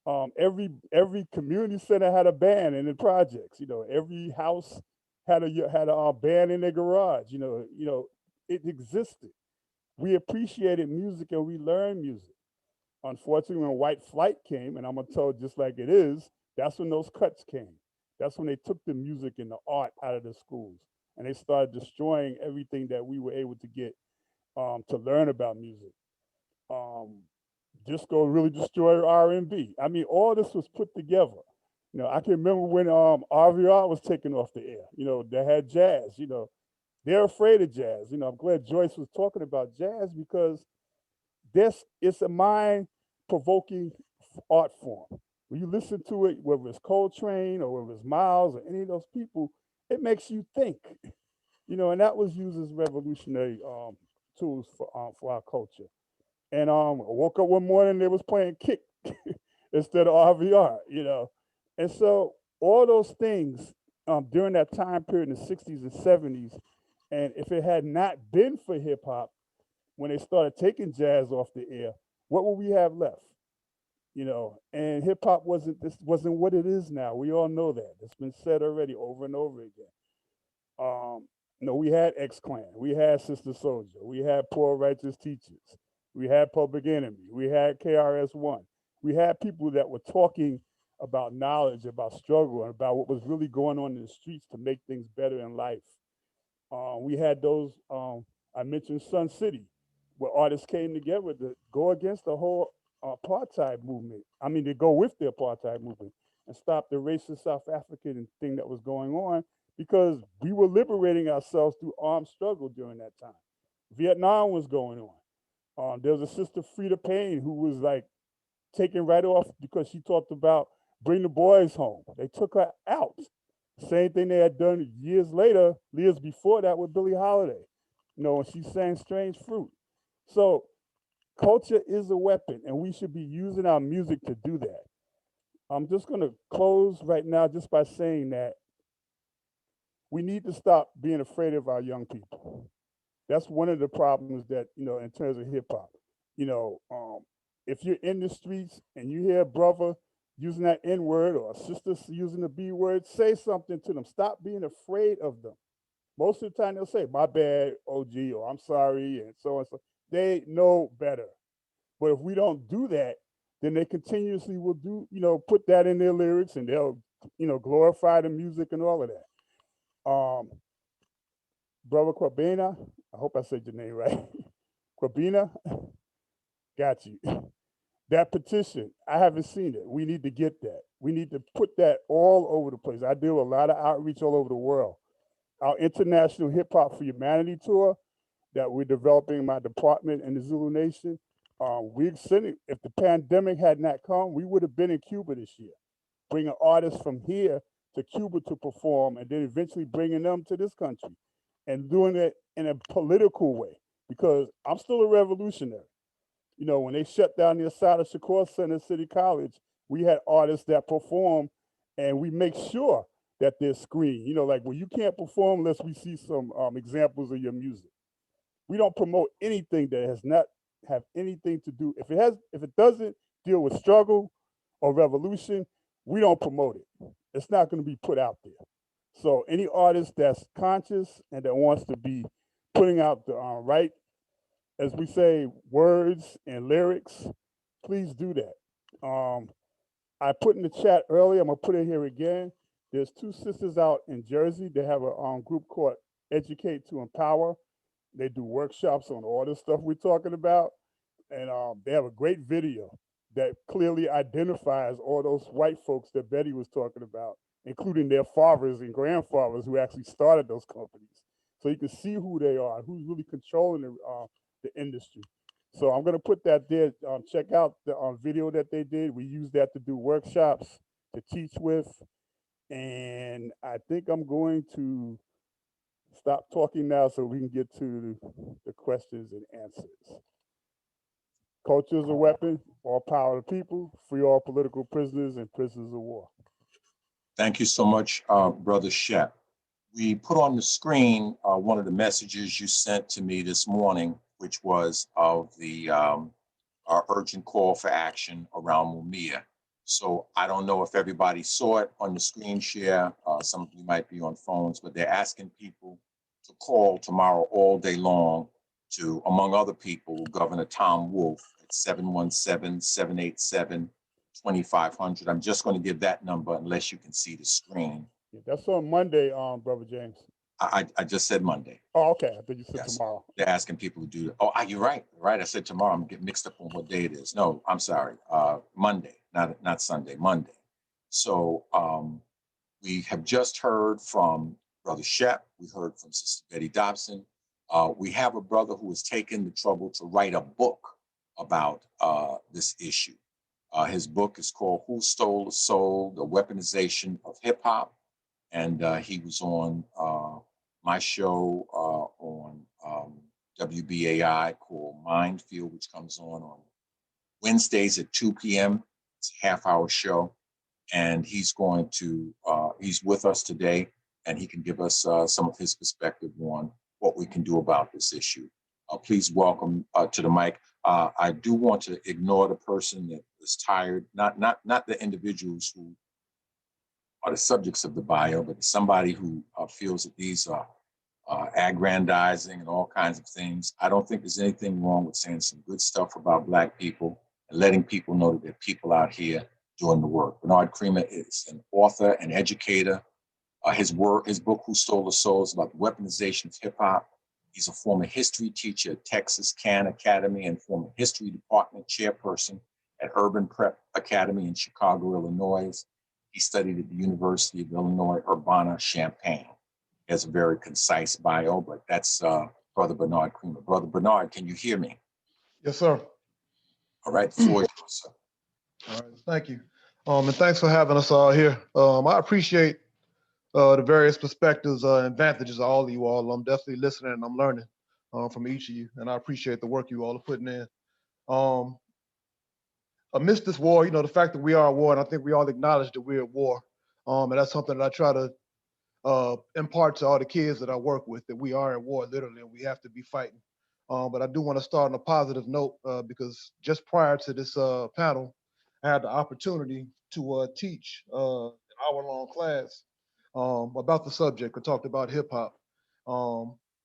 Every community center had a band in the projects. You know, every house had a band in their garage. You know, it existed. We appreciated music and we learned music. Unfortunately, when white flight came, and I'm gonna tell it just like it is, that's when those cuts came. That's when they took the music and the art out of the schools, and they started destroying everything that we were able to get to learn about music. Disco really destroyed R&B. I mean, all this was put together. You know, I can remember when RVR was taken off the air. You know, they had jazz. You know, they're afraid of jazz. You know, I'm glad Joyce was talking about jazz because it's a mind-provoking art form. When you listen to it, whether it's Coltrane or whether it's Miles or any of those people, it makes you think. You know, and that was used as revolutionary tools for our culture. And I woke up one morning, they was playing kick instead of RVR, you know. And so all those things during that time period in the 60s and 70s, and if it had not been for hip hop, when they started taking jazz off the air, what would we have left? You know, and hip hop wasn't what it is now. We all know that. It's been said already over and over again. You know, we had X-Clan, we had Sister Soldier, we had Poor Righteous Teachers, we had Public Enemy, we had KRS-One. We had people that were talking about knowledge, about struggle, and about what was really going on in the streets to make things better in life. We had those, I mentioned Sun City, where artists came together to go against the whole apartheid movement. I mean, to go with the apartheid movement and stop the racist South African thing that was going on, because we were liberating ourselves through armed struggle during that time. Vietnam was going on. There was a sister, Frida Payne, who was like taken right off because she talked about bring the boys home. They took her out. Same thing they had done years before that with Billie Holiday, you know, when she sang Strange Fruit. So culture is a weapon, and we should be using our music to do that. I'm just going to close right now just by saying that we need to stop being afraid of our young people. That's one of the problems that, in terms of hip hop. If you're in the streets and you hear a brother using that N word or a sister using the B word, say something to them. Stop being afraid of them. Most of the time they'll say, my bad, OG, or I'm sorry, and so on and so. They know better. But if we don't do that, then they continuously will do, put that in their lyrics, and they'll, glorify the music and all of that. Brother KWABENA, I hope I said your name right. KWABENA, got you. That petition, I haven't seen it. We need to get that. We need to put that all over the place. I do a lot of outreach all over the world. Our International Hip Hop for Humanity tour that we're developing in my department in the Zulu Nation, we're sending, if the pandemic had not come, we would have been in Cuba this year, bringing artists from here to Cuba to perform, and then eventually bringing them to this country and doing it in a political way, because I'm still a revolutionary. When they shut down the Asada Shakur Center, City College, we had artists that perform, and we make sure that they're screened. Like, well, you can't perform unless we see some examples of your music. We don't promote anything that has not have anything to do. If it doesn't deal with struggle or revolution, we don't promote it. It's not going to be put out there. So any artist that's conscious and that wants to be putting out the right, as we say, words and lyrics, please do that. I put in the chat earlier, I'm gonna put it here again. There's two sisters out in Jersey. They have a group called Educate to Empower. They do workshops on all the stuff we're talking about. And they have a great video that clearly identifies all those white folks that Betty was talking about, including their fathers and grandfathers who actually started those companies. So you can see who they are, who's really controlling the industry. So I'm gonna put that there. Check out the video that they did. We use that to do workshops, to teach with. And I think I'm going to stop talking now so we can get to the questions and answers. Culture is a weapon, all power to people, free all political prisoners and prisoners of war. Thank you so much, Brother Shep. We put on the screen one of the messages you sent to me this morning, which was of the our urgent call for action around Mumia. So I don't know if everybody saw it on the screen share. Some of you might be on phones, but they're asking people to call tomorrow all day long to, among other people, Governor Tom Wolf at 717-787-2500. I'm just going to give that number unless you can see the screen. Yeah, that's on Monday, Brother James. I just said Monday. Oh, okay. I think you said Yes. tomorrow. They're asking people to do that. Oh, you're right. Right. I said tomorrow. I'm getting mixed up on what day it is. No, I'm sorry. Monday, not Sunday, Monday. So we have just heard from Brother Shep. We heard from Sister Betty DOPSON. We have a brother who has taken the trouble to write a book about this issue. His book is called Who Stole the Soul? The Weaponization of Hip Hop. And he was on my show on WBAI called Mindfield, which comes on Wednesdays at 2 p.m. It's a half-hour show. And he's going to, he's with us today, and he can give us some of his perspective on what we can do about this issue. Please welcome to the mic. I do want to ignore the person that is tired, not the individuals who are the subjects of the bio, but somebody who feels that these are aggrandizing and all kinds of things. I don't think there's anything wrong with saying some good stuff about Black people and letting people know that there are people out here doing the work. Bernard Creamer is an author and educator. His book, Who Stole the Soul, is about the weaponization of hip hop. He's a former history teacher at Texas Khan Academy and former history department chairperson at Urban Prep Academy in Chicago, Illinois. He studied at the University of Illinois, Urbana-Champaign. He has a very concise bio, but that's Brother Bernard Creamer. Brother Bernard, can you hear me? Yes, sir. All right, the floor is yours, sir. All right, thank you. And thanks for having us all here. I appreciate the various perspectives and advantages of all of you all. I'm definitely listening and I'm learning from each of you, and I appreciate the work you all are putting in. Amidst this war, the fact that we are at war, and I think we all acknowledge that we're at war, and that's something that I try to impart to all the kids that I work with that we are at war literally, and we have to be fighting. But I do want to start on a positive note because just prior to this panel, I had the opportunity to teach an hour-long class about the subject. I talked about hip hop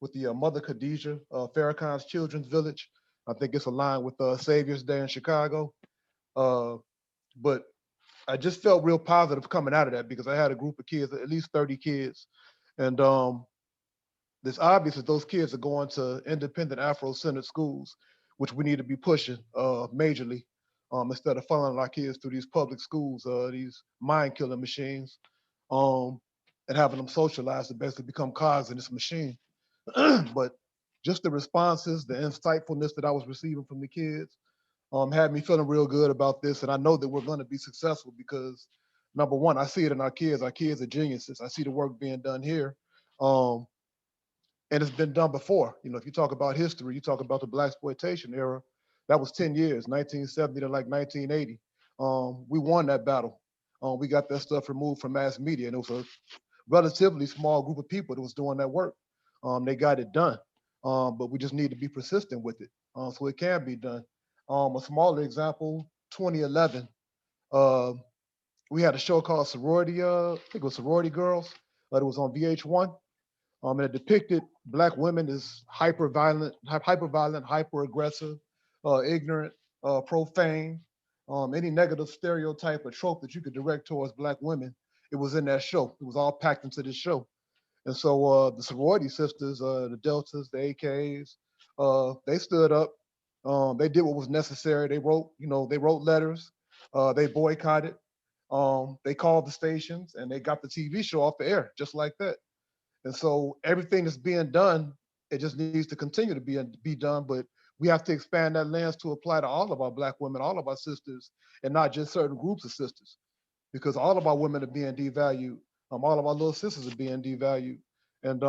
with the Mother Khadijah Farrakhan's Children's Village. I think it's aligned with Savior's Day in Chicago. But I just felt real positive coming out of that because I had a group of kids, at least 30 kids. And it's obvious that those kids are going to independent Afro-centered schools, which we need to be pushing majorly instead of funneling our kids through these public schools, these mind-killing machines, and having them socialize to basically become cogs in this machine. But just the responses, the insightfulness that I was receiving from the kids had me feeling real good about this. And I know that we're going to be successful because, number one, I see it in our kids. Our kids are geniuses. I see the work being done here. And it's been done before. You know, if you talk about history, you talk about the Blaxploitation era, that was 10 years, 1970 to like 1980. We won that battle. We got that stuff removed from mass media, and it was a relatively small group of people that was doing that work. They got it done, but we just need to be persistent with it so it can be done. A smaller example, 2011, we had a show called Sorority, I think it was Sorority Girls, but it was on VH1. And it depicted Black women as hyper violent, hyper aggressive, ignorant, profane, any negative stereotype or trope that you could direct towards Black women. It was in that show. It was all packed into this show. And so the sorority sisters, the Deltas, the AKs, they stood up. They did what was necessary. They wrote, they wrote letters. They boycotted. They called the stations, and they got the TV show off the air just like that. And so everything that's being done, it just needs to continue to be done. But we have to expand that lens to apply to all of our Black women, all of our sisters, and not just certain groups of sisters, because all of our women are being devalued. All of our little sisters are being devalued. And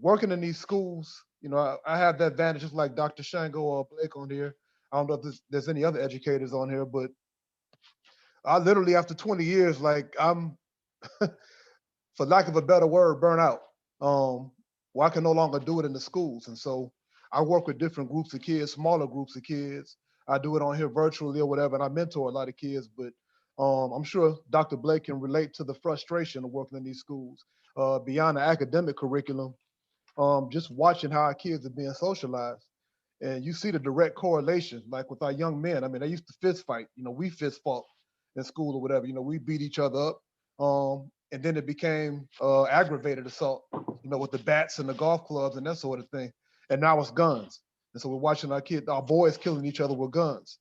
working in these schools, I have that advantage, just like Dr. Shango or Blake on here. I don't know if there's any other educators on here, but I literally, after 20 years, like I'm, for lack of a better word, burn out. Well, I can no longer do it in the schools. And so I work with different groups of kids, smaller groups of kids. I do it on here virtually or whatever, and I mentor a lot of kids, but I'm sure Dr. Blake can relate to the frustration of working in these schools. Beyond the academic curriculum, just watching how our kids are being socialized. And you see the direct correlation, like with our young men. I mean, they used to fist fight. We fist fought in school or whatever. We beat each other up. And then it became aggravated assault, with the bats and the golf clubs and that sort of thing. And now it's guns. And so we're watching our boys killing each other with guns.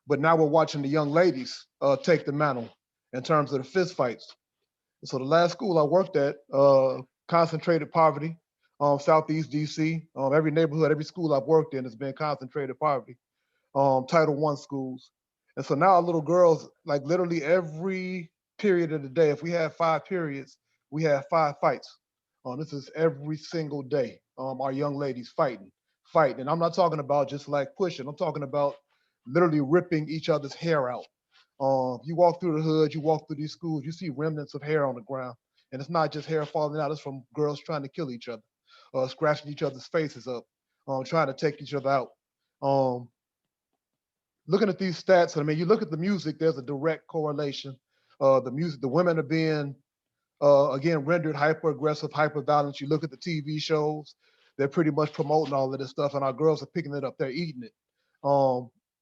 But now we're watching the young ladies take the mantle in terms of the fist fights. And so the last school I worked at, concentrated poverty, Southeast DC. Every neighborhood, every school I've worked in has been concentrated poverty, Title I schools. And so now our little girls, like literally every period of the day, if we have 5 periods, we have 5 fights. This is every single day. Our young ladies fighting. And I'm not talking about just like pushing. I'm talking about literally ripping each other's hair out. You walk through the hood, you walk through these schools, you see remnants of hair on the ground. And it's not just hair falling out, it's from girls trying to kill each other, scratching each other's faces up, trying to take each other out. Looking at these stats, I mean, you look at the music, there's a direct correlation. The women are being, again, rendered hyper-aggressive, hyper-violent. You look at the TV shows, they're pretty much promoting all of this stuff, and our girls are picking it up, they're eating it.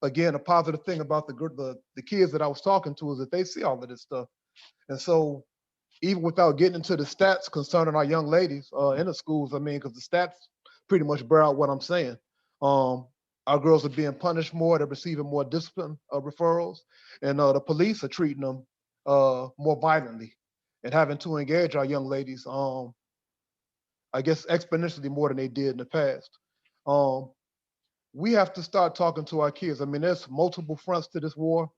Again, a positive thing about the kids that I was talking to is that they see all of this stuff. And so even without getting into the stats concerning our young ladies in the schools, I mean, because the stats pretty much bear out what I'm saying. Our girls are being punished more, they're receiving more discipline referrals, and the police are treating them more violently and having to engage our young ladies, I guess, exponentially more than they did in the past. We have to start talking to our kids. I mean, there's multiple fronts to this war.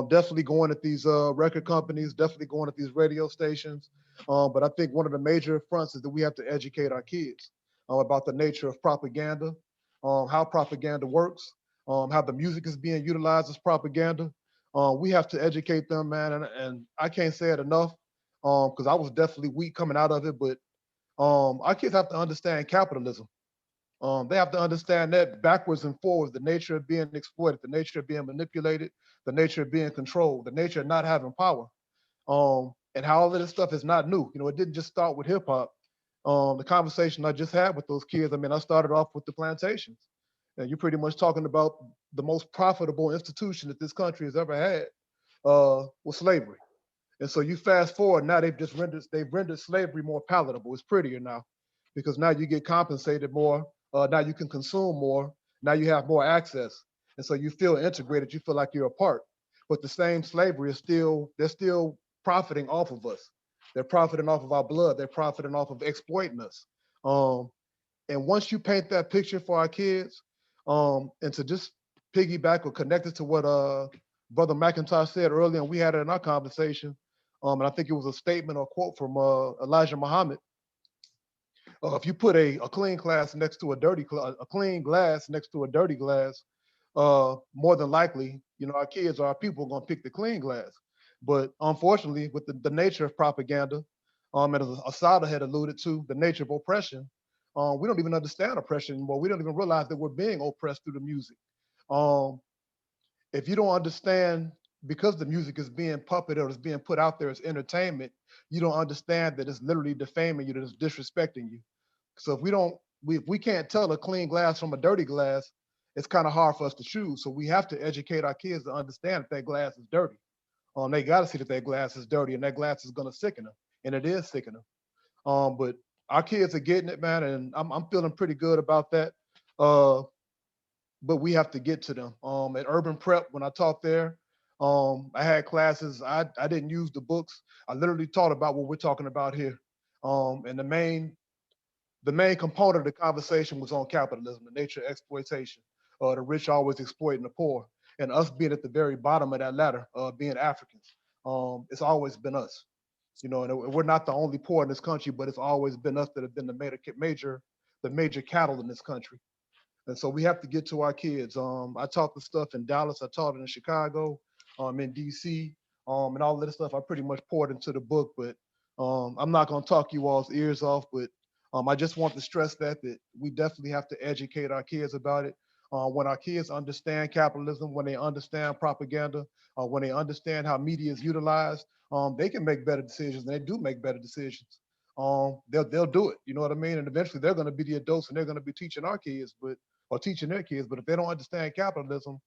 Definitely going at these record companies, definitely going at these radio stations. But I think one of the major fronts is that we have to educate our kids about the nature of propaganda, how propaganda works, how the music is being utilized as propaganda. We have to educate them, man, and I can't say it enough. because I was definitely weak coming out of it. But our kids have to understand capitalism. They have to understand that backwards and forwards, the nature of being exploited, the nature of being manipulated, the nature of being controlled, the nature of not having power, and how all of this stuff is not new. You know, it didn't just start with hip hop. The conversation I just had with those kids, I mean, I started off with the plantations. And you're pretty much talking about the most profitable institution that this country has ever had was slavery. And so you fast forward, now they've rendered slavery more palatable. It's prettier now because now you get compensated more. Now you can consume more. Now you have more access. And so you feel integrated. You feel like you're a part. But the same slavery is they're still profiting off of us. They're profiting off of our blood. They're profiting off of exploiting us. And once you paint that picture for our kids, and to just piggyback or connect it to what Brother McIntosh said earlier, and we had it in our conversation, and I think it was a statement or quote from Elijah Muhammad. If you put a clean glass next to a clean glass next to a dirty glass, more than likely, you know, our kids or our people are going to pick the clean glass. But unfortunately, with the nature of propaganda, and as Asada had alluded to, the nature of oppression, we don't even understand oppression anymore. We don't even realize that we're being oppressed through the music. If you don't understand, because the music is being puppeted or is being put out there as entertainment, you don't understand that it's literally defaming you, that it's disrespecting you. So if we can't tell a clean glass from a dirty glass, it's kind of hard for us to choose. So we have to educate our kids to understand that that glass is dirty. They got to see that that glass is dirty and that glass is going to sicken them, and it is sickening. But our kids are getting it, man, and I'm feeling pretty good about that. But we have to get to them. At Urban Prep, when I taught there, I had classes. I didn't use the books. I literally taught about what we're talking about here. And the main component of the conversation was on capitalism, the nature of exploitation, the rich always exploiting the poor, and us being at the very bottom of that ladder, being Africans. It's always been us, you know, and we're not the only poor in this country, but it's always been us that have been the major cattle in this country. And so we have to get to our kids. I taught the stuff in Dallas, I taught it in Chicago, in DC, and all of this stuff I pretty much poured into the book, but I'm not gonna talk you all's ears off, but I just want to stress that we definitely have to educate our kids about it. When our kids understand capitalism, when they understand propaganda, when they understand how media is utilized, they can make better decisions, and they do make better decisions. They'll do it, you know what I mean? And eventually they're gonna be the adults and they're gonna be teaching our kids, or teaching their kids. But if they don't understand capitalism,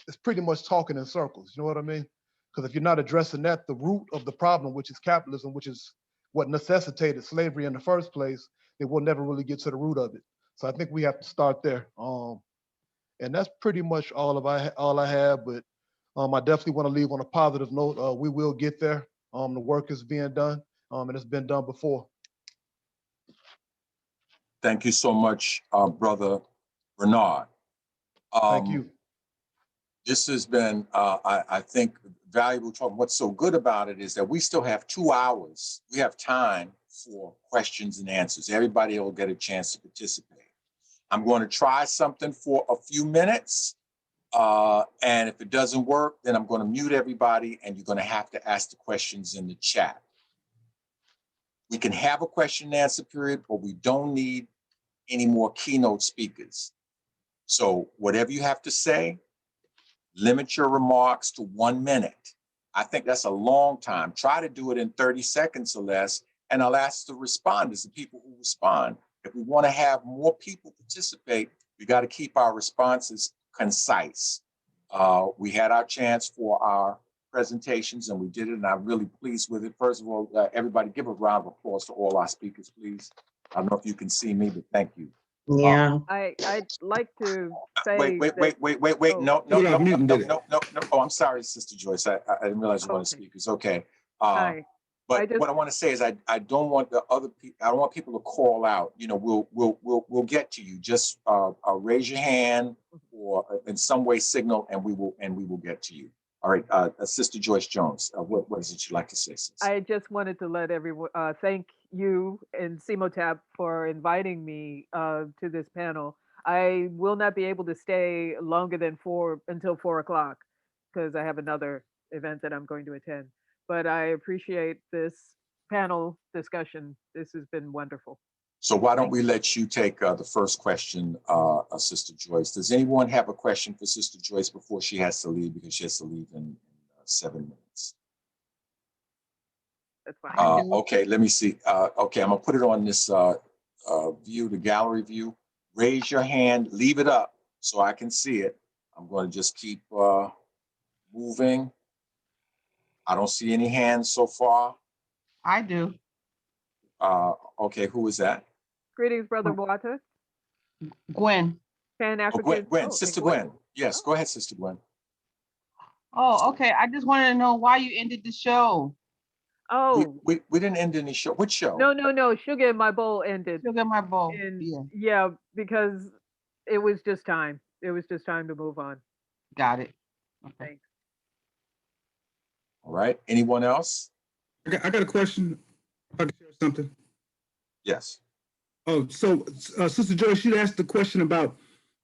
it's pretty much talking in circles, you know what I mean? Because if you're not addressing that, the root of the problem, which is capitalism, which is what necessitated slavery in the first place, they will never really get to the root of it. So I think we have to start there. And that's pretty much all I have, but I definitely want to leave on a positive note. We will get there. The work is being done, and it's been done before. Thank you so much, Brother Bernard. Thank you. This has been, I think, valuable talk. What's so good about it is that we still have 2 hours. We have time for questions and answers. Everybody will get a chance to participate. I'm going to try something for a few minutes. And if it doesn't work, then I'm going to mute everybody and you're going to have to ask the questions in the chat. We can have a question and answer period, but we don't need any more keynote speakers. So whatever you have to say, limit your remarks to 1 minute. I think that's a long time. Try to do it in 30 seconds or less. And I'll ask the responders, the people who respond. If we want to have more people participate, we got to keep our responses concise. We had our chance for our presentations and we did it, and I'm really pleased with it. First of all, everybody give a round of applause to all our speakers, please. I don't know if you can see me, but thank you. Yeah. I'd like to say Wait. Oh. No. Oh, I'm sorry, Sister Joyce. I didn't realize you wanted speakers. Okay. Hi. But what I want to say is I don't want the other people. I don't want people to call out. You know, we'll get to you. Just raise your hand or in some way signal, and we will get to you. All right, Sister Joyce Jones. What is it you'd like to say, sis? I just wanted to let everyone thank you and CEMOTAP for inviting me to this panel. I will not be able to stay longer than until 4 o'clock because I have another event that I'm going to attend. but I appreciate this panel discussion. This has been wonderful. So why don't we let you take the first question, Sister Joyce? Does anyone have a question for Sister Joyce before she has to leave, because she has to leave in 7 minutes? That's fine. Okay, let me see. Okay, I'm gonna put it on this view, the gallery view. Raise your hand, leave it up so I can see it. I'm going to just keep moving. I don't see any hands so far. I do. Okay, who is that? Greetings, Brother Wata. Gwen. Pan Oh, African. Gwen, Sister Gwen. Yes, go ahead, Sister Gwen. Oh, okay. I just wanted to know why you ended the show. Oh. We didn't end any show. Which show? No. Sugar in My Bowl ended. Sugar in My Bowl. And yeah, because it was just time. It was just time to move on. Got it. Okay. Thanks. All right. Anyone else? I got a question. If I can share something. Yes. Oh, so Sister Joyce, you asked the question about,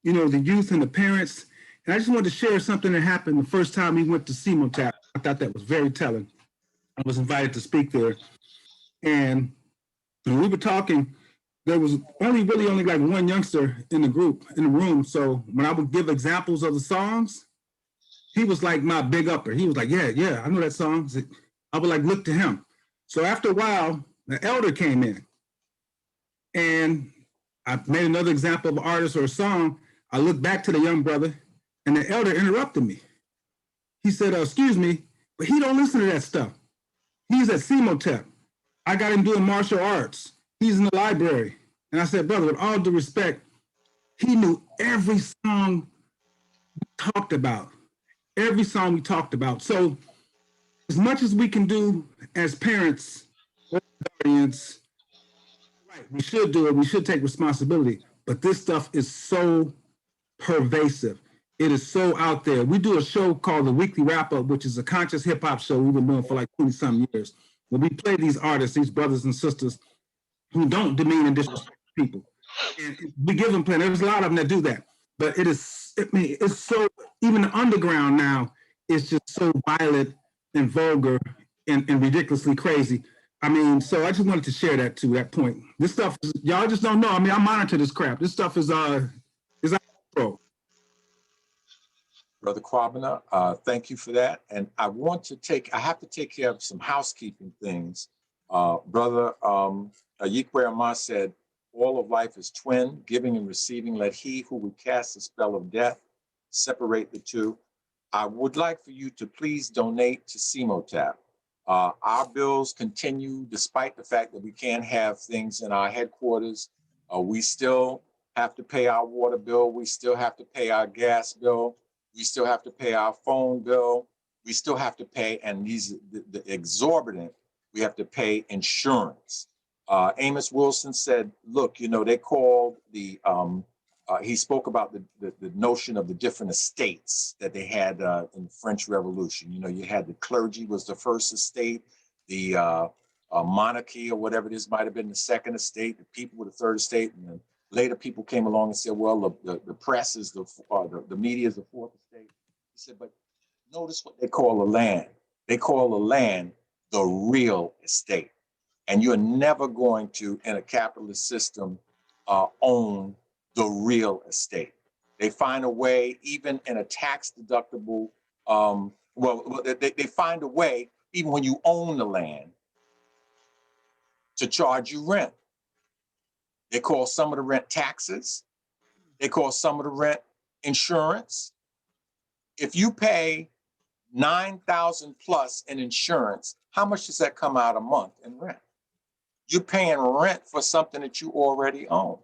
the youth and the parents. And I just wanted to share something that happened the first time we went to CEMOTAP. I thought that was very telling. I was invited to speak there. And when we were talking, there was only like one youngster in the room. So when I would give examples of the songs, he was like my big upper. He was like, yeah, I know that song. I would like look to him. So after a while, the elder came in. And I made another example of an artist or a song. I looked back to the young brother, and the elder interrupted me. He said, excuse me, but he don't listen to that stuff. He's at CEMOTAP. I got him doing martial arts. He's in the library. And I said, brother, with all due respect, he knew every song we talked about. Every song we talked about. So as much as we can do as parents or guardians, right, we should do it. We should take responsibility. But this stuff is so pervasive. It is so out there. We do a show called the Weekly Wrap Up, which is a conscious hip hop show we've been doing for like 20-some years. When we play these artists, these brothers and sisters who don't demean and disrespect people. And we give them plenty. There's a lot of them that do that. But it's so, even the underground now is just so violent and vulgar and ridiculously crazy. So I just wanted to share that that point. This stuff, y'all just don't know. I monitor this crap. This stuff is out of control. Brother KWABENA, thank you for that. And I have to take care of some housekeeping things. Brother Yikwe Amma said, all of life is twin, giving and receiving. Let he who would cast the spell of death separate the two. I would like for you to please donate to CEMOTAP. Our bills continue despite the fact that we can't have things in our headquarters. We still have to pay our water bill. We still have to pay our gas bill. We still have to pay our phone bill. We still have to pay, and the exorbitant, we have to pay insurance. Amos Wilson said, look, they called he spoke about the notion of the different estates that they had in the French Revolution. You had the clergy was the first estate, the monarchy or whatever it is might have been the second estate, the people were the third estate, and then later people came along and said, well, the press is the media is the fourth estate. He said, but notice what they call a land. They call a land the real estate. And you're never going to, in a capitalist system, own the real estate. They find a way, even in a tax deductible, they find a way, even when you own the land, to charge you rent. They call some of the rent taxes. They call some of the rent insurance. If you pay $9,000 plus in insurance, how much does that come out a month in rent? You're paying rent for something that you already own.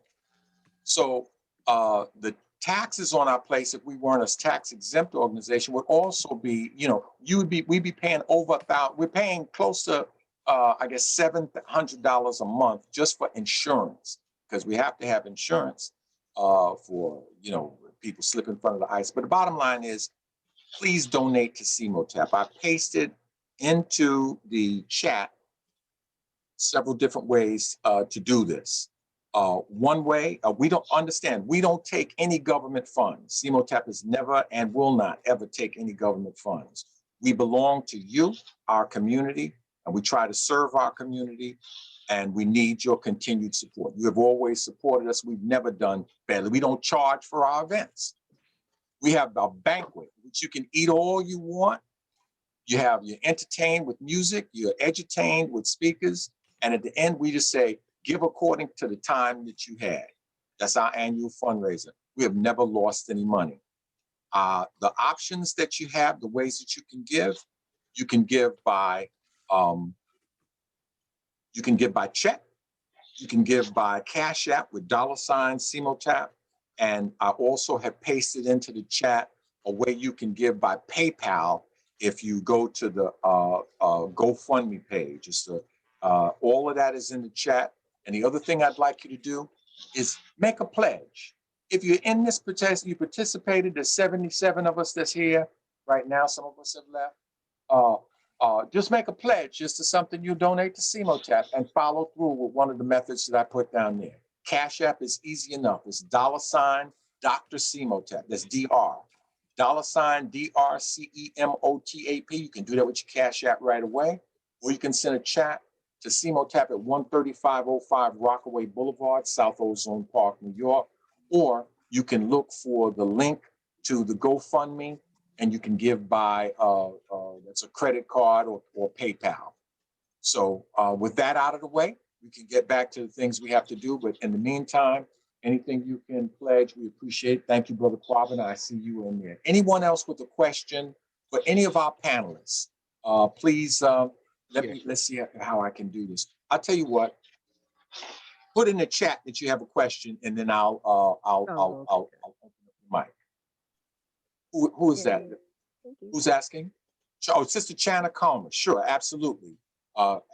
So the taxes on our place, if we weren't a tax exempt organization, would also be, we'd be paying over $1,000. We're paying close to, I guess, $700 a month just for insurance, because we have to have insurance for, people slip in front of the ice. But the bottom line is, please donate to CEMOTAP. I pasted into the chat several different ways to do this. One way, we don't take any government funds. CEMOTAP has never and will not ever take any government funds. We belong to you, our community, and we try to serve our community, and we need your continued support. You have always supported us. We've never done badly. We don't charge for our events. We have a banquet, which you can eat all you want. You're entertained with music, you're edutained with speakers, and at the end, we just say, give according to the time that you had. That's our annual fundraiser. We have never lost any money. The options that you have, the ways that you can give by check, you can give by Cash App with $sign CEMOTAP, and I also have pasted into the chat a way you can give by PayPal if you go to the GoFundMe page. All of that is in the chat. And the other thing I'd like you to do is make a pledge. If you're in this protest, you participated, there's 77 of us that's here right now, some of us have left. Just make a pledge just to something you donate to CEMOTAP and follow through with one of the methods that I put down there. Cash App is easy enough. It's $sign Dr. CEMOTAP. That's DR. $sign DRCEMOTAP. You can do that with your Cash App right away, or you can send a chat to CEMOTAP at 13505 Rockaway Boulevard, South Ozone Park, New York, or you can look for the link to the GoFundMe and you can give by, that's a credit card or PayPal. So with that out of the way, we can get back to the things we have to do. But in the meantime, anything you can pledge, we appreciate. Thank you, Brother KWABENA. I see you in there. Anyone else with a question for any of our panelists? Please, let's see how I can do this. I'll tell you what, put in the chat that you have a question and then I'll open up the mic. Who is that? Who's asking? Oh, Sister Chana Comer. Sure, absolutely.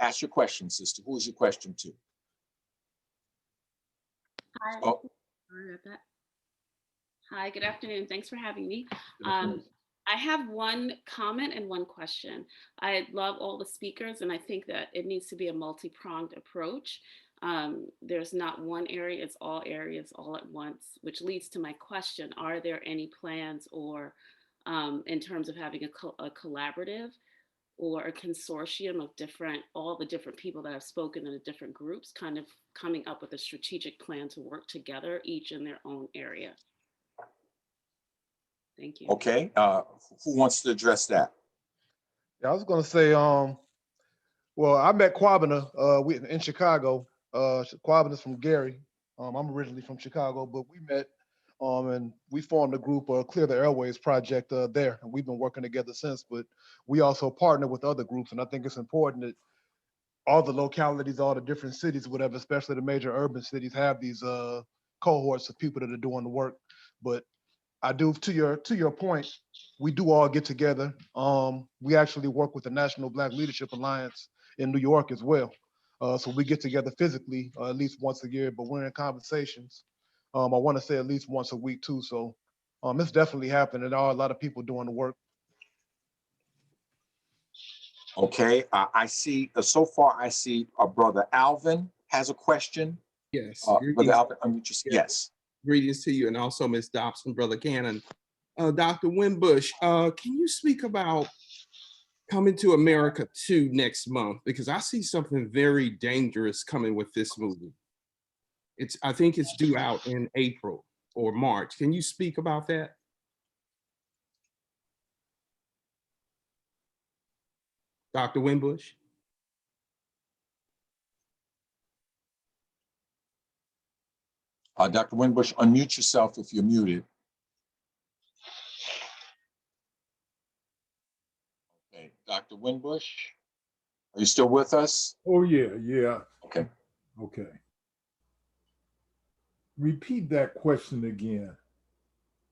Ask your question, sister. Who is your question to? Hi. Oh. Sorry about that. Hi, good afternoon. Thanks for having me. I have one comment and one question. I love all the speakers, and I think that it needs to be a multi-pronged approach. There's not one area, it's all areas all at once, which leads to my question. Are there any plans or in terms of having a collaborative or a consortium of all the different people that have spoken in the different groups, kind of coming up with a strategic plan to work together, each in their own area? Thank you. Okay, who wants to address that? Yeah, I was going to say, well, I met KWABENA in Chicago. KWABENA's from Gary. I'm originally from Chicago, but we met and we formed a group, Clear the Airways Project there, and we've been working together since. But we also partner with other groups, and I think it's important that all the localities, all the different cities, whatever, especially the major urban cities, have these cohorts of people that are doing the work. But I do, to your point, we do all get together. We actually work with the National Black Leadership Alliance in New York as well. So we get together physically at least once a year, but we're in conversations. I want to say at least once a week too. So it's definitely happening. There are a lot of people doing the work. Okay, I see, so far I see our brother Alvin has a question. Yes. Brother Alvin, unmute yourself. Yes. Greetings to you, and also Ms. Dobson, Brother Cannon. Dr. WINBUSH, can you speak about Coming to America 2 next month? Because I see something very dangerous coming with this movie. I think it's due out in April or March. Can you speak about that? Dr. WINBUSH? Dr. WINBUSH, unmute yourself if you're muted. Okay, Dr. WINBUSH, are you still with us? Oh, yeah. Okay. Okay. Repeat that question again.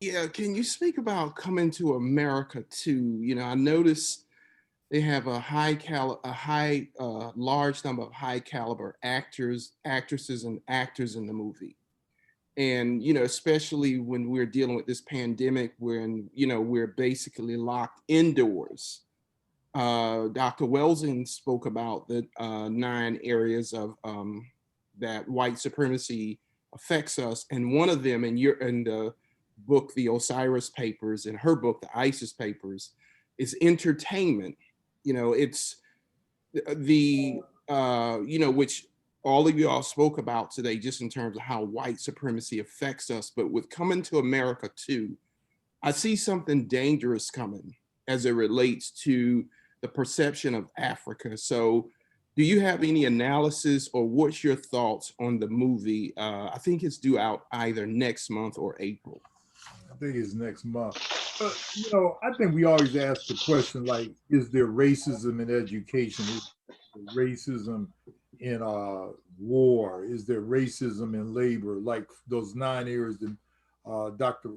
Yeah, can you speak about Coming to America 2? You know, I noticed they have a large number of high caliber actors, actresses, and actors in the movie. And, you know, especially when we're dealing with this pandemic, when, you know, we're basically locked indoors. Dr. Welsing spoke about the 9 areas of that white supremacy affects us. And one of them in the book, The Osiris Papers, and her book, The ISIS Papers, It's entertainment. You know, it's the, you know, which all of you all spoke about today, just in terms of how white supremacy affects us. But with coming to America too, I see something dangerous coming as it relates to the perception of Africa. So do you have any analysis, or what's your thoughts on the movie? I think it's due out either next month or April. I think it's next month. You know, I think we always ask the question, like, is there racism in education? Is there racism in war? Is there racism in labor? Like those 9 areas that Dr.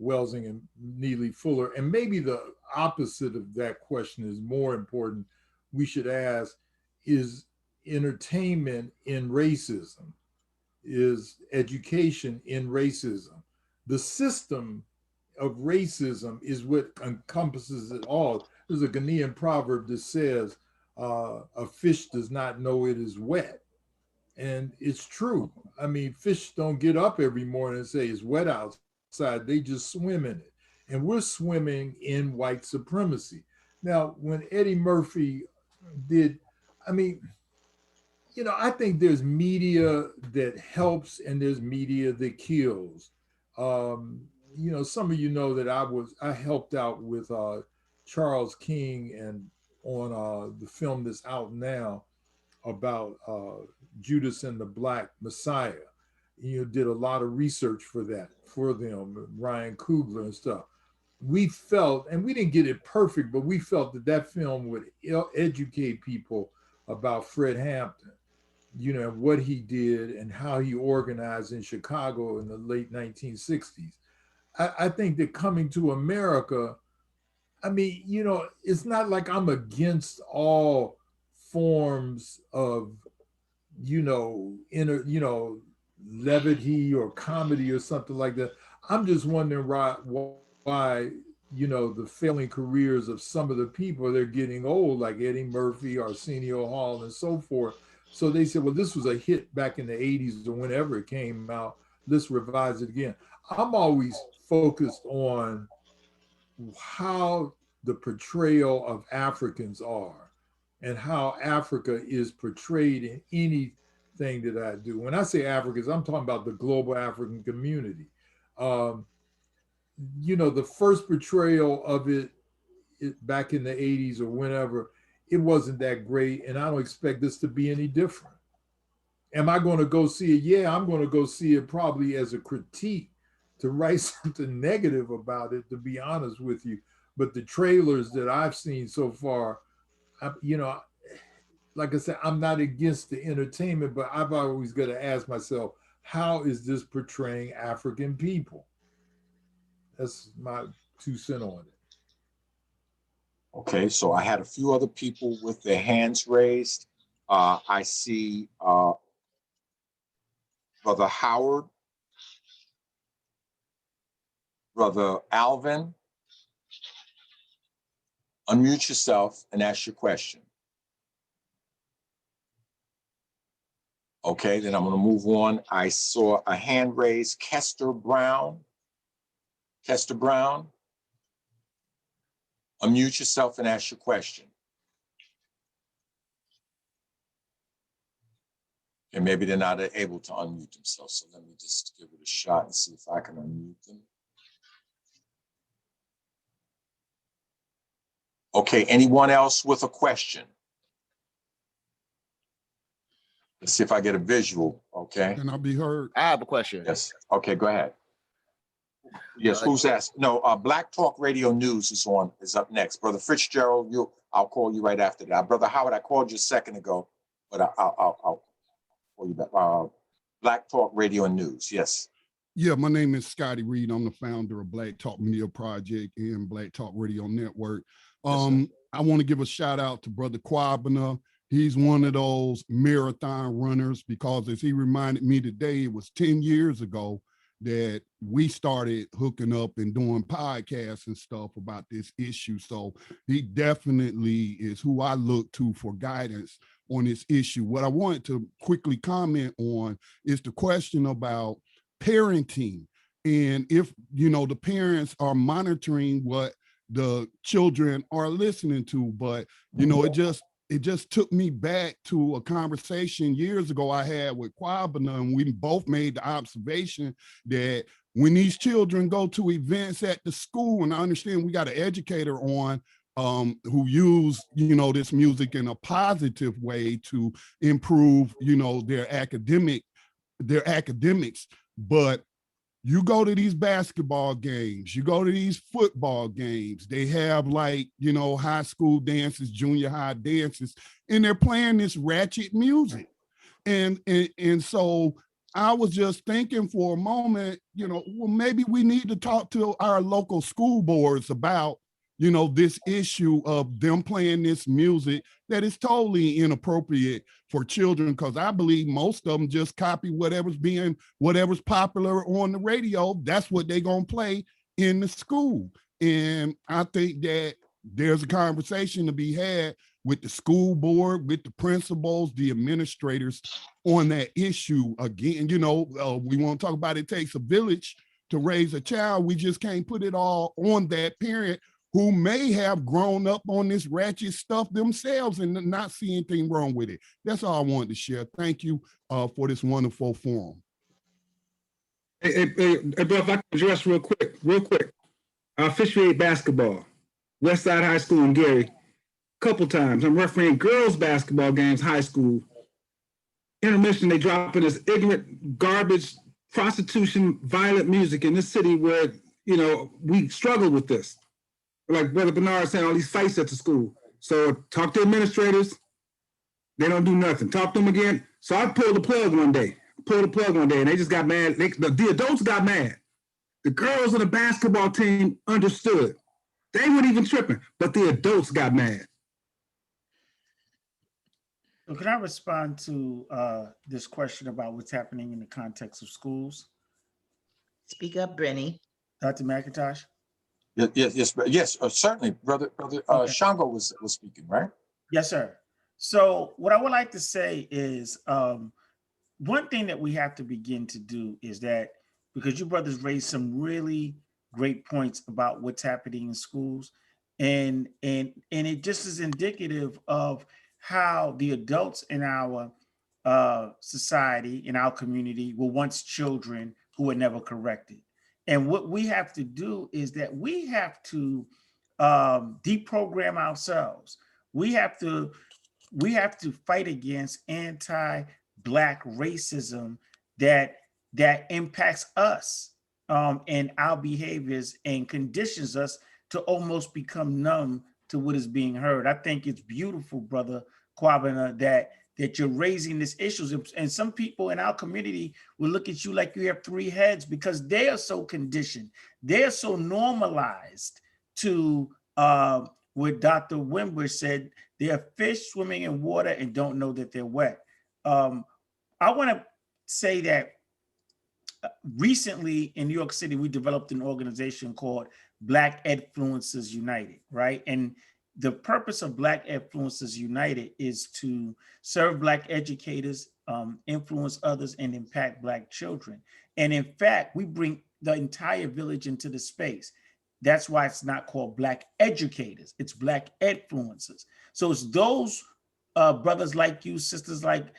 Welsing and Neely Fuller. And maybe the opposite of that question is more important. We should ask, is entertainment in racism? Is education in racism? The system of racism is what encompasses it all. There's a Ghanaian proverb that says, a fish does not know it is wet. And it's true. I mean, fish don't get up every morning and say it's wet outside. They just swim in it. And we're swimming in white supremacy. Now, when Eddie Murphy did, I mean, you know, I think there's media that helps and there's media that kills. You know, some of you know that I helped out with Charles King and on the film that's out now about Judas and the Black Messiah. You know, did a lot of research for that, for them, Ryan Coogler and stuff. We felt, and we didn't get it perfect, but we felt that that film would educate people about Fred Hampton, you know, what he did and how he organized in Chicago in the late 1960s. I think that coming to America, I mean, you know, it's not like I'm against all forms of, you know, levity or comedy or something like that. I'm just wondering why, you know, the failing careers of some of the people, they're getting old, like Eddie Murphy, Arsenio Hall, and so forth. So they said, well, this was a hit back in the 80s or whenever it came out. Let's revise it again. I'm always focused on how the portrayal of Africans are and how Africa is portrayed in anything that I do. When I say Africans, I'm talking about the global African community. You know, the first portrayal of it back in the 80s or whenever, it wasn't that great, and I don't expect this to be any different. Am I going to go see it? Yeah, I'm going to go see it probably as a critique, to write something negative about it, to be honest with you. But the trailers that I've seen so far, you know, like I said, I'm not against the entertainment, but I've always got to ask myself, how is this portraying African people? That's my 2 cents on it. Okay, so I had a few other people with their hands raised. I see Brother Howard, Brother Alvin. Unmute yourself and ask your question. Okay, then I'm going to move on. I saw a hand raised, Kester Brown. Kester Brown, unmute yourself and ask your question. And maybe they're not able to unmute themselves, so let me just give it a shot and see if I can unmute them. Okay, anyone else with a question? Let's see if I get a visual, okay? Can I be heard? I have a question. Yes, okay, go ahead. Yes, who's asked? No, Black Talk Radio News is up next. Brother Fitzgerald, I'll call you right after that. Brother Howard, I called you a second ago, but I'll call you back. Black Talk Radio and News, yes. Yeah, my name is Scotty Reed. I'm the founder of Black Talk Media Project and Black Talk Radio Network. I want to give a shout out to Brother KWABENA. He's one of those marathon runners, because as he reminded me today, it was 10 years ago that we started hooking up and doing podcasts and stuff about this issue. So he definitely is who I look to for guidance on this issue. What I wanted to quickly comment on is the question about parenting. And if, you know, the parents are monitoring what the children are listening to. But, you know, it just took me back to a conversation years ago I had with KWABENA, and we both made the observation that when these children go to events at the school, and I understand we got an educator on who use, you know, this music in a positive way to improve, you know, their academics, but you go to these basketball games, you go to these football games, they have, like, you know, high school dances, junior high dances, and they're playing this ratchet music. And so I was just thinking for a moment, you know, well, maybe we need to talk to our local school boards about, you know, this issue of them playing this music that is totally inappropriate for children, because I believe most of them just copy whatever's popular on the radio. That's what they're gonna play in the school. And I think that there's a conversation to be had with the school board, with the principals, the administrators on that issue. Again, you know, we want to talk about it takes a village to raise a child. We just can't put it all on that parent who may have grown up on this ratchet stuff themselves and not see anything wrong with it. That's all I wanted to share. Thank you for this wonderful forum. Hey, bro, if I can address real quick. I officiate basketball, Westside High School in Gary, a couple times. I'm refereeing girls' basketball games, high school. Intermission, they drop in this ignorant, garbage, prostitution, violent music in this city where, you know, we struggle with this. Like Brother Bernard said, all these fights at the school. So talk to administrators, they don't do nothing. Talk to them again. So I pulled the plug one day. And they just got mad. The adults got mad. The girls on the basketball team understood. They weren't even tripping, but the adults got mad. So can I respond to this question about what's happening in the context of schools? Speak up, Brenny. Dr. McIntosh? Yes, certainly, brother. Okay. Shango was speaking, right? Yes, sir. So what I would like to say is one thing that we have to begin to do is that, because you brothers raised some really great points about what's happening in schools, and it just is indicative of how the adults in our society, in our community, were once children who were never corrected. And what we have to do is that we have to deprogram ourselves. We have to fight against anti-Black racism that impacts us and our behaviors and conditions us to almost become numb to what is being heard. I think it's beautiful, Brother KWABENA, that you're raising these issues. And some people in our community will look at you like you have three heads, because they are so conditioned. They are so normalized to what Dr. WINBUSH said, they are fish swimming in water and don't know that they're wet. I want to say that recently in New York City, we developed an organization called Black Edfluencers United, right? And the purpose of Black Edfluencers United is to serve Black educators, influence others, and impact Black children. And in fact, we bring the entire village into the space. That's why it's not called Black educators, it's Black Edfluencers. So it's those brothers like you, sisters like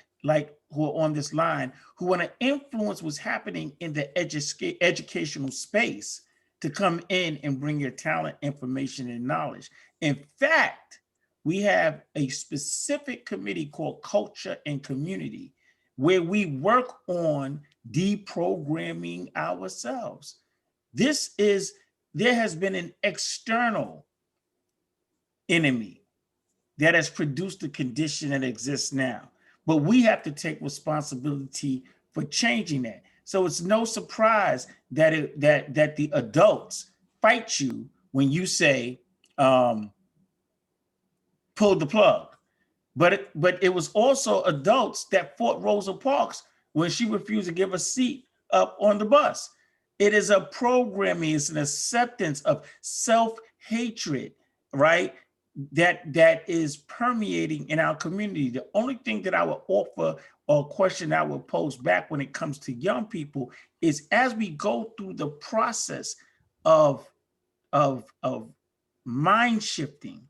who are on this line, who want to influence what's happening in the educational space, to come in and bring your talent, information, and knowledge. In fact, we have a specific committee called Culture and Community, where we work on deprogramming ourselves. There has been an external enemy that has produced the condition that exists now, but we have to take responsibility for changing that. So it's no surprise that that the adults fight you when you say pull the plug, but it was also adults that fought Rosa Parks when she refused to give a seat up on the bus. It is a programming, it's an acceptance of self-hatred, right? That is permeating in our community. The only thing that I would offer, or question I would pose back when it comes to young people, is as we go through the process of mind shifting.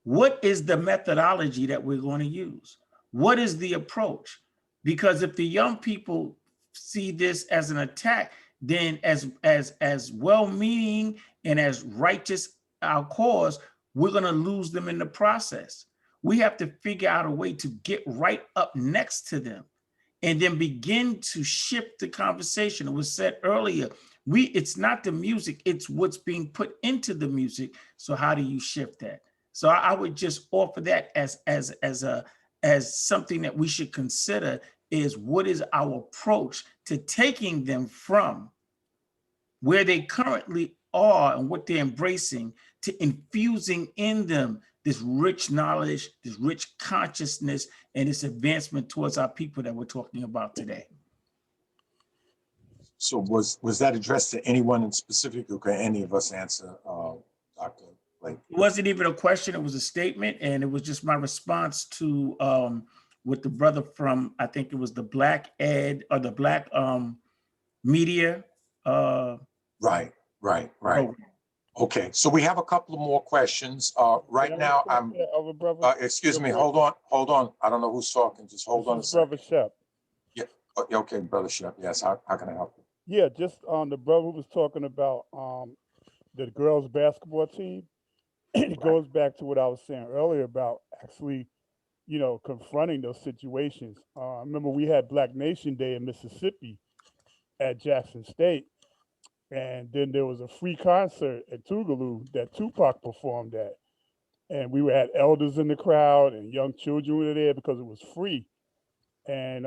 What is the methodology that we're going to use? What is the approach? Because if the young people see this as an attack, then as well-meaning and as righteous our cause, we're going to lose them in the process. We have to figure out a way to get right up next to them and then begin to shift the conversation. It was said earlier, it's not the music, it's what's being put into the music. So how do you shift that? So I would just offer that as something that we should consider, is what is our approach to taking them from where they currently are and what they're embracing to infusing in them this rich knowledge, this rich consciousness, and this advancement towards our people that we're talking about today. So was that addressed to anyone in specific, or can any of us answer, Dr. Blake? It wasn't even a question, it was a statement, and it was just my response to what the brother from, I think it was the Black Ed, or the Black Media. Right. Program. Okay, so we have a couple of more questions. Right now, I'm, excuse me, hold on. I don't know who's talking, just hold on a second. Brother Shep. Yeah, okay, Brother Shep, yes, how can I help you? Yeah, just the brother was talking about the girls basketball team. It goes back to what I was saying earlier about actually, confronting those situations. I remember we had Black Nation Day in Mississippi at Jackson State. And then there was a free concert at Tougaloo that Tupac performed at. And we had elders in the crowd and young children were there because it was free. And,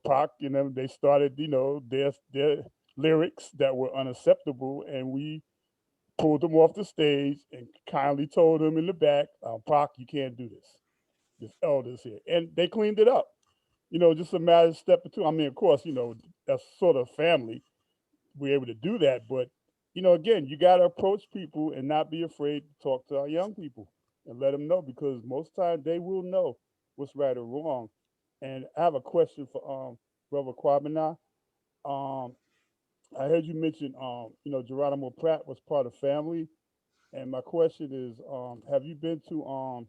Pac, they started, their lyrics that were unacceptable. And we pulled them off the stage and kindly told them in the back, Pac, you can't do this. There's elders here. And they cleaned it up. Just a matter of step or two. I mean, of course, that's sort of family. We're able to do that, but again, you got to approach people and not be afraid to talk to our young people and let them know, because most times they will know what's right or wrong. And I have a question for Brother KWABENA. I heard you mention Geronimo Pratt was part of family, and my question is, have you been to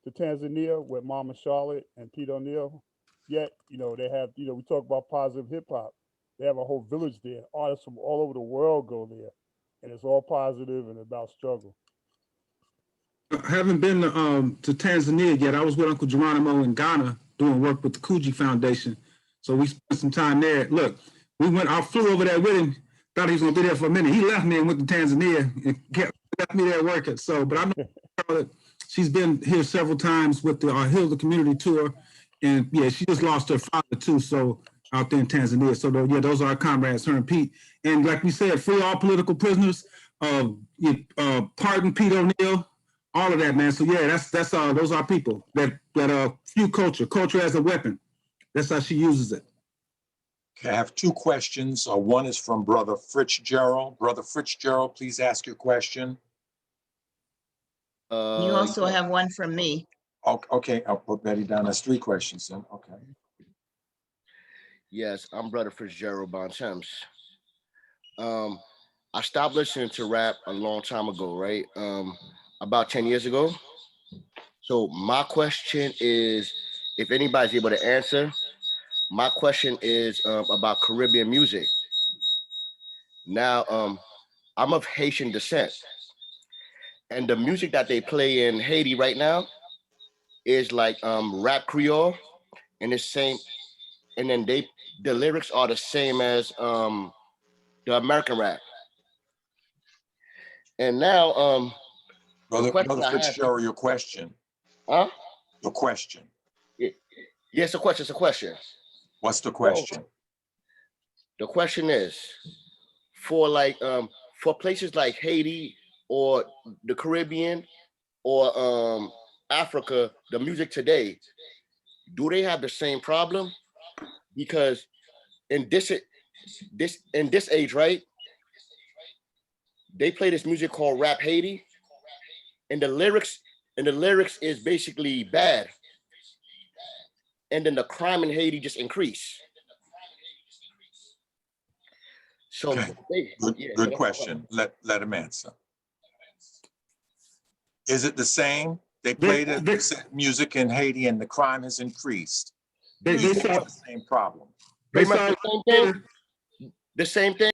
Tanzania with Mama Charlotte and Pete O'Neill yet? They have, we talk about positive hip hop. They have a whole village there. Artists from all over the world go there, and it's all positive and about struggle. I haven't been to Tanzania yet. I was with Uncle Geronimo in Ghana doing work with the Coogee Foundation. So we spent some time there. Look, I flew over there with him, thought he was gonna be there for a minute. He left me and went to Tanzania and left me there working. So, but I know Charlotte, she's been here several times with the Heal the Community tour. And yeah, she just lost her father too. So out there in Tanzania. So yeah, those are our comrades, her and Pete. And like we said, free all political prisoners, pardon Pete O'Neill, all of that, man. So yeah, that's those are people that view culture as a weapon. That's how she uses it. Okay, I have two questions. One is from Brother Fitzgerald. Brother Fitzgerald, please ask your question. You also have one from me. Okay, I'll put Betty down. That's three questions then. Okay. Yes, I'm Brother Fitzgerald Bontemps. I stopped listening to rap a long time ago, right? About 10 years ago. So my question is, if anybody's able to answer, my question is about Caribbean music. Now, I'm of Haitian descent, and the music that they play in Haiti right now is like rap Creole, and it's same, and then the lyrics are the same as the American rap. And now, Brother Fitzgerald, your question. Huh? Your question. Yes, it's a question. What's the question? So, the question is, for places like Haiti or the Caribbean or Africa, the music today, do they have the same problem? Because in this age, right, they play this music called Rap Haiti, and the lyrics is basically bad, and then the crime in Haiti just increased. So okay. Good question. Let him answer. Is it the same? They played music in Haiti and the crime has increased. They saw the same problem. Pretty much the same thing. The same thing.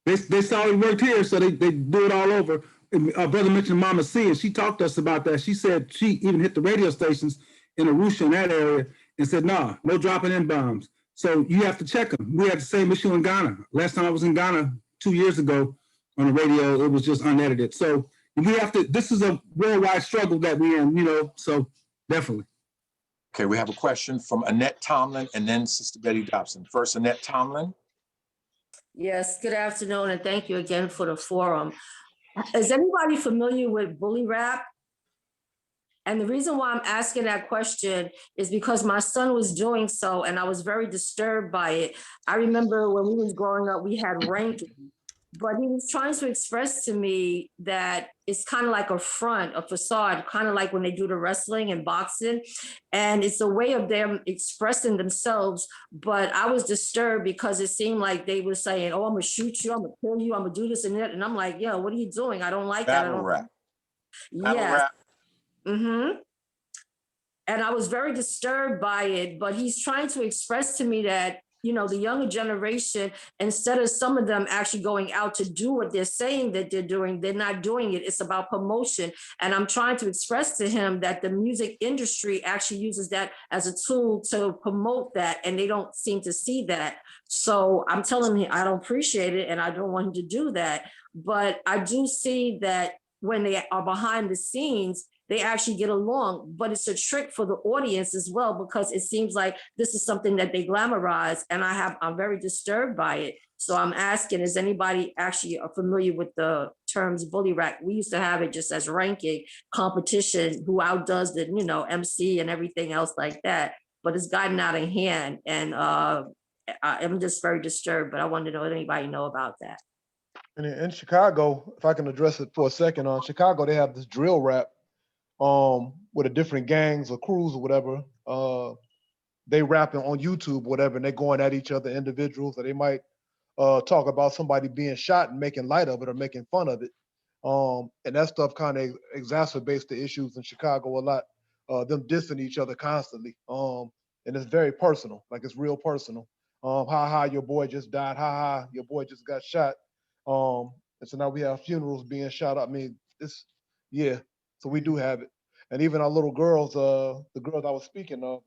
They saw it worked here, so they do it all over. And, brother mentioned Mama C, and she talked to us about that. She said she even hit the radio stations in Arusha in that area and said, nah, no dropping in bombs. So you have to check them. We had the same issue in Ghana. Last time I was in Ghana 2 years ago on the radio, it was just unedited. So we have to, this is a worldwide struggle that we're in, you know, so definitely. Okay, we have a question from Annette Tomlin and then Sister Betty Dobson. First, Annette Tomlin. Yes, good afternoon, and thank you again for the forum. Is anybody familiar with bully rap? And the reason why I'm asking that question is because my son was doing so, and I was very disturbed by it. I remember when we was growing up, we had ranking, but he was trying to express to me that it's kind of like a front, a facade, kind of like when they do the wrestling and boxing. And it's a way of them expressing themselves. But I was disturbed because it seemed like they were saying, oh, I'm gonna shoot you, I'm gonna kill you, I'm gonna do this and that. And I'm like, yo, what are you doing? I don't like that. Battle rap. Yes. Mm-hmm. And I was very disturbed by it, but he's trying to express to me that, you know, the younger generation, instead of some of them actually going out to do what they're saying that they're doing, they're not doing it. It's about promotion. And I'm trying to express to him that the music industry actually uses that as a tool to promote that, and they don't seem to see that. So I'm telling him I don't appreciate it and I don't want him to do that. But I do see that when they are behind the scenes, they actually get along, but it's a trick for the audience as well, because it seems like this is something that they glamorize, and I'm very disturbed by it. So I'm asking, is anybody actually familiar with the terms bully rap? We used to have it just as ranking competition, who outdoes the, you know, MC and everything else like that, but it's gotten out of hand, and I'm just very disturbed, but I wanted to know if anybody know about that. And in Chicago, if I can address it for a second, on Chicago, they have this drill rap with the different gangs or crews or whatever. They rapping on YouTube, whatever, and they're going at each other, individuals, or they might talk about somebody being shot and making light of it or making fun of it. And that stuff kind of exacerbates the issues in Chicago a lot, them dissing each other constantly. And it's very personal, like it's real personal. Ha, your boy just died. Ha, your boy just got shot. And so now we have funerals being shot up. I mean, it's, yeah, so we do have it. And even our little girls, the girls I was speaking of,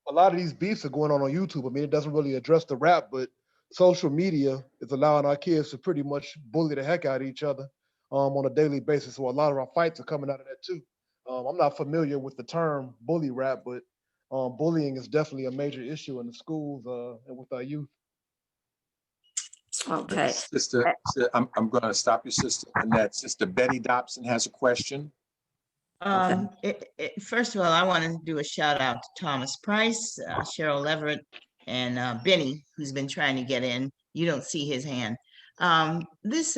a lot of these beefs are going on YouTube. I mean, it doesn't really address the rap, but social media is allowing our kids to pretty much bully the heck out of each other on a daily basis. So a lot of our fights are coming out of that too. I'm not familiar with the term bully rap, but bullying is definitely a major issue in the schools and with our youth. Okay. Sister, I'm going to stop you, Sister Annette. Sister Betty Dobson has a question. First of all, I want to do a shout out to Thomas Price, Cheryl Leverett, and Benny, who's been trying to get in. You don't see his hand. This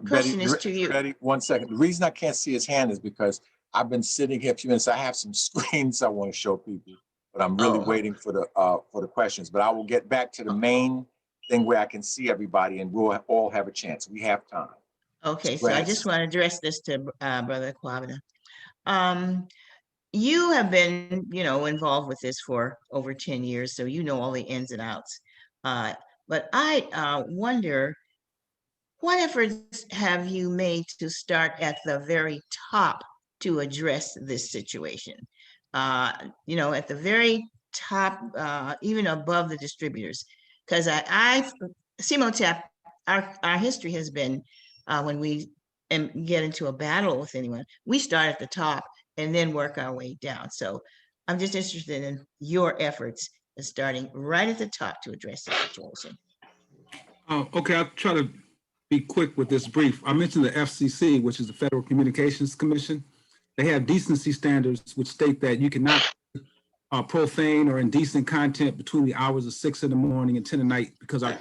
question is to you. Betty, 1 second. The reason I can't see his hand is because I've been sitting here a few minutes. I have some screens I want to show people, but I'm really waiting for the questions. But I will get back to the main thing where I can see everybody and we'll all have a chance. We have time. Okay, so I just want to address this to Brother KWABENA. You have been, you know, involved with this for over 10 years, so you know all the ins and outs. But I wonder, what efforts have you made to start at the very top to address this situation? You know, at the very top, even above the distributors, because CEMOTAP, our history has been when we get into a battle with anyone, we start at the top and then work our way down. So I'm just interested in your efforts in starting right at the top to address the situation. Okay, I'll try to be quick with this brief. I mentioned the FCC, which is the Federal Communications Commission. They have decency standards which state that you cannot profane or indecent content between the hours of 6 in the morning and 10 at night, because our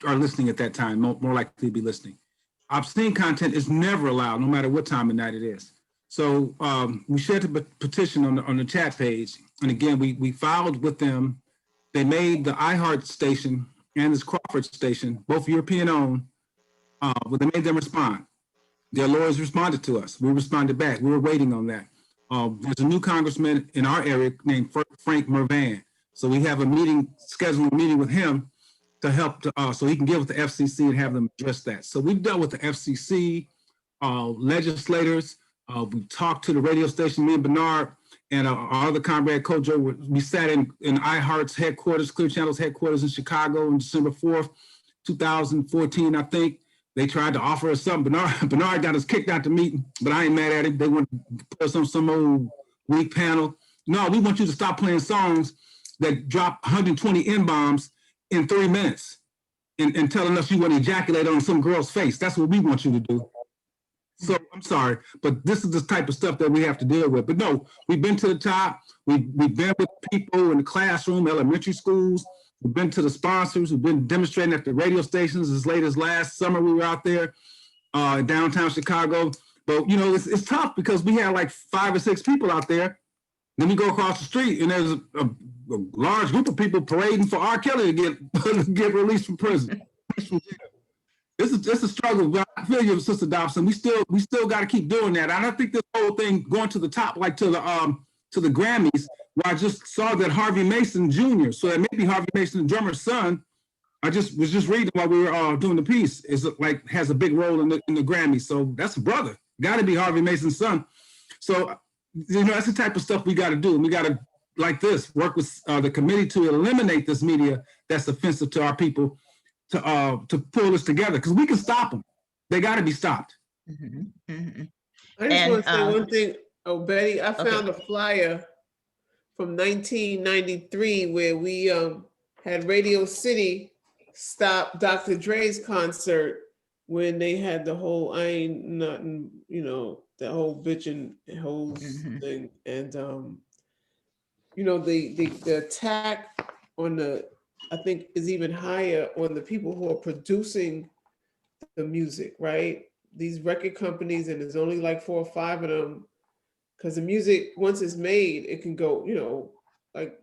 are listening at that time, more likely to be listening. Obscene content is never allowed, no matter what time of night it is. So we shared the petition on the chat page, and again, we filed with them. They made the iHeart station and this Crawford station, both European owned, Well, they made them respond. Their lawyers responded to us. We responded back. We were waiting on that. There's a new congressman in our area named Frank Mervan. So we have a meeting, scheduling a meeting with him to help, so he can get with the FCC and have them address that. So we've dealt with the FCC, legislators. We talked to the radio station, me and Bernard, and our other comrade, Kojo. We sat in iHeart's headquarters, Clear Channel's headquarters in Chicago on December 4th, 2014, I think. They tried to offer us something. Bernard got us kicked out the meeting, but I ain't mad at him. They want to put us on some old weak panel. No, we want you to stop playing songs that drop 120 N-bombs in 3 minutes and telling us you want to ejaculate on some girl's face. That's what we want you to do. So I'm sorry, but this is the type of stuff that we have to deal with. But no, we've been to the top. We've been with people in the classroom, elementary schools. We've been to the sponsors. We've been demonstrating at the radio stations as late as last summer. We were out there in downtown Chicago. But, you know, it's tough because we had like 5 or 6 people out there. Then we go across the street and there's a large group of people parading for R. Kelly to get released from prison. It's a struggle. But I feel you, Sister Dobson. We still got to keep doing that. And I think this whole thing going to the top, like to the Grammys, where I just saw that Harvey Mason Jr., so that maybe Harvey Mason, the drummer's son, I was just reading while we were doing the piece, is like has a big role in the Grammys. So that's a brother. Got to be Harvey Mason's son. So, you know, that's the type of stuff we got to do. We got to, like this, work with the committee to eliminate this media that's offensive to our people, to pull us together, because we can stop them. They got to be stopped. I just want to say one thing. Oh, Betty, I found a flyer from 1993 where we had Radio City stop Dr. Dre's concert when they had the whole "I ain't nothing," you know, the whole bitchin' hoes thing, and you know, the attack on the, I think, is even higher on the people who are producing the music, right? These record companies, and there's only like 4 or 5 of them, because the music, once it's made, it can go, you know, like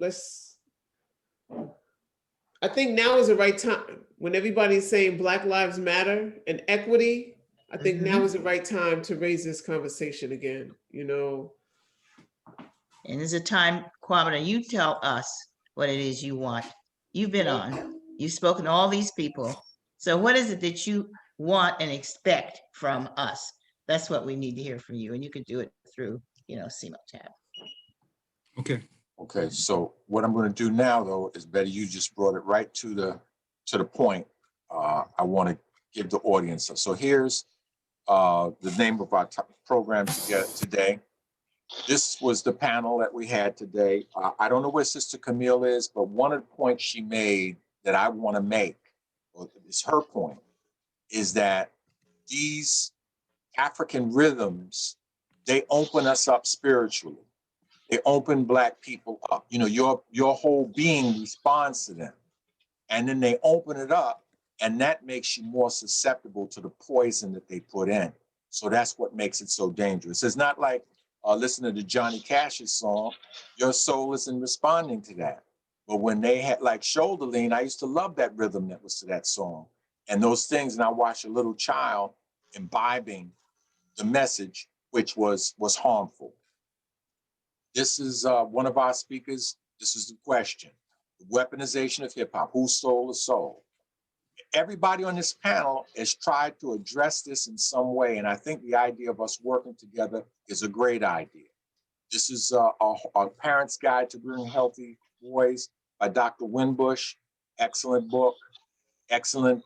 I think now is the right time when everybody's saying Black Lives Matter and equity. I think now is the right time to raise this conversation again, you know. And it's a time, KWABENA, you tell us what it is you want. You've been on, you've spoken to all these people. So what is it that you want and expect from us? That's what we need to hear from you. And you can do it through, you know, CEMOTAP. Okay, so what I'm going to do now, though, is, Betty, you just brought it right to the point. I want to give the audience. So here's the name of our program today. This was the panel that we had today. I don't know where Sister Camille is, but one of the points she made that I want to make, or it's her point, is that these African rhythms, they open us up spiritually. They open Black people up. You know, your whole being responds to them. And then they open it up, and that makes you more susceptible to the poison that they put in. So that's what makes it so dangerous. It's not like listening to Johnny Cash's song. Your soul isn't responding to that. But when they had like Shoulder Lean, I used to love that rhythm that was to that song. And those things, and I watched a little child imbibing the message, which was harmful. This is one of our speakers. This is the question: the weaponization of hip hop. Who stole the soul? Everybody on this panel has tried to address this in some way, and I think the idea of us working together is a great idea. This is our Parents' Guide to Rearing Healthy Boys by Dr. WINBUSH. Excellent book, excellent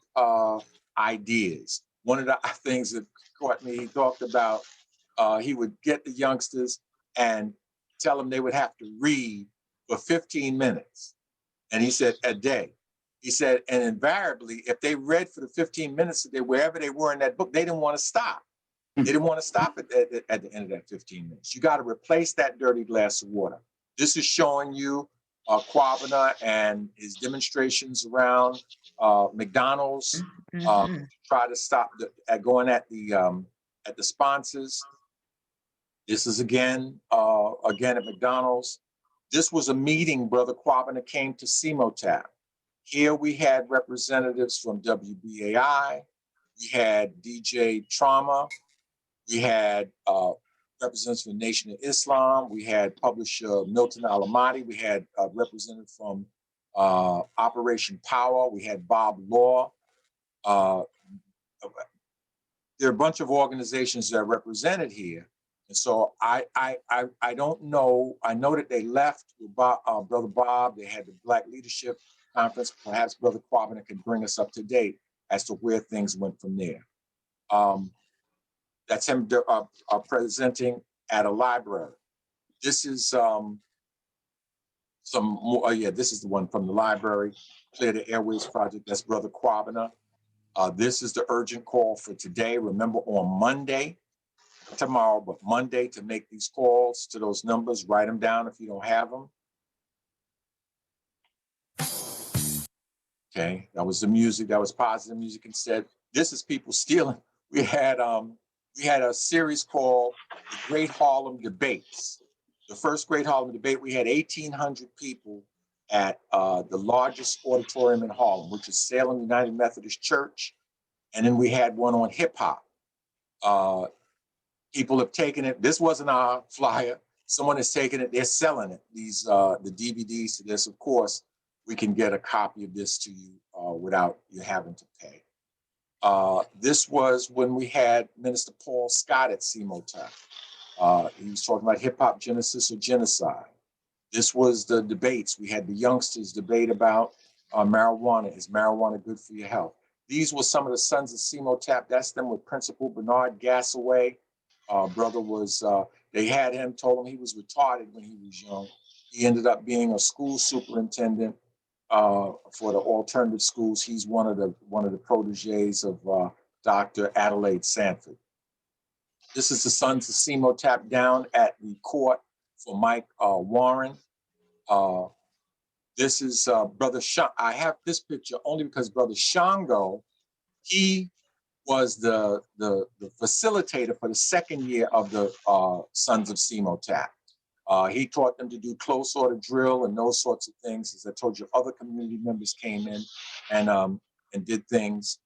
ideas. One of the things that caught me, he talked about he would get the youngsters and tell them they would have to read for 15 minutes. And he said, a day. He said, and invariably, if they read for the 15 minutes that wherever they were in that book, they didn't want to stop. They didn't want to stop at the end of that 15 minutes. You got to replace that dirty glass of water. This is showing you KWABENA and his demonstrations around McDonald's, try to stop going at the sponsors. This is again at McDonald's. This was a meeting, Brother KWABENA came to CEMOTAP. Here we had representatives from WBAI. we had DJ Trauma, we had representatives from the Nation of Islam, we had publisher Milton Alamati, we had a representative from Operation Power, we had Bob Law. There are a bunch of organizations that are represented here. And so I don't know, I know that they left with Brother Bob, they had the Black Leadership Conference. Perhaps Brother KWABENA can bring us up to date as to where things went from there. That's him presenting at a library. This is some more, this is the one from the library, Clear the Airways Project, that's Brother KWABENA. This is the urgent call for today. Remember on Monday, tomorrow, but Monday, to make these calls to those numbers, write them down if you don't have them. Okay, that was the music, that was positive music instead. This is people stealing. We had a series called the Great Harlem Debates. The first Great Harlem Debate, we had 1,800 people at the largest auditorium in Harlem, which is Salem United Methodist Church. And then we had one on hip hop. People have taken it. This wasn't our flyer. Someone has taken it, they're selling it. These, the DVDs to this, of course, we can get a copy of this to you without you having to pay. This was when we had Minister Paul Scott at CEMOTAP. He was talking about hip hop genesis or genocide. This was the debates. We had the youngsters debate about marijuana. Is marijuana good for your health? These were some of the sons of CEMOTAP. That's them with Principal Bernard Gassaway. Brother was, they had him, told him he was retarded when he was young. He ended up being a school superintendent for the alternative schools. He's one of the proteges of Dr. Adelaide Sanford. This is the sons of CEMOTAP down at the court for Mike Warren. This is Brother Shango. I have this picture only because Brother Shango, he was the facilitator for the second year of the Sons of CEMOTAP. He taught them to do close order drill and those sorts of things. As I told you, other community members came in and did things.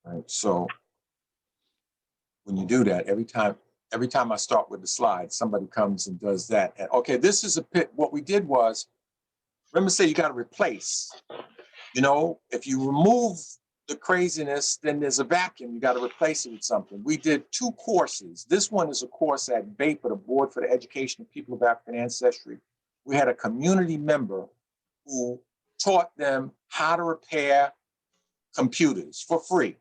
Right, so when you do that, every time I start with the slide, somebody comes and does that. And, okay, this is a pit. What we did was, remember, say you got to replace. You know, if you remove the craziness, then there's a vacuum. You got to replace it with something. We did 2 courses. This one is a course at BAPA, the Board for the Education of People of African Ancestry. We had a community member who taught them how to repair computers for free.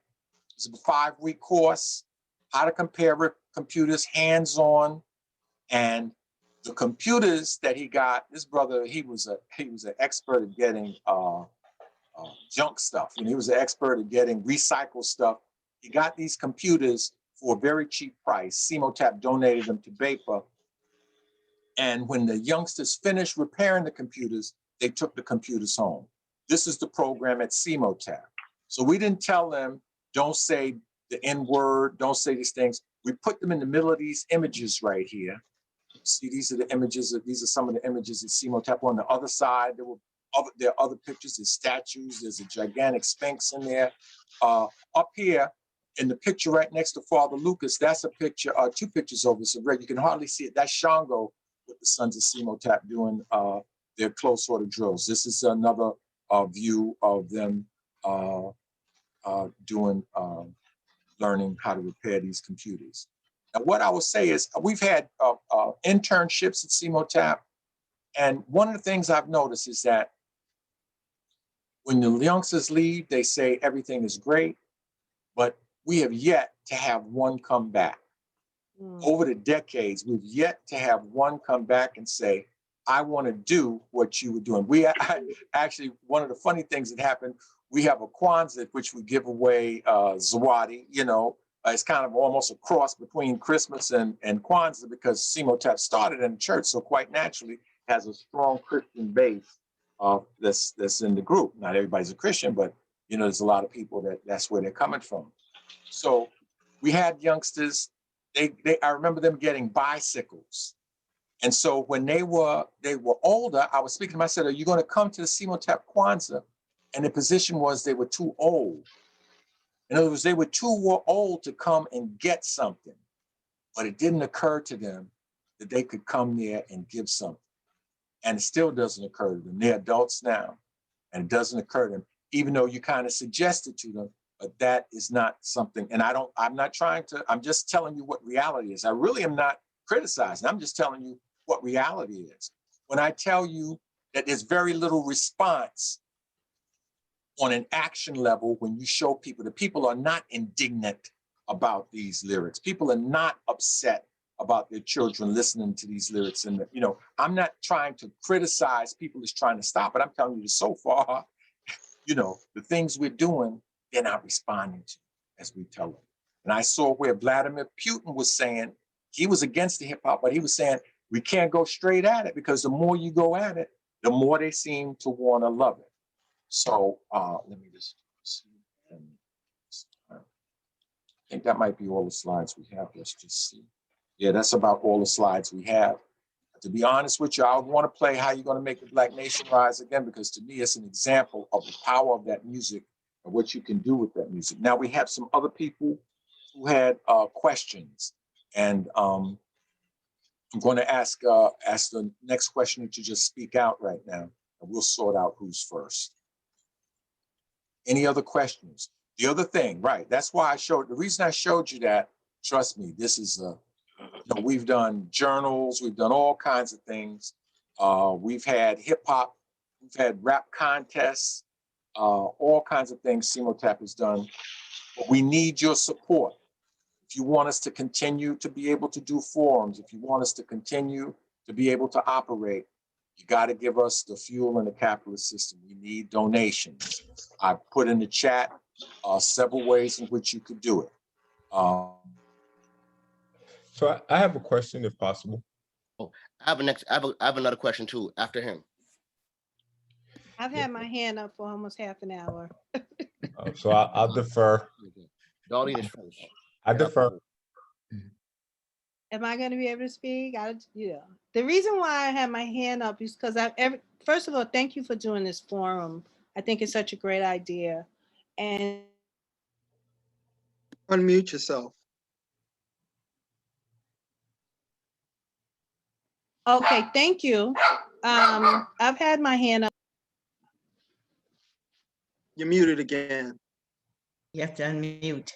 It's a 5-week course, how to compare computers hands-on. And the computers that he got, this brother, he was an expert at getting junk stuff. You know, he was an expert at getting recycled stuff. He got these computers for a very cheap price. CEMOTAP donated them to BAPA. And when the youngsters finished repairing the computers, they took the computers home. This is the program at CEMOTAP. So we didn't tell them, don't say the N-word, don't say these things. We put them in the middle of these images right here. See, these are the images, these are some of the images at CEMOTAP. On the other side, there are other pictures, there's statues, there's a gigantic Sphinx in there. Up here, in the picture right next to Father Lucas, that's a picture, 2 pictures over, so red, you can hardly see it. That's Shango with the sons of CEMOTAP doing their close order drills. This is another view of them learning how to repair these computers. Now, what I will say is we've had internships at CEMOTAP, and one of the things I've noticed is that when the youngsters leave, they say everything is great, but we have yet to have one come back. Over the decades, we've yet to have one come back and say, I want to do what you were doing. Actually, one of the funny things that happened, we have a Kwanzaa, which we give away Zawadi, you know. It's kind of almost a cross between Christmas and Kwanzaa because CEMOTAP started in the church, so quite naturally has a strong Christian base that's in the group. Not everybody's a Christian, but you know, there's a lot of people that's where they're coming from. So we had youngsters. I remember them getting bicycles. And so when they were older, I was speaking to them, I said, are you going to come to the CEMOTAP Kwanzaa? And the position was they were too old. In other words, they were too old to come and get something, but it didn't occur to them that they could come there and give something. And it still doesn't occur to them. They're adults now, and it doesn't occur to them, even though you kind of suggested to them, but that is not something, and I'm not trying to, I'm just telling you what reality is. I really am not criticizing, I'm just telling you what reality is. When I tell you that there's very little response on an action level when you show people, that people are not indignant about these lyrics. People are not upset about their children listening to these lyrics. And, you know, I'm not trying to criticize people who's trying to stop it. I'm telling you that so far, you know, the things we're doing, they're not responding to as we tell them. And I saw where Vladimir Putin was saying, he was against the hip hop, but he was saying, we can't go straight at it because the more you go at it, the more they seem to want to love it. So let me just see. I think that might be all the slides we have. Let's just see. Yeah, that's about all the slides we have. To be honest with you, I want to play How You Gonna Make the Black Nation Rise Again, because to me, it's an example of the power of that music and what you can do with that music. Now we have some other people who had questions, and I'm going to ask the next questioner to just speak out right now, and we'll sort out who's first. Any other questions? The other thing, right, that's why the reason I showed you that, trust me, this is, you know, we've done journals, we've done all kinds of things. We've had hip hop, we've had rap contests, all kinds of things CEMOTAP has done. But we need your support. If you want us to continue to be able to do forums, if you want us to continue to be able to operate, you got to give us the fuel in the capitalist system. We need donations. I put in the chat several ways in which you could do it. So I have a question, if possible. Oh, I have another question too after him. I've had my hand up for almost half an hour. So I'll defer. Darlene is first. I defer. Am I going to be able to speak? The reason why I had my hand up is because first of all, thank you for doing this forum. I think it's such a great idea. And unmute yourself. Okay, thank you. I've had my hand up. You're muted again. You have to unmute.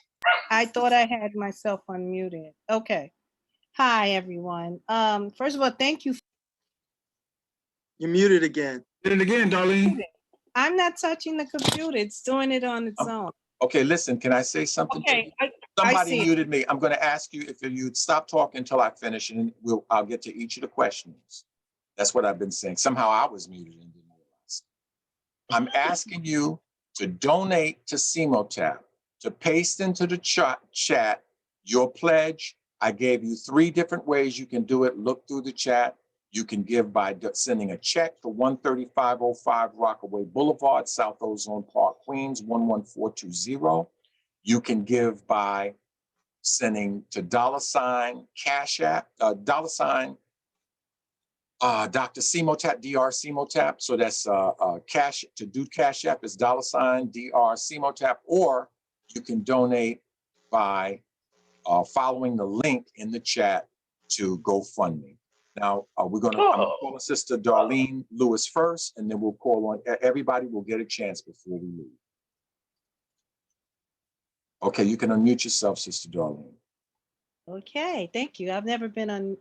I thought I had myself unmuted. Okay. Hi, everyone. First of all, thank you. You're muted again. Hit it again, Darlene. I'm not touching the computer. It's doing it on its own. Okay, listen, can I say something? Okay, Somebody muted me. I'm going to ask you if you'd stop talking until I finish, and I'll get to each of the questions. That's what I've been saying. Somehow I was muted and didn't realize. I'm asking you to donate to CEMOTAP, to paste into the chat your pledge. I gave you 3 different ways you can do it. Look through the chat. You can give by sending a check to 13505 Rockaway Boulevard, South Ozone Park, Queens, 11420. You can give by sending to $ Cash App, $ Dr. CEMOTAP, DR CEMOTAP. So that's cash, to do Cash App is $ DR CEMOTAP, or you can donate by following the link in the chat to GoFundMe. Now, I'm gonna call Sister Darlene Lewis first, and then we'll call on everybody. Will get a chance before we leave. Okay, you can unmute yourself, Sister Darlene. Okay, thank you. I've never been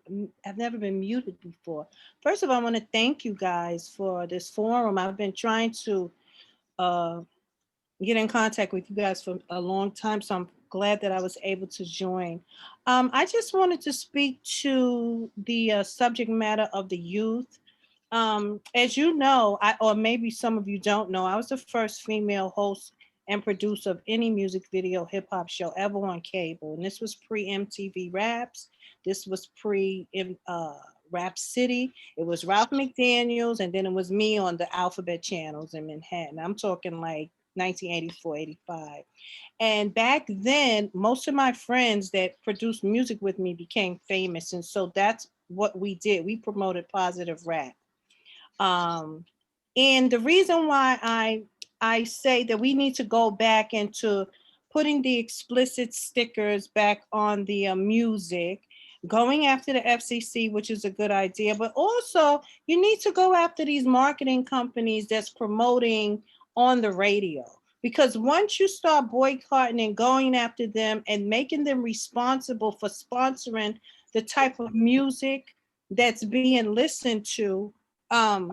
muted before. First of all, I want to thank you guys for this forum. I've been trying to get in contact with you guys for a long time, so I'm glad that I was able to join. I just wanted to speak to the subject matter of the youth. As you know, or maybe some of you don't know, I was the first female host and producer of any music video hip hop show ever on cable. And this was pre-MTV Raps. This was pre-Rap City. It was Ralph McDaniels, and then it was me on the Alphabet channels in Manhattan. I'm talking like 1984, 85. And back then, most of my friends that produced music with me became famous. And so that's what we did. We promoted positive rap. And the reason why I say that we need to go back into putting the explicit stickers back on the music, going after the FCC, which is a good idea, but also you need to go after these marketing companies that's promoting on the radio. Because once you start boycotting and going after them and making them responsible for sponsoring the type of music that's being listened to, they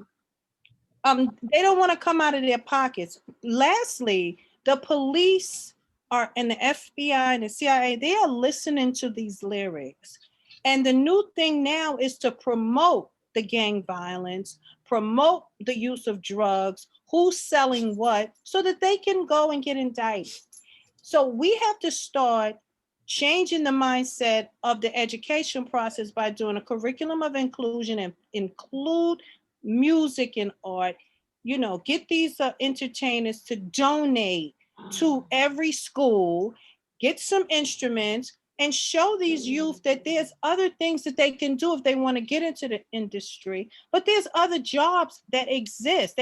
don't want to come out of their pockets. Lastly, the police are, and the FBI and the CIA, they are listening to these lyrics. And the new thing now is to promote the gang violence, promote the use of drugs, who's selling what, so that they can go and get indicted. So we have to start changing the mindset of the education process by doing a curriculum of inclusion and include music and art. You know, get these entertainers to donate to every school, get some instruments, and show these youth that there's other things that they can do if they want to get into the industry, but there's other jobs that exist.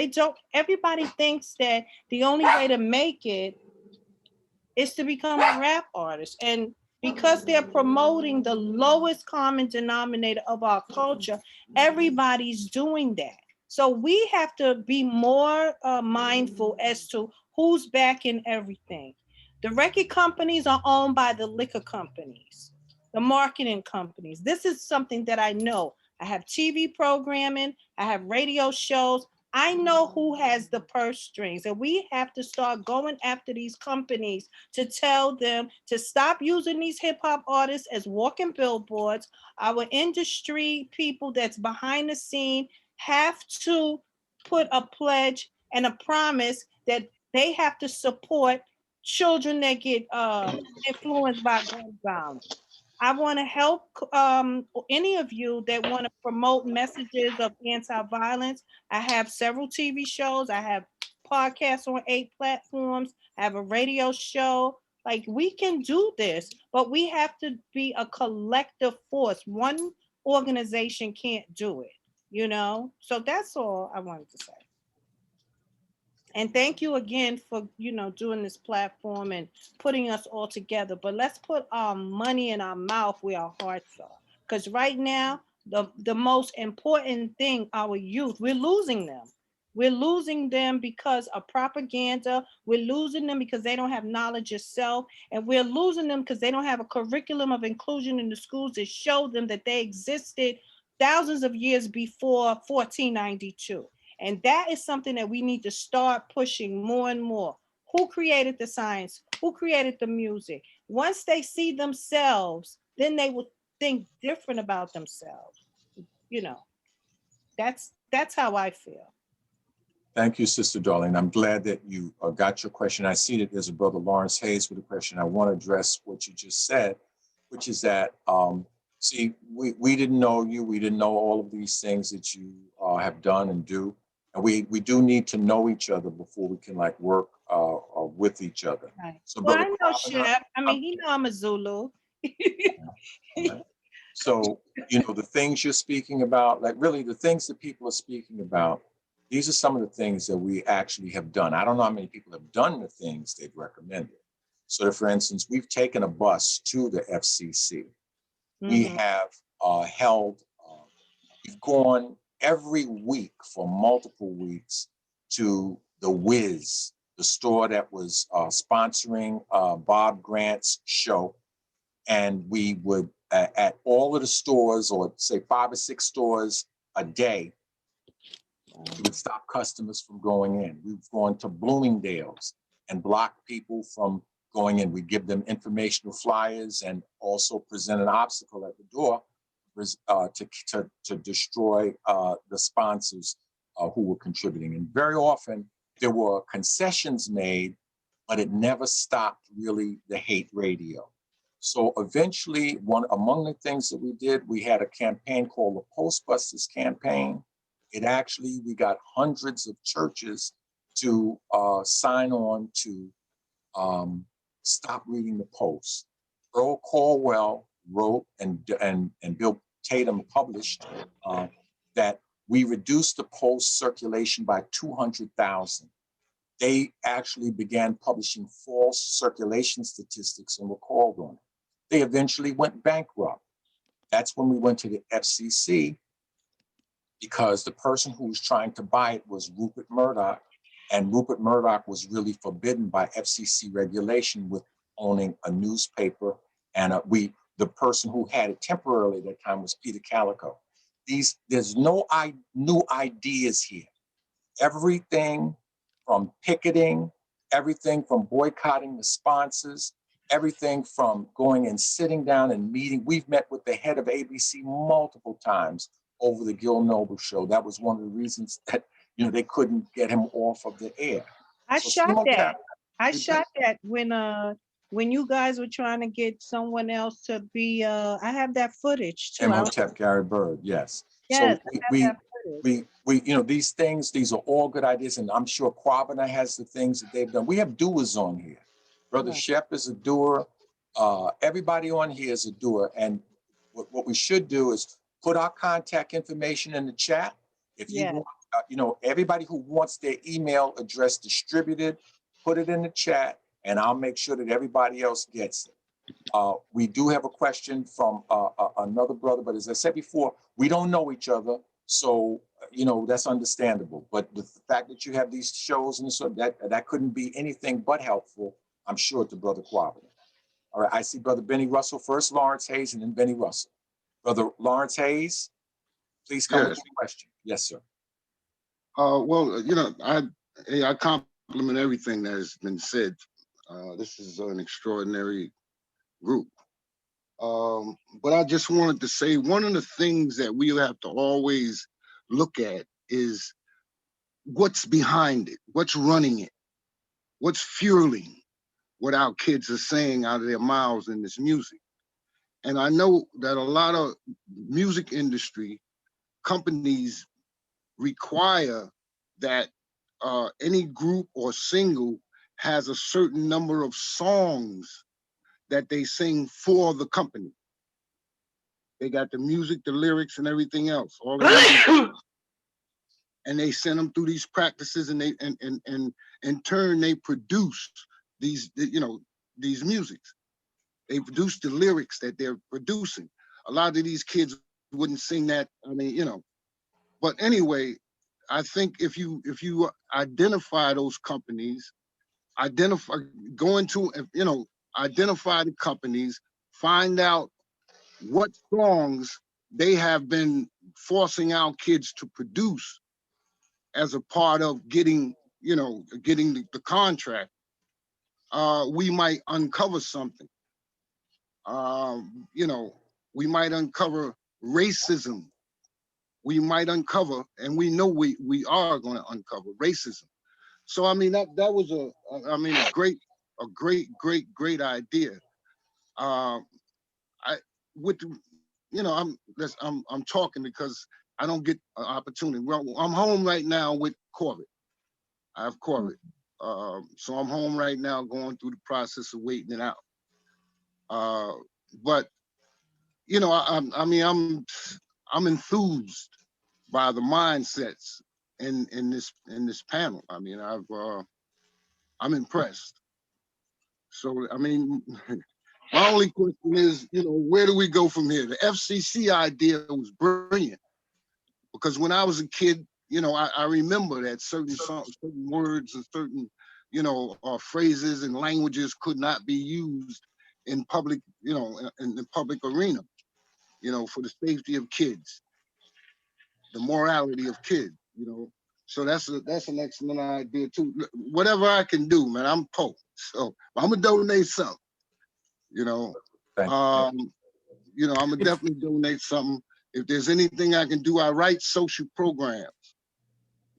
Everybody thinks that the only way to make it is to become a rap artist. And because they're promoting the lowest common denominator of our culture, everybody's doing that. So we have to be more mindful as to who's backing everything. The record companies are owned by the liquor companies, the marketing companies. This is something that I know. I have TV programming, I have radio shows. I know who has the purse strings, and we have to start going after these companies to tell them to stop using these hip hop artists as walking billboards. Our industry people that's behind the scene have to put a pledge and a promise that they have to support children that get influenced by gun violence. I want to help any of you that want to promote messages of anti-violence. I have several TV shows. I have podcasts on 8 platforms. I have a radio show. Like, we can do this, but we have to be a collective force. One organization can't do it, you know? So that's all I wanted to say. And thank you again for, you know, doing this platform and putting us all together. But let's put our money in our mouth where our hearts are. Because right now, the most important thing, our youth, we're losing them. We're losing them because of propaganda. We're losing them because they don't have knowledge of self. And we're losing them because they don't have a curriculum of inclusion in the schools that show them that they existed thousands of years before 1492. And that is something that we need to start pushing more and more. Who created the science? Who created the music? Once they see themselves, then they will think different about themselves. You know, that's how I feel. Thank you, Sister Darlene. I'm glad that you got your question. I see that there's a brother Lawrence Hayes with a question. I want to address what you just said, which is that, see, we didn't know you. We didn't know all of these things that you have done and do. And we do need to know each other before we can like work with each other. Right. So, well, Brother I know KWABENA, Shep. I mean, he know I'm a Zulu. right? So, you know, the things you're speaking about, like really the things that people are speaking about, these are some of the things that we actually have done. I don't know how many people have done the things they've recommended. So, for instance, we've taken a bus to the FCC. We have held, we've gone every week for multiple weeks to the Wiz, the store that was sponsoring Bob Grant's show. And we would, at all of the stores, or say 5 or 6 stores a day, we would stop customers from going in. We've gone to Bloomingdale's and blocked people from going in. We give them informational flyers and also present an obstacle at the door to destroy the sponsors who were contributing. And very often there were concessions made, but it never stopped really the hate radio. So eventually, among the things that we did, we had a campaign called the Postbusters campaign. We got hundreds of churches to sign on to stop reading the Post. Earl Caldwell wrote and Bill Tatum published that we reduced the post circulation by 200,000. They actually began publishing false circulation statistics and were called on it. They eventually went bankrupt. That's when we went to the FCC, because the person who was trying to buy it was Rupert Murdoch, and Rupert Murdoch was really forbidden by FCC regulation with owning a newspaper. And the person who had it temporarily at that time was Peter Calico. There's no new ideas here. Everything from picketing, everything from boycotting the sponsors, everything from going and sitting down and meeting. We've met with the head of ABC multiple times over the Gil Noble show. That was one of the reasons that, they couldn't get him off of the air. I So shot CEMOTAP, that. I shot that when you guys were trying to get someone else to be. I have that footage too. CEMOTAP Gary Bird, yes. Yes, So we these things, these are all good ideas, and I'm sure KWABENA has the things that they've done. We have doers on here. Brother Shep is a doer. Everybody on here is a doer, and what we should do is put our contact information in the chat. If you want, everybody who wants their email address distributed, put it in the chat, and I'll make sure that everybody else gets it. We do have a question from another brother, but as I said before, we don't know each other, so that's understandable. But the fact that you have these shows and so that couldn't be anything but helpful, I'm sure, to Brother KWABENA. All right, I see Brother Benny Russell first, Lawrence Hayes, and then Benny Russell. Brother Lawrence Hayes, please come with your question. Yes, sir. Well, I compliment everything that has been said. This is an extraordinary group. But I just wanted to say, one of the things that we have to always look at is what's behind it, what's running it, what's fueling what our kids are saying out of their mouths in this music. And I know that a lot of music industry companies require that any group or single has a certain number of songs that they sing for the company. They got the music, the lyrics, and everything else. All and they send them through these practices, and they and in turn they produce these these musics. They produce the lyrics that they're producing. A lot of these kids wouldn't sing that. I mean, But anyway, I think if you identify those companies, identify the companies, find out what songs they have been forcing our kids to produce as a part of getting the contract, we might uncover something. We might uncover racism. We might uncover, and we know we are going to uncover racism. So I mean that was a great idea. I'm talking because I don't get an opportunity. Well, I'm home right now with Corbett. I have Corbett. So I'm home right now going through the process of waiting it out. But I'm enthused by the mindsets in this panel. I mean, I'm impressed. So I mean, my only question is, where do we go from here? The FCC idea was brilliant, because when I was a kid, I remember that certain words and certain, phrases and languages could not be used in public, in the public arena, for the safety of kids, the morality of kids, So that's an excellent idea too. Whatever I can do, man, I'm Pope, so I'm gonna donate something. I'm gonna definitely donate something. If there's anything I can do, I write social programs.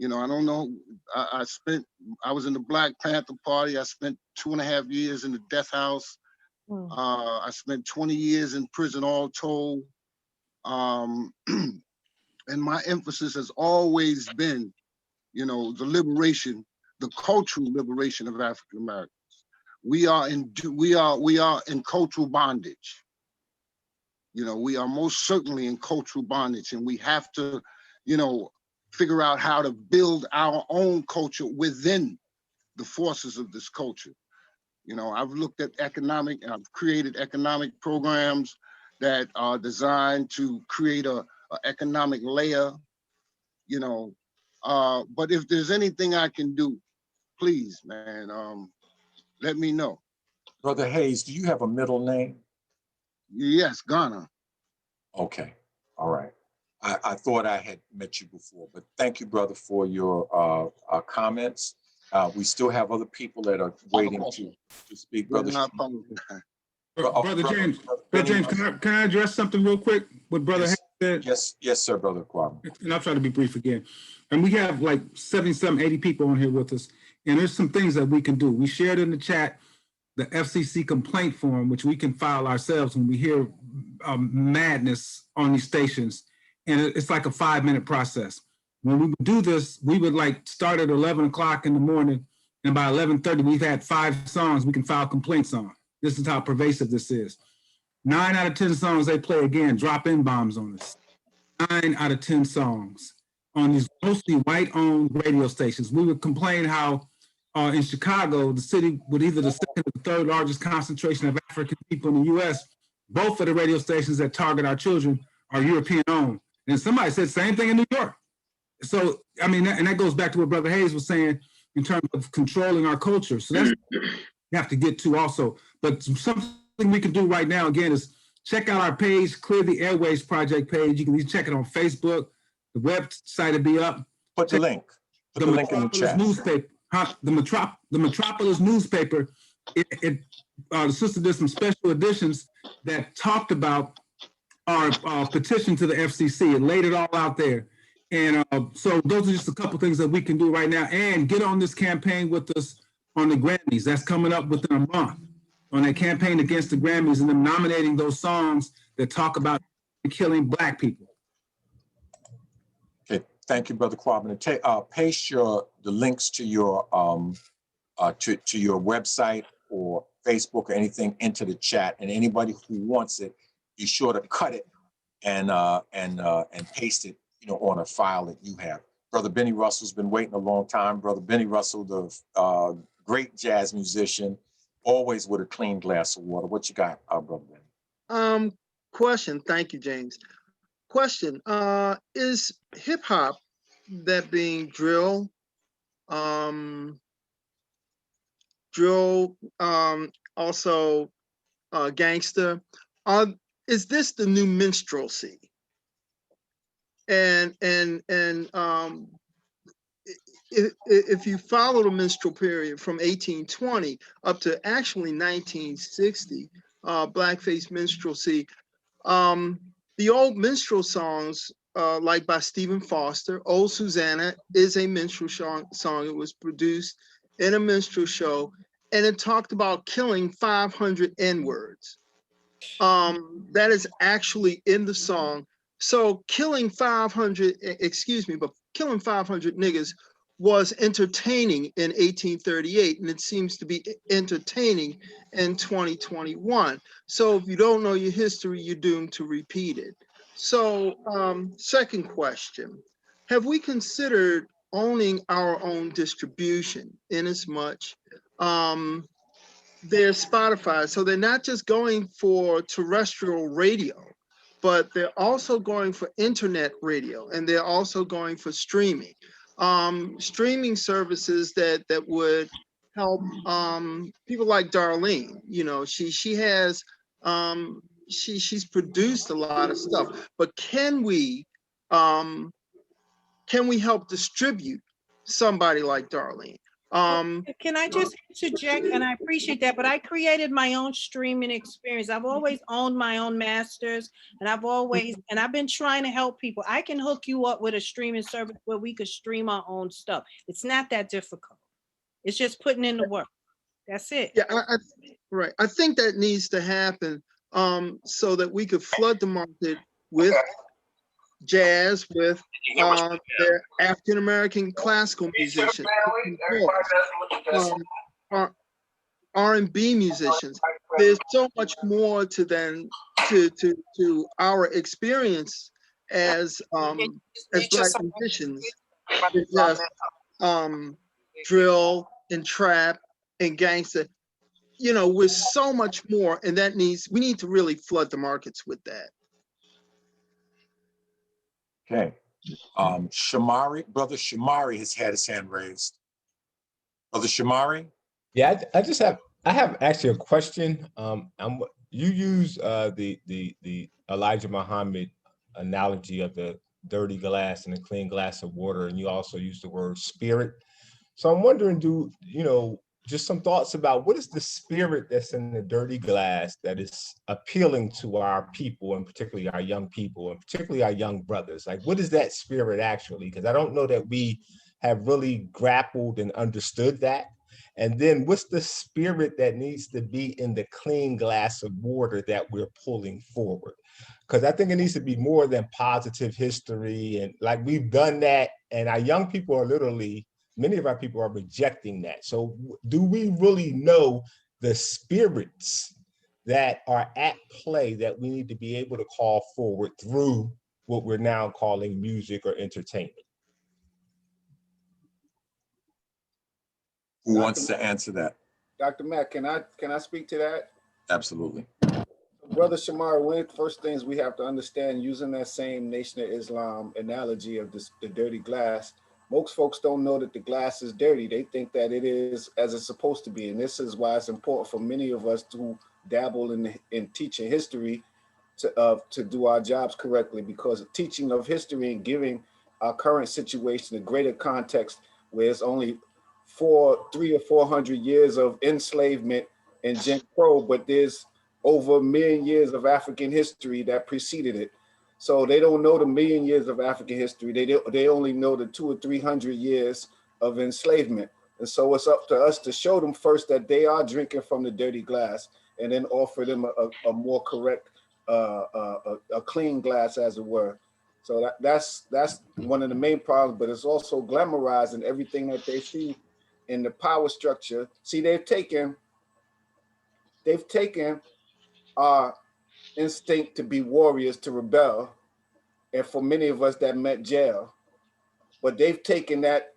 I don't know. I was in the Black Panther Party. I spent 2.5 years in the death house. I spent 20 years in prison all told. And my emphasis has always been, the liberation, the cultural liberation of African Americans. We are in cultural bondage. You know, we are most certainly in cultural bondage, and we have to, you know, figure out how to build our own culture within the forces of this culture. You know, I've looked at I've created economic programs that are designed to create a economic layer, you know. But if there's anything I can do, please, man, let me know. Brother Hayes, do you have a middle name? Yes, Ghana. Okay, all right. I thought I had met you before, but thank you, brother, for your comments. We still have other people that are waiting to speak. Brother, Brother James, can I address something real quick? What Brother Hayes said? Yes, sir, Brother Kwame. And I'll try to be brief again. And we have like 70-some, 80 people on here with us. And there's some things that we can do. We shared in the chat the FCC complaint form, which we can file ourselves when we hear madness on these stations. And it's like a 5-minute process. When we would do this, we would like start at 11 o'clock in the morning. And by 11:30, we've had 5 songs we can file complaints on. This is how pervasive this is. 9 out of 10 songs they play again, drop in bombs on us. 9 out of 10 songs on these mostly white-owned radio stations. We would complain how in Chicago, the city with either the second or the third largest concentration of African people in the U.S., both of the radio stations that target our children are European-owned. And somebody said same thing in New York. So, I mean, and that goes back to what Brother Hayes was saying in terms of controlling our culture. So that's what we have to get to also. But something we can do right now, again, is check out our page, Clear the Airways Project page. You can check it on Facebook. The website will be up. Put the link. Put the link in the chat. Newspaper, the Metropolis newspaper, the sister did some special editions that talked about our petition to the FCC and laid it all out there. And so those are just a couple things that we can do right now. And get on this campaign with us on the Grammys. That's coming up within a month. On that campaign against the Grammys and them nominating those songs that talk about killing Black people. Okay, thank you, Brother KWABENA. Paste the links to your to your website or Facebook or anything into the chat, and anybody who wants it, be sure to cut it and paste it, you know, on a file that you have. Brother Benny Russell's been waiting a long time. Brother Benny Russell, the great jazz musician, always with a clean glass of water. What you got, Brother Benny? Question. Thank you, James. Question. Is hip hop, that being drill, also gangster, is this the new minstrelsy? And if you follow the minstrel period from 1820 up to actually 1960, blackface minstrelsy, the old minstrel songs, like by Stephen Foster, Old Susanna is a minstrel song. It was produced in a minstrel show, and it talked about killing 500 N-words. That is actually in the song. So killing 500, but killing 500 niggas was entertaining in 1838, and it seems to be entertaining in 2021. So if you don't know your history, you're doomed to repeat it. So second question, have we considered owning our own distribution, in as much there's Spotify, so they're not just going for terrestrial radio, but they're also going for internet radio, and they're also going for streaming. Streaming services that would help people like Darlene. You know, she has she's produced a lot of stuff, but can we help distribute somebody like Darlene? Can I just interject? And I appreciate that, but I created my own streaming experience. I've always owned my own masters, and I've been trying to help people. I can hook you up with a streaming service where we could stream our own stuff. It's not that difficult. It's just putting in the work. That's it. Yeah, right. I think that needs to happen so that we could flood the market with jazz, with their African-American classical musicians, R&B musicians. There's so much more to to our experience as Black musicians than just drill and trap and gangster. You know, we're so much more, and we need to really flood the markets with that. Okay. Shamari, Brother Shamari has had his hand raised. Brother Shamari? Yeah, I have actually a question. You use the Elijah Muhammad analogy of the dirty glass and the clean glass of water, and you also use the word spirit. So I'm wondering, just some thoughts about what is the spirit that's in the dirty glass that is appealing to our people, and particularly our young people, and particularly our young brothers? Like, what is that spirit actually? Because I don't know that we have really grappled and understood that. And then what's the spirit that needs to be in the clean glass of water that we're pulling forward? Because I think it needs to be more than positive history. And like, we've done that, and our young people are literally, many of our people are rejecting that. So do we really know the spirits that are at play that we need to be able to call forward through what we're now calling music or entertainment? Who wants to answer that? Dr. Matt, can I speak to that? Absolutely. Brother Shamar, one of the first things we have to understand, using that same Nation of Islam analogy of the dirty glass, most folks don't know that the glass is dirty. They think that it is as it's supposed to be. And this is why it's important for many of us to dabble in teaching history to do our jobs correctly, because teaching of history and giving our current situation a greater context, where it's only 300 or 400 years of enslavement and Jim Crow, but there's over 1 million years of African history that preceded it. So they don't know the 1 million years of African history. They only know the 200 or 300 years of enslavement. And so it's up to us to show them first that they are drinking from the dirty glass, and then offer them a more correct, a clean glass, as it were. So that's one of the main problems, but it's also glamorizing everything that they see in the power structure. See, they've taken our instinct to be warriors, to rebel, and for many of us that meant jail. But they've taken that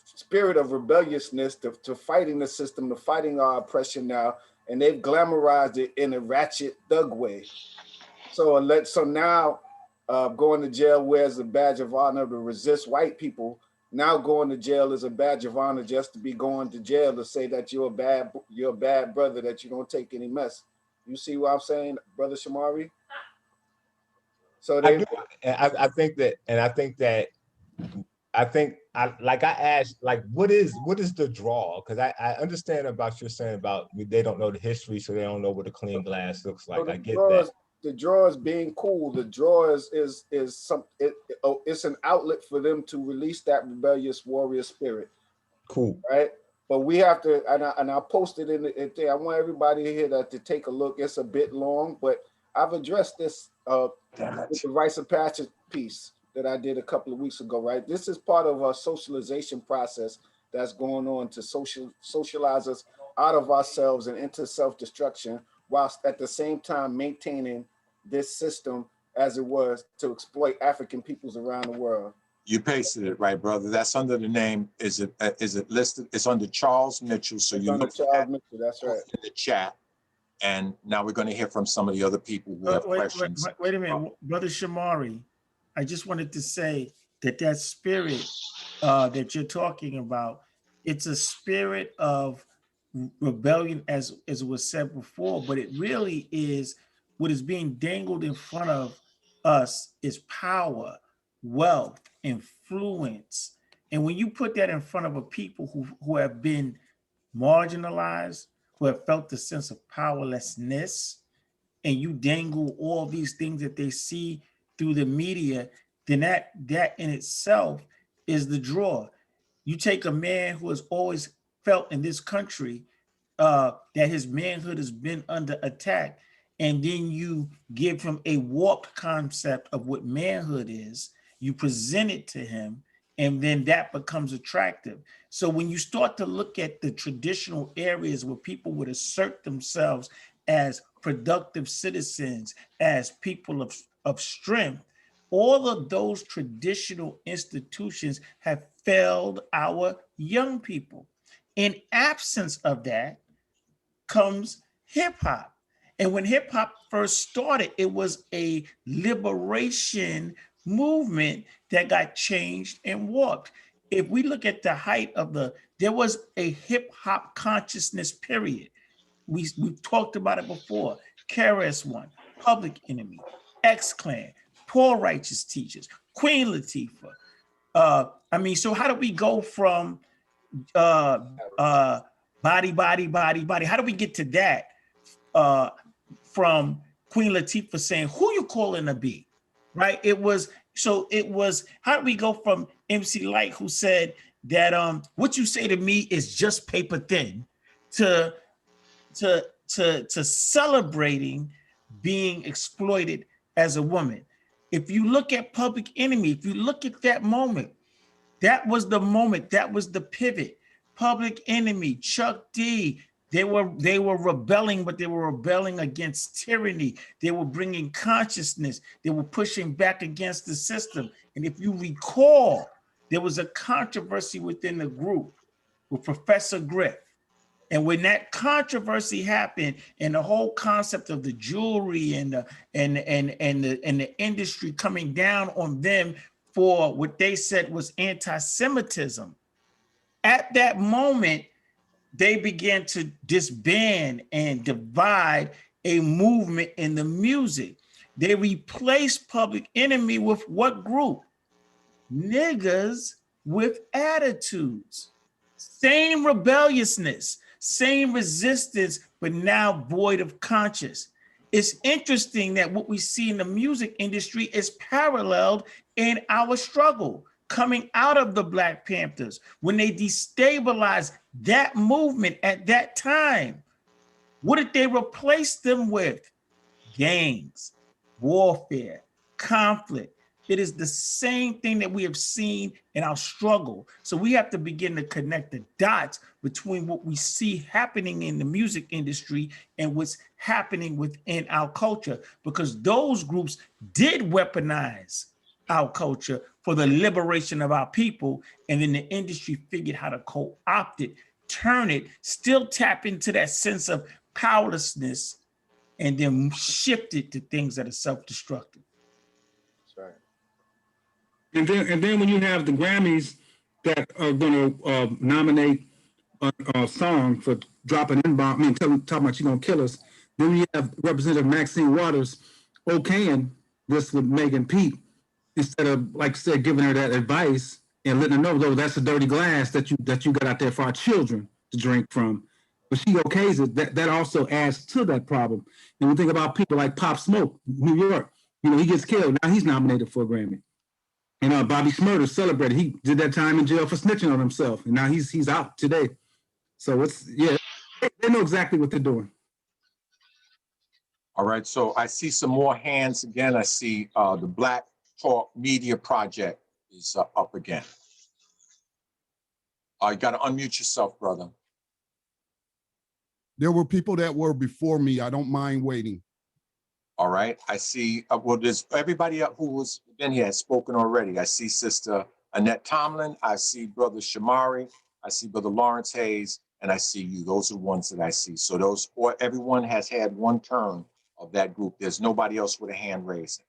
spirit of rebelliousness to fighting the system, to fighting our oppression now, and they've glamorized it in a ratchet thug way. So now going to jail wears a badge of honor to resist white people. Now going to jail is a badge of honor just to be going to jail, to say that you're a bad brother, that you don't take any mess. You see what I'm saying, Brother Shamari? So I asked, like, what is the draw? Because I understand about you're saying about they don't know the history, so they don't know what a clean glass looks like. I get that. The draw is being cool. The draw is it's an outlet for them to release that rebellious warrior spirit. Cool. Right? But we have to, and I posted in the thing. I want everybody here to take a look. It's a bit long, but I've addressed this with the rites of passage piece that I did a couple of weeks ago, right? This is part of our socialization process that's going on to socialize us out of ourselves and into self-destruction, whilst at the same time maintaining this system as it was to exploit African peoples around the world. You pasted it right, brother. That's under the name. Is it listed? It's under Charles Mitchell. So you look at Charles Mitchell. That's right. In the chat. And now we're going to hear from some of the other people who have questions. Wait a minute, Brother Shamari. I just wanted to say that spirit that you're talking about, it's a spirit of rebellion, as was said before, but it really is what is being dangled in front of us is power, wealth, influence. And when you put that in front of a people who have been marginalized, who have felt the sense of powerlessness, and you dangle all these things that they see through the media, then that in itself is the draw. You take a man who has always felt in this country that his manhood has been under attack, and then you give him a warped concept of what manhood is, you present it to him, and then that becomes attractive. So when you start to look at the traditional areas where people would assert themselves as productive citizens, as people of strength, all of those traditional institutions have failed our young people. In absence of that comes hip hop. And when hip hop first started, it was a liberation movement that got changed and warped. If we look at the height of there was a hip hop consciousness period. We've talked about it before. KRS-One, Public Enemy, X-Clan, Poor Righteous Teachers, Queen Latifah. So how do we go from body, how do we get to that from Queen Latifah saying, who you calling to be, right? It was, how do we go from MC Lyte, who said that what you say to me is just paper thin, to celebrating being exploited as a woman? If you look at Public Enemy, if you look at that moment, that was the moment, that was the pivot. Public Enemy, Chuck D, they were rebelling, but they were rebelling against tyranny. They were bringing consciousness. They were pushing back against the system. And if you recall, there was a controversy within the group with Professor Griff. And when that controversy happened, and the whole concept of the jewelry and the industry coming down on them for what they said was anti-Semitism, at that moment, they began to disband and divide a movement in the music. They replaced Public Enemy with what group? Niggas with attitudes. Same rebelliousness, same resistance, but now void of conscience. It's interesting that what we see in the music industry is paralleled in our struggle coming out of the Black Panthers. When they destabilized that movement at that time, what did they replace them with? Gangs, warfare, conflict. It is the same thing that we have seen in our struggle. So we have to begin to connect the dots between what we see happening in the music industry and what's happening within our culture, because those groups did weaponize our culture for the liberation of our people. And then the industry figured how to co-opt it, turn it, still tap into that sense of powerlessness, and then shift it to things that are self-destructive. That's right. And then when you have the Grammys that are going to nominate a song for dropping N-bomb, talking about you gonna kill us, then you have Representative Maxine Waters okaying this with Megan Pete, instead of, like I said, giving her that advice and letting her know, though, that's a dirty glass that you got out there for our children to drink from. But she okays it. That also adds to that problem. And we think about people like Pop Smoke, New York. He gets killed. Now he's nominated for a Grammy. And Bobby Shmurda celebrated. He did that time in jail for snitching on himself, and now he's out today. So they know exactly what they're doing. All right, so I see some more hands again. I see the Black Talk Media Project is up again. You got to unmute yourself, brother. There were people that were before me. I don't mind waiting. All right, I see, well, there's everybody who has been here has spoken already. I see Sister Annette Tomlin, I see Brother Shamari, I see Brother Lawrence Hayes, and I see you. Those are the ones that I see. So everyone has had one turn of that group. There's nobody else with a hand raised.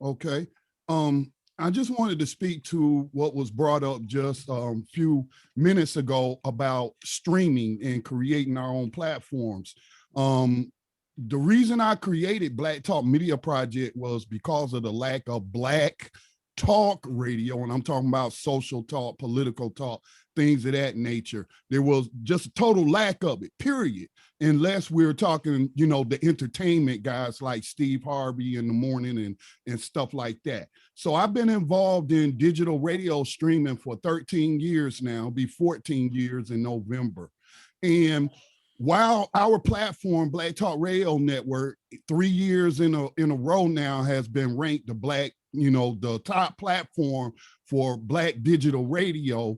Okay. I just wanted to speak to what was brought up just a few minutes ago about streaming and creating our own platforms. The reason I created Black Talk Media Project was because of the lack of Black talk radio, and I'm talking about social talk, political talk, things of that nature. There was just a total lack of it, period. Unless we're talking, the entertainment guys like Steve Harvey in the morning and stuff like that. So I've been involved in digital radio streaming for 13 years now, be 14 years in November. And while our platform, Black Talk Radio Network, 3 years in a row now has been ranked the top platform for Black digital radio,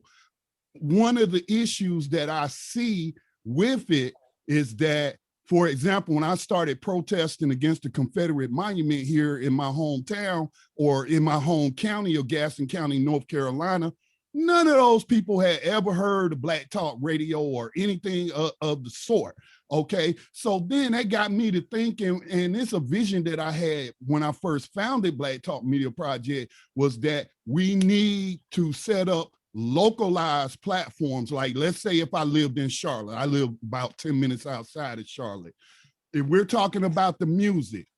one of the issues that I see with it is that For example, when I started protesting against the Confederate monument here in my hometown or in my home county of Gaston County, North Carolina, none of those people had ever heard of Black Talk Radio or anything of the sort. Okay, so then that got me to thinking, and it's a vision that I had when I first founded Black Talk Media Project, was that we need to set up localized platforms. Like, let's say if I lived in Charlotte, I live about 10 minutes outside of Charlotte. If we're talking about the music,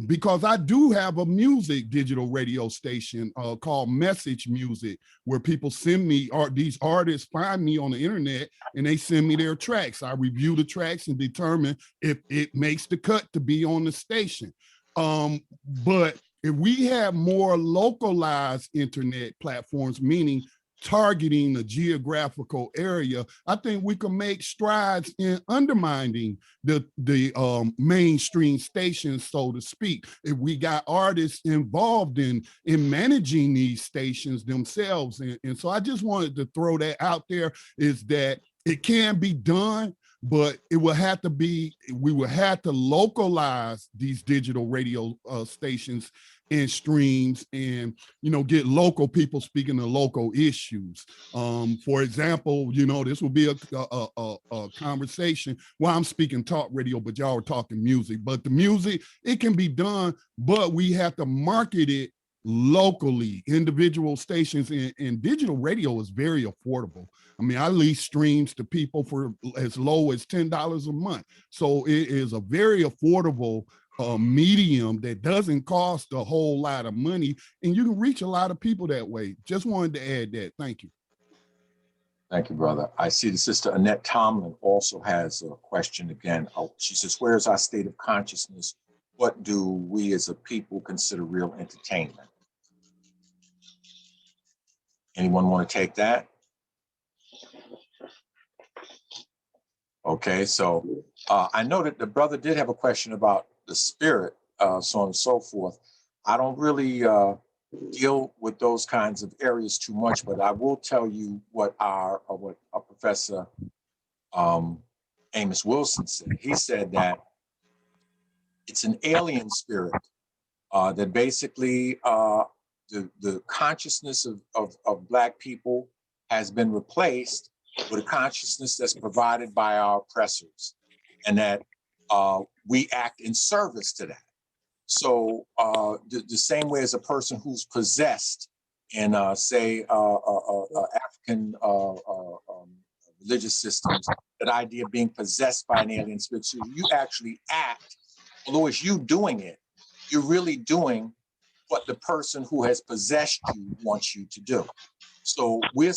because I do have a music digital radio station called Message Music, where people send me, or these artists find me on the internet and they send me their tracks. I review the tracks and determine if it makes the cut to be on the station. But if we have more localized internet platforms, meaning targeting a geographical area, I think we can make strides in undermining the mainstream stations, so to speak. If we got artists involved in managing these stations themselves. And so I just wanted to throw that out there, is that it can be done, but it will have to be, we will have to localize these digital radio stations and streams, and get local people speaking to local issues. For example, this will be a conversation while I'm speaking talk radio, but y'all are talking music. But the music, it can be done, but we have to market it locally. Individual stations, and digital radio is very affordable. I mean, I lease streams to people for as low as $10 a month. So it is a very affordable medium that doesn't cost a whole lot of money, and you can reach a lot of people that way. Just wanted to add that. Thank you. Thank you, brother. I see the sister Annette Tomlin also has a question again. She says, where is our state of consciousness? What do we as a people consider real entertainment? Anyone want to take that? Okay, so I know that the brother did have a question about the spirit, so on and so forth. I don't really deal with those kinds of areas too much, but I will tell you what our Professor Amos Wilson said. He said that it's an alien spirit, that basically the consciousness of Black people has been replaced with a consciousness that's provided by our oppressors, and that we act in service to that. So the same way as a person who's possessed in, say, African religious systems, that idea of being possessed by an alien spirit, so you actually act, although it's you doing it, you're really doing what the person who has possessed you wants you to do. So we're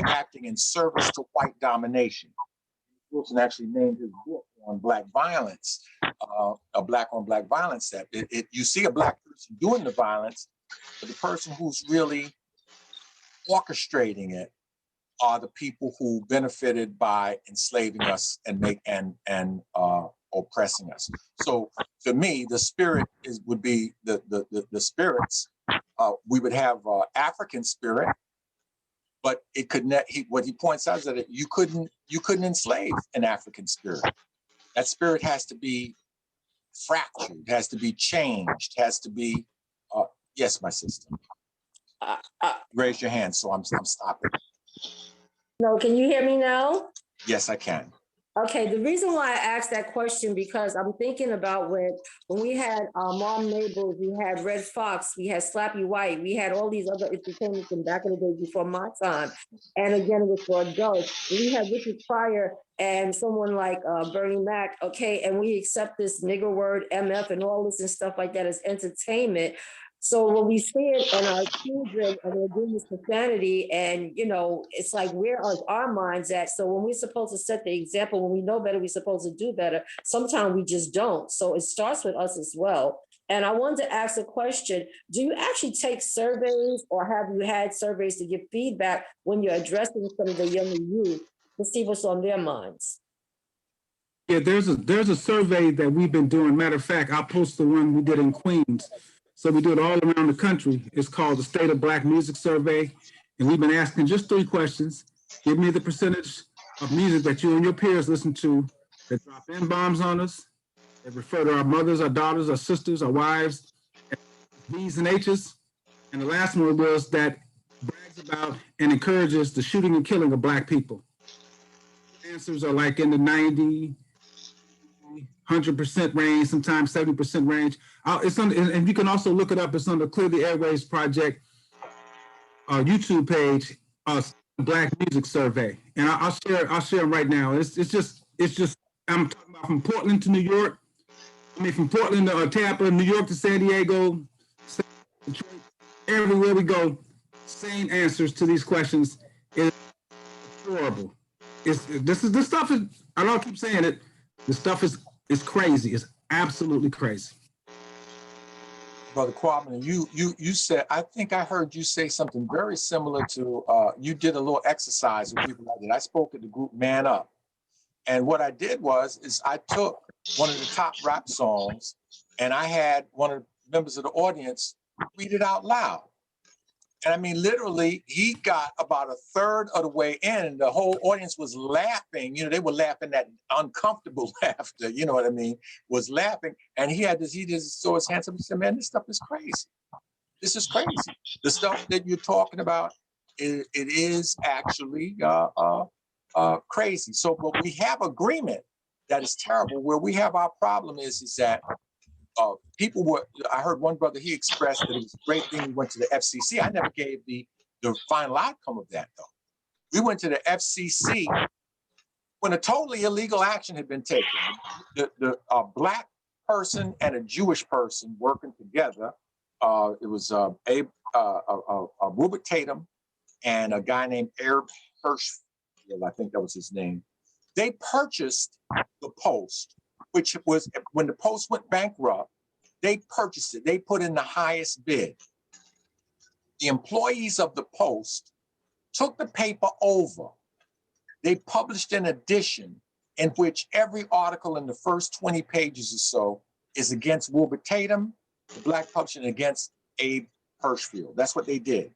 acting in service to white domination. Wilson actually named his book on Black violence, a Black on Black violence. That you see a Black person doing the violence, but the person who's really orchestrating it are the people who benefited by enslaving us and oppressing us. So to me, the spirit would be the spirits. We would have African spirit, but it could not. What he points out is that you couldn't enslave an African spirit. That spirit has to be fractured, has to be changed, has to be. Yes, my sister. Raise your hand, so I'm stopping. No, can you hear me now? Yes, I can. Okay, the reason why I asked that question, because I'm thinking about when we had Mom Mabel, we had Red Fox, we had Slappy White, we had all these other entertainments from back in the day before my time. And again, it was for adults. We had Richard Pryor and someone like Bernie Mac, okay, and we accept this nigger word, MF, and all this and stuff like that as entertainment. So when we see it in our children and they're doing this profanity, and it's like, where are our minds at? So when we're supposed to set the example, when we know better, we're supposed to do better. Sometimes we just don't. So it starts with us as well. And I wanted to ask a question. Do you actually take surveys, or have you had surveys to give feedback when you're addressing some of the younger youth to see what's on their minds? Yeah, there's a survey that we've been doing. Matter of fact, I'll post the one we did in Queens. So we do it all around the country. It's called the State of Black Music Survey. And we've been asking just 3 questions. Give me the percentage of music that you and your peers listen to that drop N-bombs on us, They refer to our mothers, our daughters, our sisters, our wives, B's and H's. And the last one was that brags about and encourages the shooting and killing of Black people. Answers are like in the 90, 100% range, sometimes 70% range. It's on, and you can also look it up. It's on the Clear the Airways Project YouTube page, Black Music Survey, and I'll share them right now. It's just I'm talking about from Portland to New York. I mean, from Portland to Tampa, New York to San Diego, Detroit, everywhere we go, same answers to these questions. It's horrible. This stuff is, I don't keep saying it. The stuff is crazy. It's absolutely crazy. Brother KWABENA, you said, I think I heard you say something very similar to, you did a little exercise with people like that. I spoke at the group Man Up. And what I did is I took one of the top rap songs and I had one of the members of the audience read it out loud. And I mean, literally, he got about a third of the way in and the whole audience was laughing. You know, they were laughing that uncomfortable laughter, you know what I mean, was laughing. And he just saw his hands up and said, man, this stuff is crazy. This is crazy. The stuff that you're talking about, it is actually crazy. So, but we have agreement that is terrible. Where we have our problem is that people were, I heard one brother, he expressed that it was a great thing we went to the FCC. I never gave the final outcome of that though. We went to the FCC when a totally illegal action had been taken. The Black person and a Jewish person working together. It was Rupert Tatum and a guy named Arab Hirschfield, I think that was his name. They purchased the Post, which was, when the Post went bankrupt, they purchased it. They put in the highest bid. The employees of the Post took the paper over. They published an edition in which every article in the first 20 pages or so is against Wilbur Tatum, the Black publisher, and against Abe Hirschfield. That's what they did.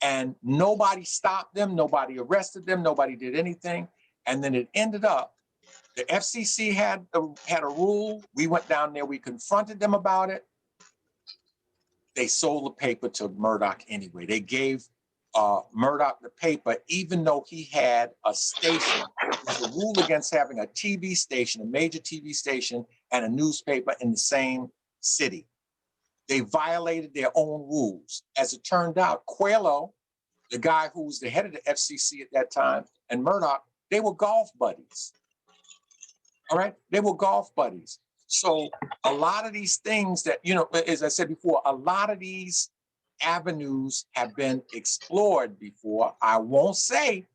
And nobody stopped them, nobody arrested them, nobody did anything. And then it ended up, the FCC had a rule. We went down there, we confronted them about it. They sold the paper to Murdoch anyway. They gave Murdoch the paper, even though he had a station. There's a rule against having a TV station, a major TV station, and a newspaper in the same city. They violated their own rules. As it turned out, Coelho, the guy who was the head of the FCC at that time, and Murdoch, they were golf buddies. All right, they were golf buddies. So a lot of these things that, you know, as I said before, a lot of these avenues have been explored before. I won't say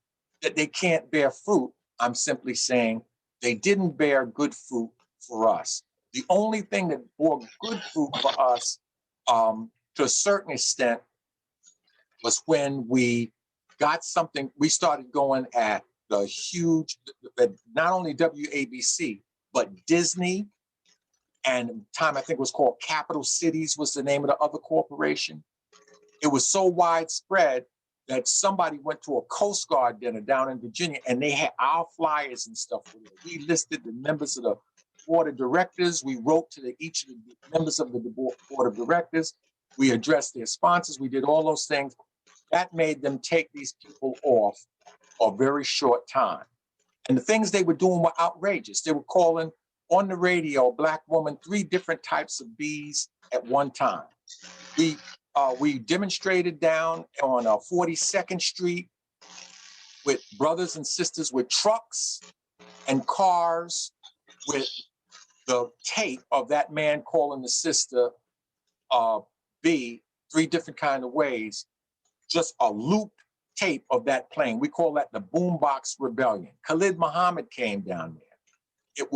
that they can't bear fruit. I'm simply saying they didn't bear good fruit for us. The only thing that bore good fruit for us, to a certain extent, was when we got something, we started going at the huge, not only WABC, but Disney, and time I think it was called Capital Cities was the name of the other corporation. It was so widespread that somebody went to a Coast Guard dinner down in Virginia and they had our flyers and stuff. We listed the members of the board of directors. We wrote to each of the members of the board of directors. We addressed their sponsors. We did all those things. That made them take these people off a very short time. And the things they were doing were outrageous. They were calling on the radio, Black woman, 3 different types of bees at one time. We demonstrated down on 42nd Street with brothers and sisters with trucks and cars with the tape of that man calling the sister B 3 different kind of ways, just a looped tape of that playing. We call that the Boombox Rebellion. Khalid Muhammad came down there. It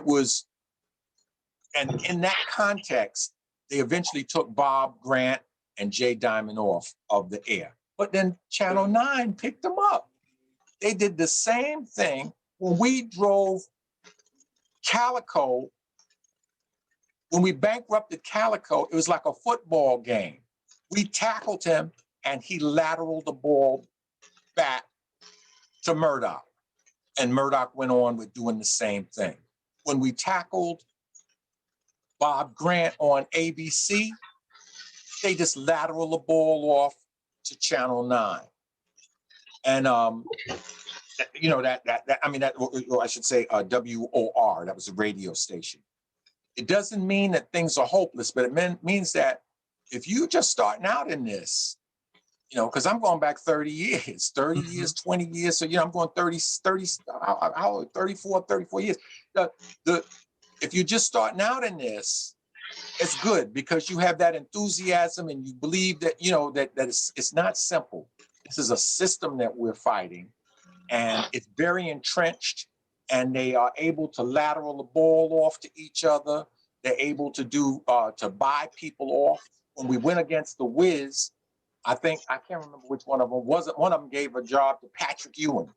was, and in that context, they eventually took Bob Grant and Jay Diamond off of the air. But then Channel 9 picked them up. They did the same thing when we drove Calico. When we bankrupted Calico, it was like a football game. We tackled him and he lateraled the ball back to Murdoch. And Murdoch went on with doing the same thing. when we tackled Bob Grant on ABC, they just lateral the ball off to Channel 9. And, you know, or I should say WOR, that was a radio station. It doesn't mean that things are hopeless, but it means that if you just starting out in this, you know, because I'm going back 30 years, 30 years, 20 years. So, you know, I'm going 34 years. If you're just starting out in this, it's good because you have that enthusiasm and you believe that, you know, that it's not simple. This is a system that we're fighting, and it's very entrenched, and they are able to lateral the ball off to each other. They're able to do, to buy people off. When we went against the Wiz, I can't remember which one of them was it. One of them gave a job to Patrick Ewing,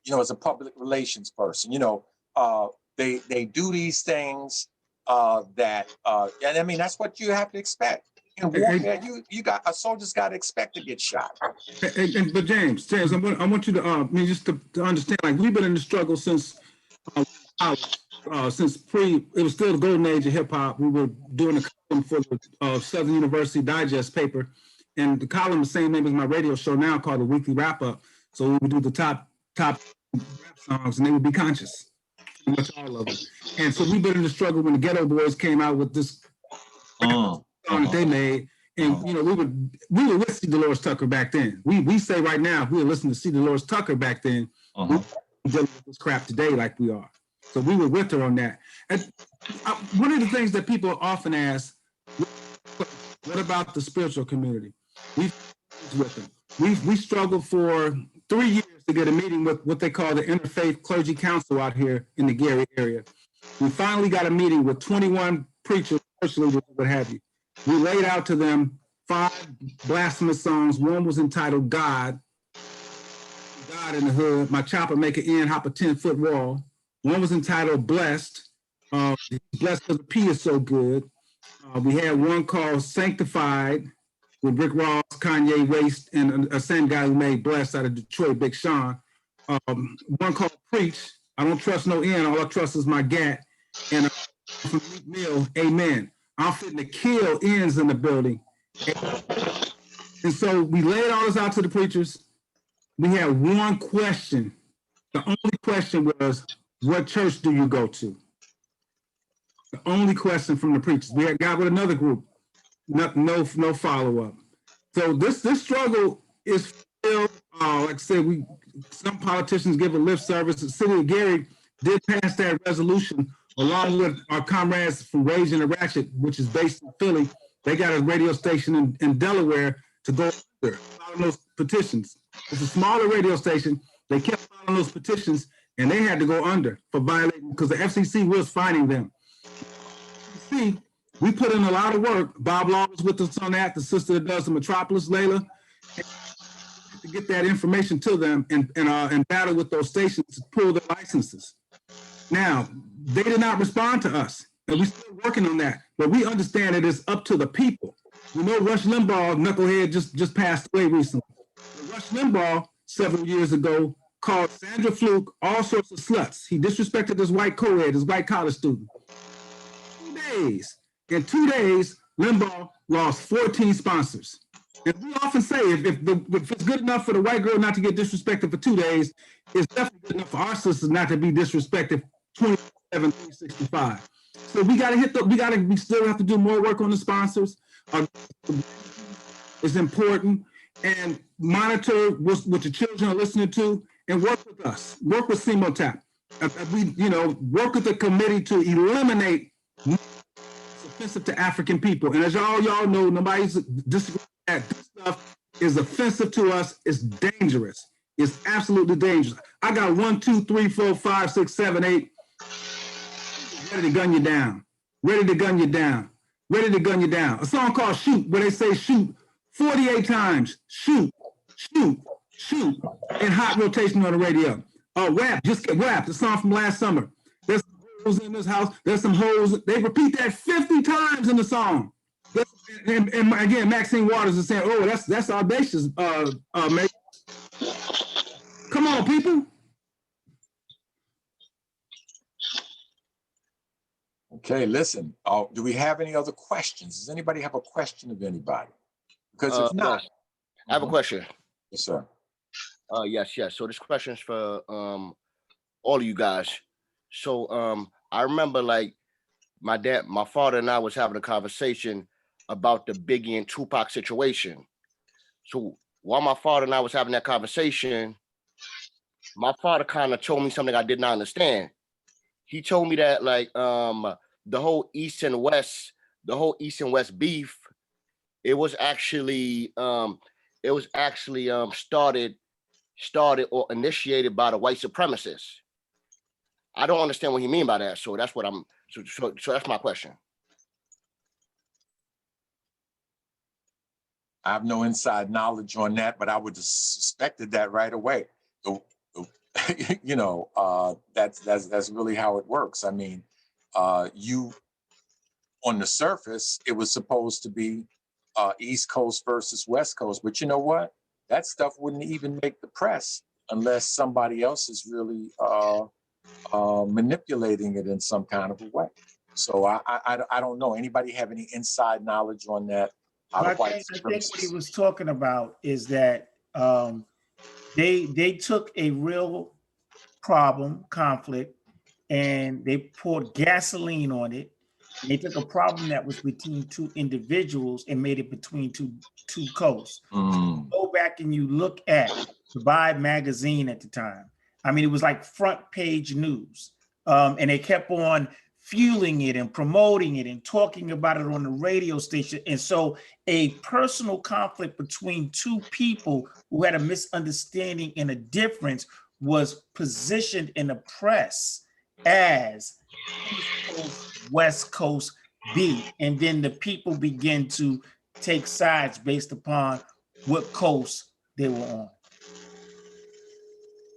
you know, as a public relations person. You know, they do these things and I mean, that's what you have to expect. In warfare, a soldier's got to expect to get shot. But James, I want you to just to understand, like, we've been in the struggle since it was still the golden age of hip hop. We were doing a column for the Southern University Digest paper, and the column the same name as my radio show now, called the Weekly Wrap Up. So we would do the top rap songs, and they would be conscious, pretty much all of them. And so we've been in the struggle when the Ghetto Boys came out with this song that they made, and you know, we were with C. Dolores Tucker back then. We say right now, if we were listening to C. Dolores Tucker back then, we were dealing with this crap today like we are. So we were with her on that. And one of the things that people often ask, what about the spiritual community? We struggled for 3 years to get a meeting with what they call the Interfaith Clergy Council out here in the Gary area. We finally got a meeting with 21 preachers, what have you. We laid out to them 5 blasphemous songs. One was entitled God in the Hood, My Chopper Make an End, Hop a 10-foot Wall. One was entitled Blessed, Blessed because the P is so good. We had one called Sanctified with Rick Ross, Kanye West, and a same guy who made Blessed out of Detroit, Big Sean. One called Preach, I don't trust no end, all I trust is my gat. And from Meek Mill, Amen. I'm fitting to kill ends in the building. And so we laid all this out to the preachers. We had one question. The only question was, what church do you go to? The only question from the preachers. We had got with another group, no follow-up. So this struggle is still, like I said, some politicians give a lip service. The city of Gary did pass that resolution along with our comrades from Rage and the Ratchet, which is based in Philly. They got a radio station in Delaware to go under, following those petitions. It's a smaller radio station. They kept following those petitions, and they had to go under for violating, because the FCC was fining them. See, we put in a lot of work. Bob Law was with us on that, the sister that does the Metropolis, Layla, to get that information to them and battle with those stations to pull their licenses. Now, they did not respond to us, and we're still working on that, but we understand it is up to the people. We know Rush Limbaugh, knucklehead, just passed away recently. Rush Limbaugh, several years ago, called Sandra Fluke all sorts of sluts. He disrespected this white co-ed, this white college student. In 2 days, Limbaugh lost 14 sponsors. And we often say, if it's good enough for the white girl not to get disrespected for 2 days, it's definitely good enough for our sisters not to be disrespected 27, 365. So we still have to do more work on the sponsors. It's important, and monitor what the children are listening to, and work with us. Work with CEMOTAP. Work with the committee to eliminate offensive to African people. And as y'all know, nobody's disagreeing that this stuff is offensive to us. It's dangerous. It's absolutely dangerous. I got 1, 2, 3, 4, 5, 6, 7, 8. Ready to gun you down. Ready to gun you down. Ready to gun you down. A song called Shoot, where they say shoot 48 times. Shoot, shoot, shoot. In hot rotation on the radio. WAP, just get WAP, the song from last summer. There's some hoes in this house. There's some hoes. They repeat that 50 times in the song. And again, Maxine Waters is saying, oh, that's audacious, mate. Come on, people. Okay, listen, do we have any other questions? Does anybody have a question of anybody? Because if not. Yes. I have a question. Yes, sir. Yes. So this question is for all of you guys. So I remember like my father and I was having a conversation about the Biggie and Tupac situation. So while my father and I was having that conversation, my father kind of told me something I did not understand. He told me that like the whole East and West beef, it was actually started or initiated by the white supremacists. I don't understand what he mean by that. So that's what so that's my question. I have no inside knowledge on that, but I would have suspected that right away. You know, that's really how it works. I mean, you on the surface, it was supposed to be East Coast versus West Coast, but you know what? That stuff wouldn't even make the press unless somebody else is really manipulating it in some kind of a way. So I don't know. Anybody have any inside knowledge on that? I think what he was talking about is that they took a real conflict, and they poured gasoline on it. And they took a problem that was between two individuals and made it between two coasts. Go back and you look at the Vibe magazine at the time. I mean, it was like front page news, and they kept on fueling it and promoting it and talking about it on the radio station. And so a personal conflict between two people who had a misunderstanding and a difference was positioned in the press as East Coast, West Coast beef. And then the people begin to take sides based upon what coast they were on.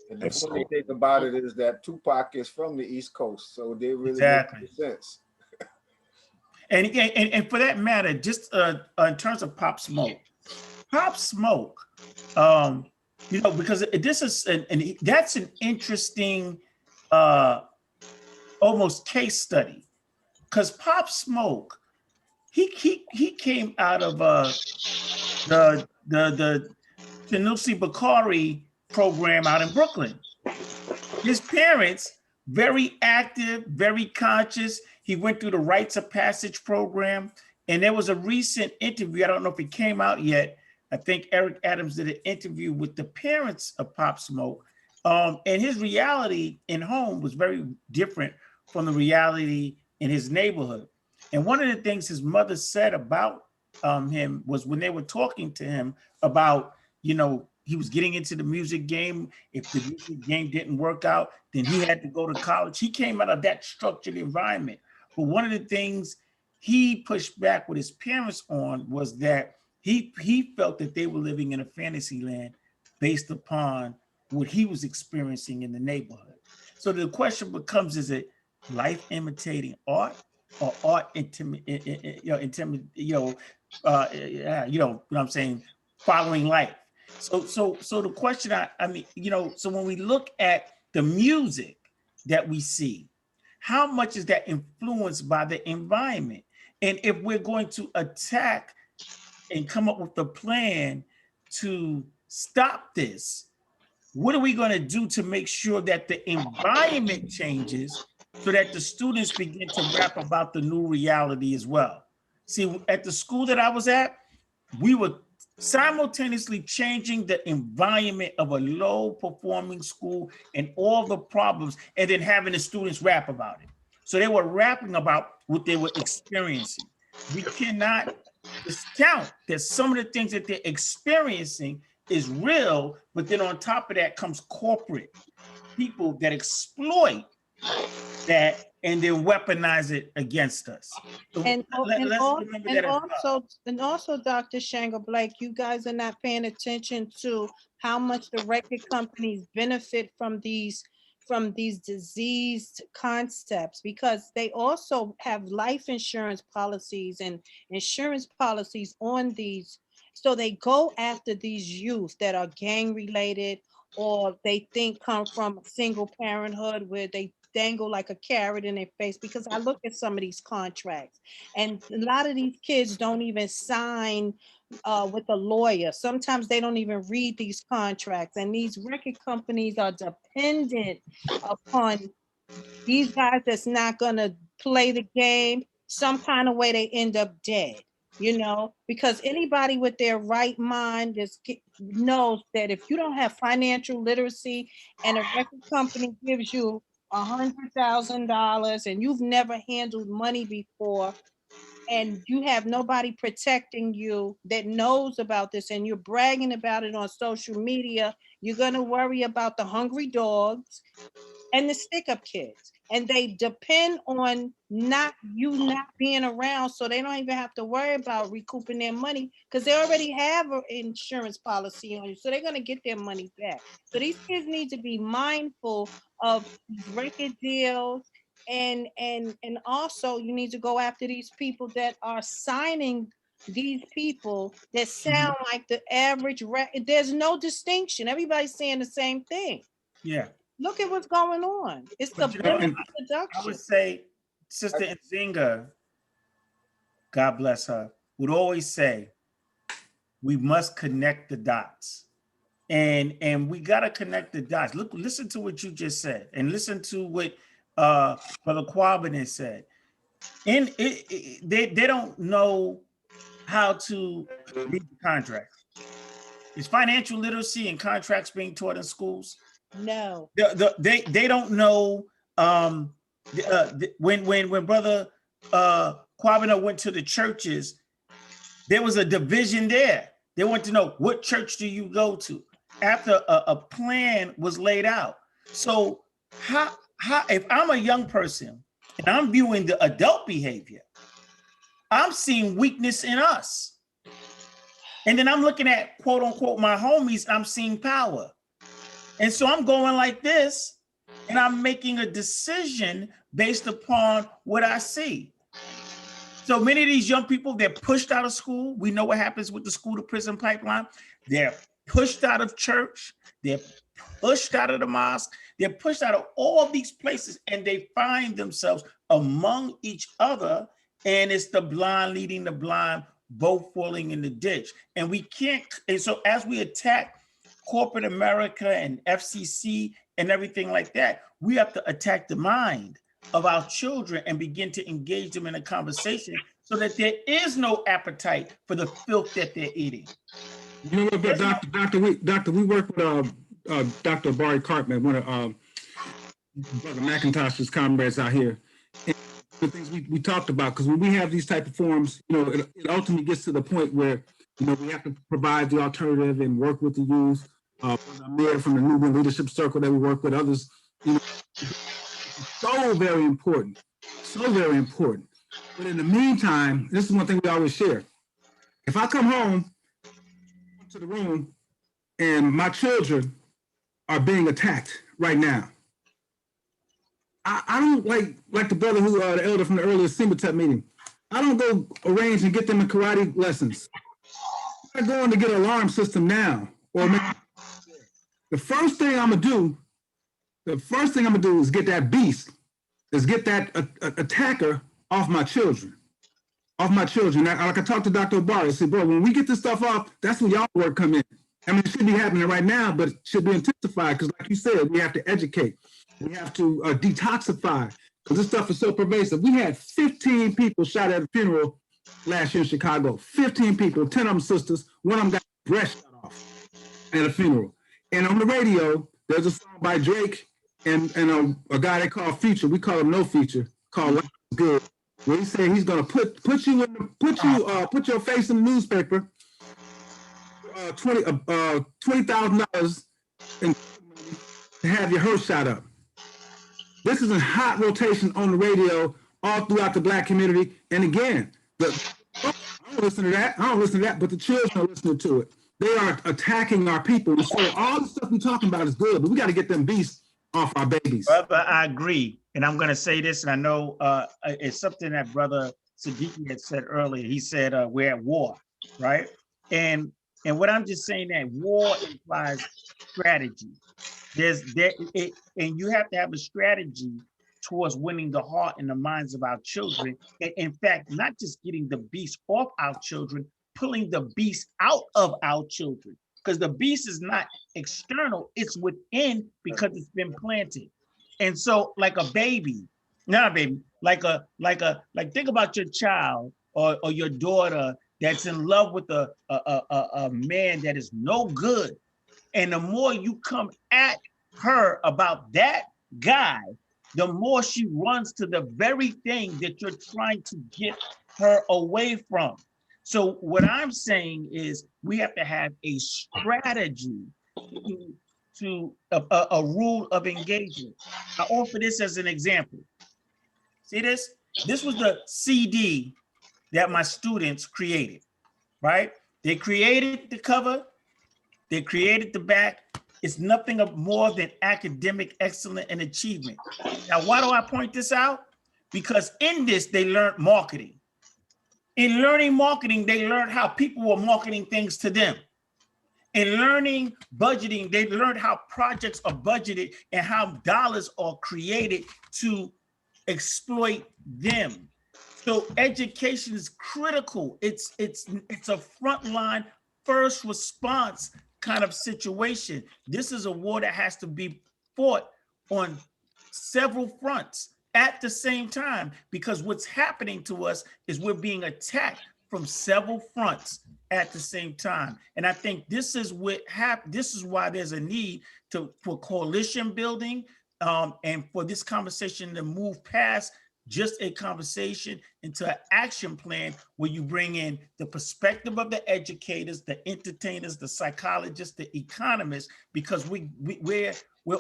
And the funny thing about it is that Tupac is from the East Coast, so they really make sense. And for that matter, just in terms of Pop Smoke, you know, because this is that's an interesting almost case study, because Pop Smoke, he came out of the Tanusi Bakari program out in Brooklyn. His parents, very active, very conscious. He went through the Rites of Passage program. And there was a recent interview, I don't know if it came out yet. I think Eric Adams did an interview with the parents of Pop Smoke. And his reality in home was very different from the reality in his neighborhood. And one of the things his mother said about him was when they were talking to him about, you know, he was getting into the music game. If the music game didn't work out, then he had to go to college. He came out of that structured environment. But one of the things he pushed back with his parents on was that he felt that they were living in a fantasy land based upon what he was experiencing in the neighborhood. So the question becomes, is it life imitating art or art following life? So the question, I mean, you know, so when we look at the music that we see, how much is that influenced by the environment? And if we're going to attack and come up with a plan to stop this, what are we going to do to make sure that the environment changes so that the students begin to rap about the new reality as well? See, at the school that I was at, we were simultaneously changing the environment of a low performing school and all the problems, and then having the students rap about it. So they were rapping about what they were experiencing. We cannot discount that some of the things that they're experiencing is real, but then on top of that comes corporate people that exploit that and then weaponize it against us. So And also, Dr. Shango Blake, you guys are not paying attention to how much the record companies benefit from these diseased concepts, because they also have life insurance policies and insurance policies on these. So they go after these youth that are gang related or they think come from single parenthood where they dangle like a carrot in their face. Because I look at some of these contracts, and a lot of these kids don't even sign with a lawyer. Sometimes they don't even read these contracts, and these record companies are dependent upon these guys that's not gonna play the game. Some kind of way they end up dead, you know, because anybody with their right mind just knows that if you don't have financial literacy and a record company gives you $100,000 and you've never handled money before, and you have nobody protecting you that knows about this, and you're bragging about it on social media, you're gonna worry about the hungry dogs and the stick-up kids, and they depend on not being around, so they don't even have to worry about recouping their money because they already have an insurance policy on you, so they're going to get their money back. So these kids need to be mindful of these record deals, and also you need to go after these people that are signing these people that sound like the average there's no distinction. Everybody's saying the same thing. Yeah. Look at what's going on. It's the production. I would say Sister Nzinga, God bless her, would always say, we must connect the dots. And we got to connect the dots. Look, listen to what you just said, and listen to what Brother KWABENA said. And they don't know how to read the contracts. Is financial literacy and contracts being taught in schools? No. They don't know. When Brother KWABENA went to the churches, there was a division there. They want to know, what church do you go to? After a plan was laid out. So how if I'm a young person and I'm viewing the adult behavior, I'm seeing weakness in us. And then I'm looking at, quote unquote, my homies, I'm seeing power. And so I'm going like this, and I'm making a decision based upon what I see. So many of these young people, they're pushed out of school. We know what happens with the school to prison pipeline. They're pushed out of church. They're pushed out of the mosque. They're pushed out of all these places, and they find themselves among each other. And it's the blind leading the blind, both falling in the ditch. And we can't, and so as we attack corporate America and FCC and everything like that, we have to attack the mind of our children and begin to engage them in a conversation so that there is no appetite for the filth that they're eating. You know what, but Doctor, we work with Dr. Barry Cartman, one of Brother McIntosh's comrades out here. And the things we talked about, because when we have these type of forums, you know, it ultimately gets to the point where, you know, we have to provide the alternative and work with the youth. I'm there from the Nubian Leadership Circle that we work with others. You know, so very important, so very important. But in the meantime, this is one thing we always share. If I come home to the room and my children are being attacked right now, I don't like the brother who, the elder from the earlier CEMOTAP meeting. I don't go arrange and get them in karate lessons. I'm going to get an alarm system now. Or the first thing I'm gonna do is get that beast, is get that attacker off my children. Now, like I talked to Dr. Obari, I said, bro, when we get this stuff off, that's when y'all work come in. I mean, it should be happening right now, but it should be intensified because, like you said, we have to educate. We have to detoxify because this stuff is so pervasive. We had 15 people shot at a funeral last year in Chicago. 15 people, 10 of them sisters. One of them got breast shot off at a funeral. And on the radio, there's a song by Drake and a guy they call Future. We call him No Feature, called Life is Good. Where he said he's gonna put your face in the newspaper, $20,000 to have your hearse shot up. This is in hot rotation on the radio all throughout the Black community. And again, I don't listen to that. But the children are listening to it. They are attacking our people. And so all the stuff we're talking about is good, but we got to get them beasts off our babies. Brother, I agree. And I'm going to say this, and I know it's something that Brother Sadiki had said earlier. He said, we're at war, right? And And what I'm just saying that war implies strategy. And you have to have a strategy towards winning the heart and the minds of our children. And in fact, not just getting the beast off our children, pulling the beast out of our children. Because the beast is not external, it's within because it's been planted. And so like a baby, not a baby, like think about your child or your daughter that's in love with a man that is no good. And the more you come at her about that guy, the more she runs to the very thing that you're trying to get her away from. So what I'm saying is we have to have a strategy to a rule of engagement. I offer this as an example. See this? This was the CD that my students created, right? They created the cover, they created the back. It's nothing more than academic excellence and achievement. Now, why do I point this out? Because in this, they learned marketing. In learning marketing, they learned how people were marketing things to them. In learning budgeting, they learned how projects are budgeted and how dollars are created to exploit them. So education is critical. It's a frontline first response kind of situation. This is a war that has to be fought on several fronts at the same time, because what's happening to us is we're being attacked from several fronts at the same time. And I think this is this is why there's a need for coalition building and for this conversation to move past just a conversation into an action plan where you bring in the perspective of the educators, the entertainers, the psychologists, the economists, because we're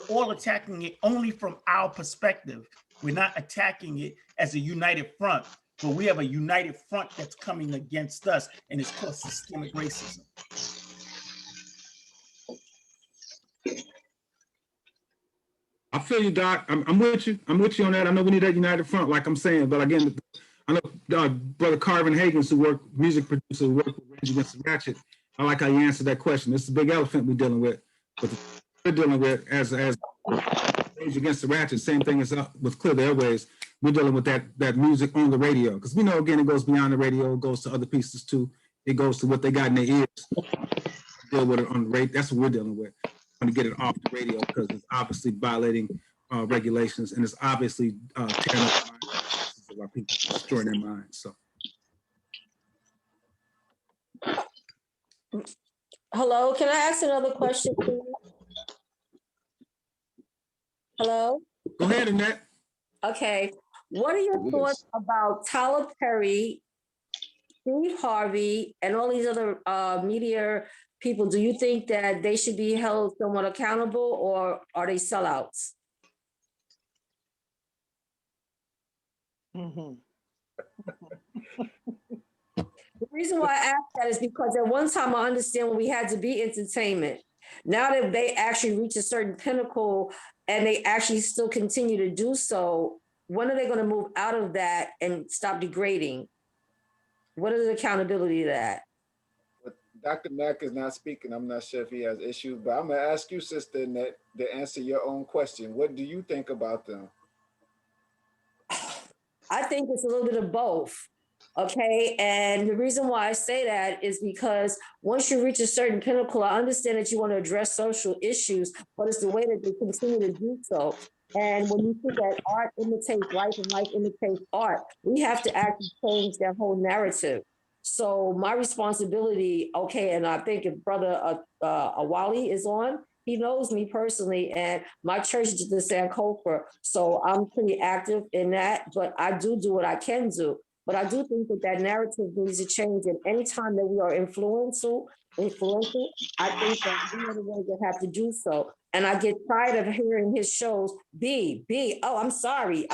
all attacking it only from our perspective. We're not attacking it as a united front, but we have a united front that's coming against us, and it's called systemic racism. I feel you, Doc. I'm with you. I'm with you on that. I know we need that united front, like I'm saying. But again, I know Brother Carvin Higgins, who music producer, who worked with Rage Against the Ratchet. I like how you answered that question. This is a big elephant we're dealing with. But we're dealing with as Rage Against the Ratchet, same thing as with Clear the Airways. We're dealing with that music on the radio, because we know, again, it goes beyond the radio. It goes to other pieces too. It goes to what they got in their ears. Deal with it on the radio. That's what we're dealing with. To get it off the radio, because it's obviously violating regulations, and it's obviously tearing up the minds of our people, destroying their minds. So, Hello, can I ask another question, please? Hello? Go ahead, Annette. Okay, what are your thoughts about Tyler Perry, Steve Harvey, and all these other media people? Do you think that they should be held somewhat accountable, or are they sellouts? The reason why I ask that is because at one time I understand when we had to be entertainment. Now that they actually reach a certain pinnacle and they actually still continue to do so, when are they going to move out of that and stop degrading? What is the accountability to that? Dr. Mack is not speaking. I'm not sure if he has issues, but I'm going to ask you, Sister Annette, to answer your own question. What do you think about them? I think it's a little bit of both. Okay. And the reason why I say that is because once you reach a certain pinnacle, I understand that you want to address social issues, but it's the way that they continue to do so. And when you see that art imitates life and life imitates art, we have to actually change that whole narrative. So my responsibility, okay, and I think if Brother Awali is on, he knows me personally, and my church is the Sankofa, so I'm pretty active in that, but I do what I can do. But I do think that narrative needs to change, and anytime that we are influential, I think that we are the ones that have to do so. And I get tired of hearing his shows, oh, I'm sorry,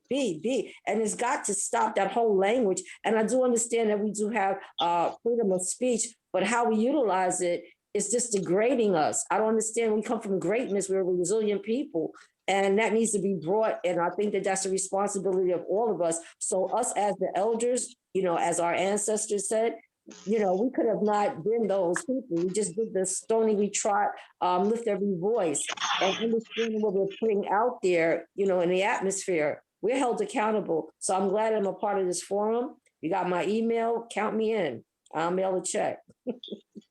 B, and it's got to stop that whole language. And I do understand that we do have freedom of speech, but how we utilize it is just degrading us. I don't understand. We come from greatness. We're a resilient people, and that needs to be brought. And I think that that's a responsibility of all of us. So us as the elders, as our ancestors said, you know, we could have not been those people. We just did the Stony We Trot, Lift Every Voice, and understanding what we're putting out there, you know, in the atmosphere. We're held accountable. So I'm glad I'm a part of this forum. You got my email, count me in. I'll mail a check.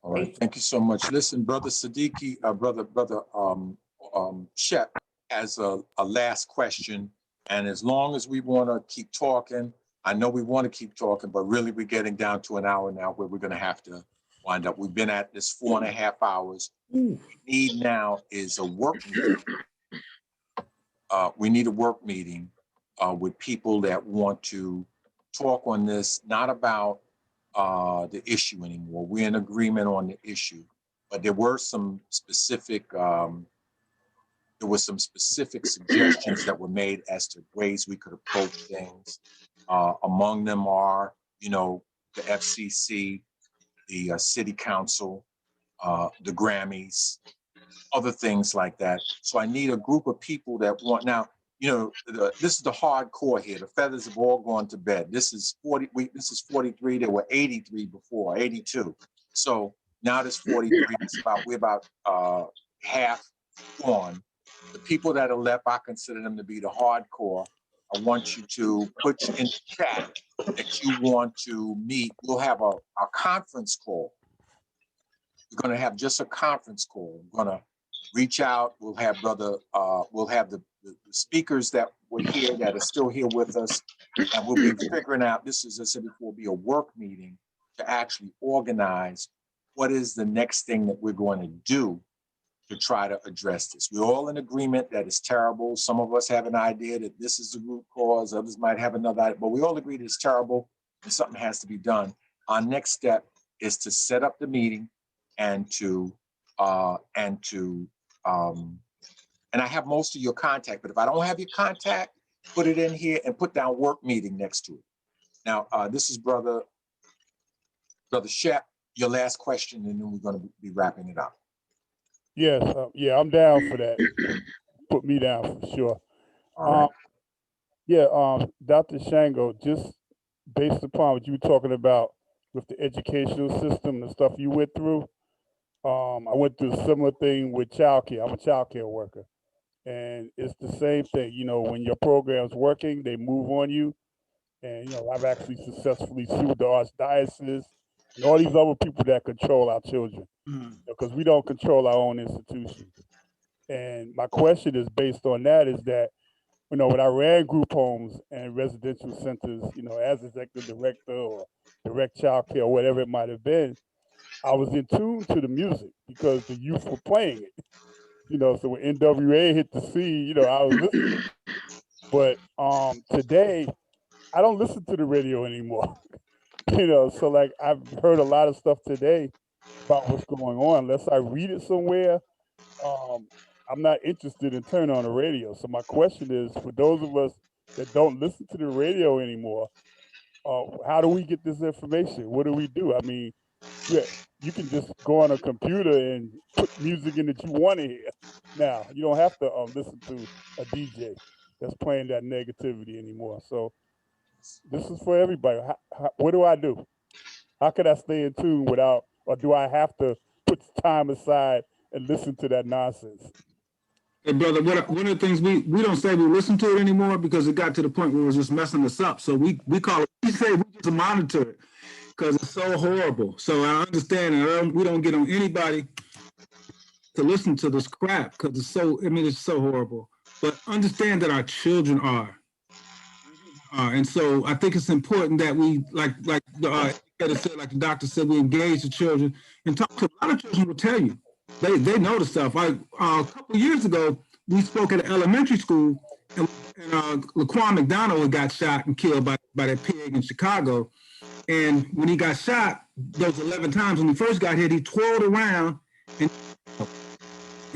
All right, thank you so much. Listen, Brother Sadiki, brother Shep has a last question. And as long as we want to keep talking, I know we want to keep talking, but really we're getting down to an hour now where we're going to have to wind up. We've been at this 4.5 hours. What we need now is a work meeting. We need a work meeting with people that want to talk on this, not about the issue anymore. We're in agreement on the issue, but there were some specific suggestions that were made as to ways we could approach things. Among them are, you know, the FCC, the City Council, the Grammys, other things like that. So I need a group of people that want, now, you know, this is the hardcore here. The feathers have all gone to bed. This is 43. There were 83 before, 82. So now there's 43. We're about half gone. The people that are left, I consider them to be the hardcore. I want you to put in the chat that you want to meet. We'll have a conference call. We're going to have just a conference call. We're going to reach out. We'll have the speakers that were here that are still here with us, and we'll be figuring out, this is, as I said before, will be a work meeting to actually organize what is the next thing that we're going to do to try to address this. We're all in agreement that it's terrible. Some of us have an idea that this is the root cause. Others might have another idea, but we all agree that it's terrible and something has to be done. Our next step is to set up the meeting and I have most of your contact, but if I don't have your contact, put it in here and put down work meeting next to it. Now, this is Brother Shep, your last question, and then we're going to be wrapping it up. Yes, yeah, I'm down for that. Put me down for sure. Dr. Shango, just based upon what you were talking about with the educational system, the stuff you went through, I went through a similar thing with childcare. I'm a childcare worker. And it's the same thing, you know, when your program's working, they move on you. And, you know, I've actually successfully sued the Archdiocese and all these other people that control our children, because we don't control our own institutions. And my question is based on that is that, you know, when I ran group homes and residential centers, you know, as executive director or direct childcare or whatever it might have been, I was in tune to the music because the youth were playing it. You know, so when NWA hit the scene, you know, I was listening. But today, I don't listen to the radio anymore. You know, so like I've heard a lot of stuff today about what's going on. Unless I read it somewhere, I'm not interested in turning on the radio. So my question is, for those of us that don't listen to the radio anymore, how do we get this information? What do we do? I mean, yeah, you can just go on a computer and put music in that you want to hear. Now, you don't have to listen to a DJ that's playing that negativity anymore. So this is for everybody. What do I do? How can I stay in tune without, or do I have to put time aside and listen to that nonsense? Hey, brother, one of the things we don't say we listen to it anymore because it got to the point where it was just messing us up. So we call it, we say we just monitor it because it's so horrible. So I understand, and we don't get on anybody to listen to this crap because it's so, I mean, it's so horrible. But understand that our children are. And so I think it's important that we, like the educator said, like the doctor said, we engage the children and talk to a lot of children will tell you. They know the stuff. A couple of years ago, we spoke at an elementary school, and McDaniel got shot and killed by that pig in Chicago. And when he got shot, those 11 times when he first got hit, he twirled around. And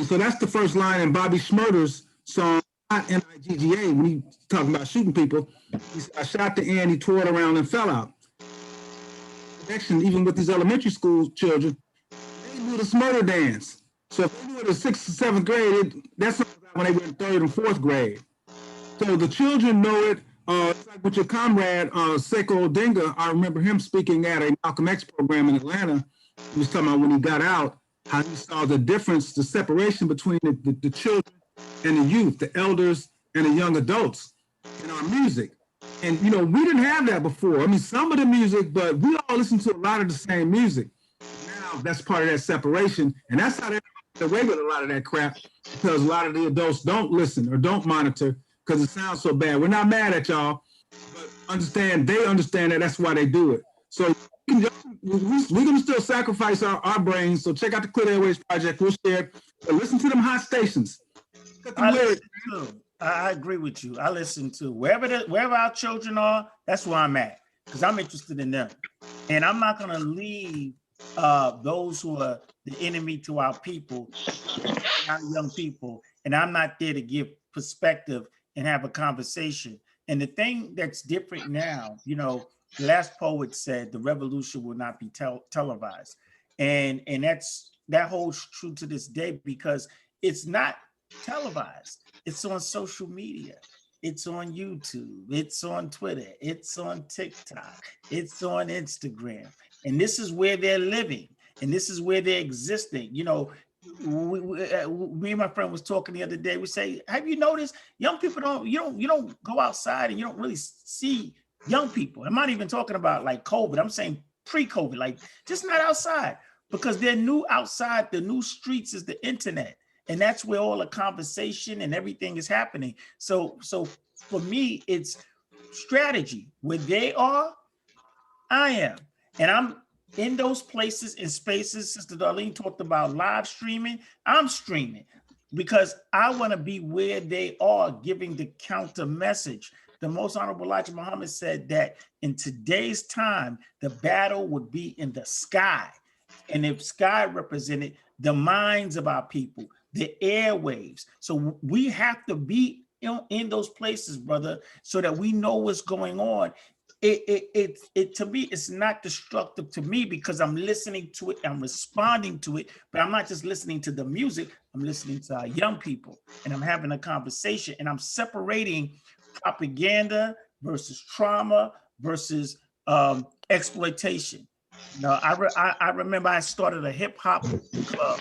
so that's the first line in Bobby Shmurda's song, not NIGGA, when he's talking about shooting people. He said, I shot the end, he twirled around and fell out. Connection, even with these elementary school children, they knew the Smurder dance. So if they knew it in 6th or 7th grade, that's when they were in 3rd and 4th grade. So the children know it, It's like with your comrade, Sekou Odinga, I remember him speaking at a Malcolm X program in Atlanta. He was talking about when he got out, how he saw the difference, the separation between the children and the youth, the elders and the young adults in our music. And, you know, we didn't have that before. I mean, some of the music, but we all listen to a lot of the same music. Now that's part of that separation. And that's how they get away with a lot of that crap, because a lot of the adults don't listen or don't monitor because it sounds so bad. We're not mad at y'all, but understand, they understand that that's why they do it. So we're going to still sacrifice our brains. So check out the Clear Airways Project. We'll share it. But listen to them hot stations. I agree with you. I listen to wherever our children are, that's where I'm at, because I'm interested in them. And I'm not going to leave those who are the enemy to our people, our young people. And I'm not there to give perspective and have a conversation. And the thing that's different now, you know, the last poet said the revolution will not be televised. And that holds true to this day, because it's not televised. It's on social media. It's on YouTube. It's on Twitter. It's on TikTok. It's on Instagram. And this is where they're living. And this is where they're existing. You know, me and my friend was talking the other day. We say, have you noticed young people you don't go outside and you don't really see young people. I'm not even talking about like COVID. I'm saying pre-COVID, like just not outside, because they're new outside. The new streets is the internet. And that's where all the conversation and everything is happening. So for me, it's strategy. Where they are, I am. And I'm in those places and spaces. Sister Darlene talked about live streaming. I'm streaming because I want to be where they are, giving the counter message. The Most Honorable Elijah Muhammad said that in today's time, the battle would be in the sky. And if sky represented the minds of our people, the airwaves. So we have to be in those places, brother, so that we know what's going on. It to me, it's not destructive to me because I'm listening to it, I'm responding to it, but I'm not just listening to the music, I'm listening to our young people, and I'm having a conversation, and I'm separating propaganda versus trauma versus exploitation. Now, I remember I started a hip hop club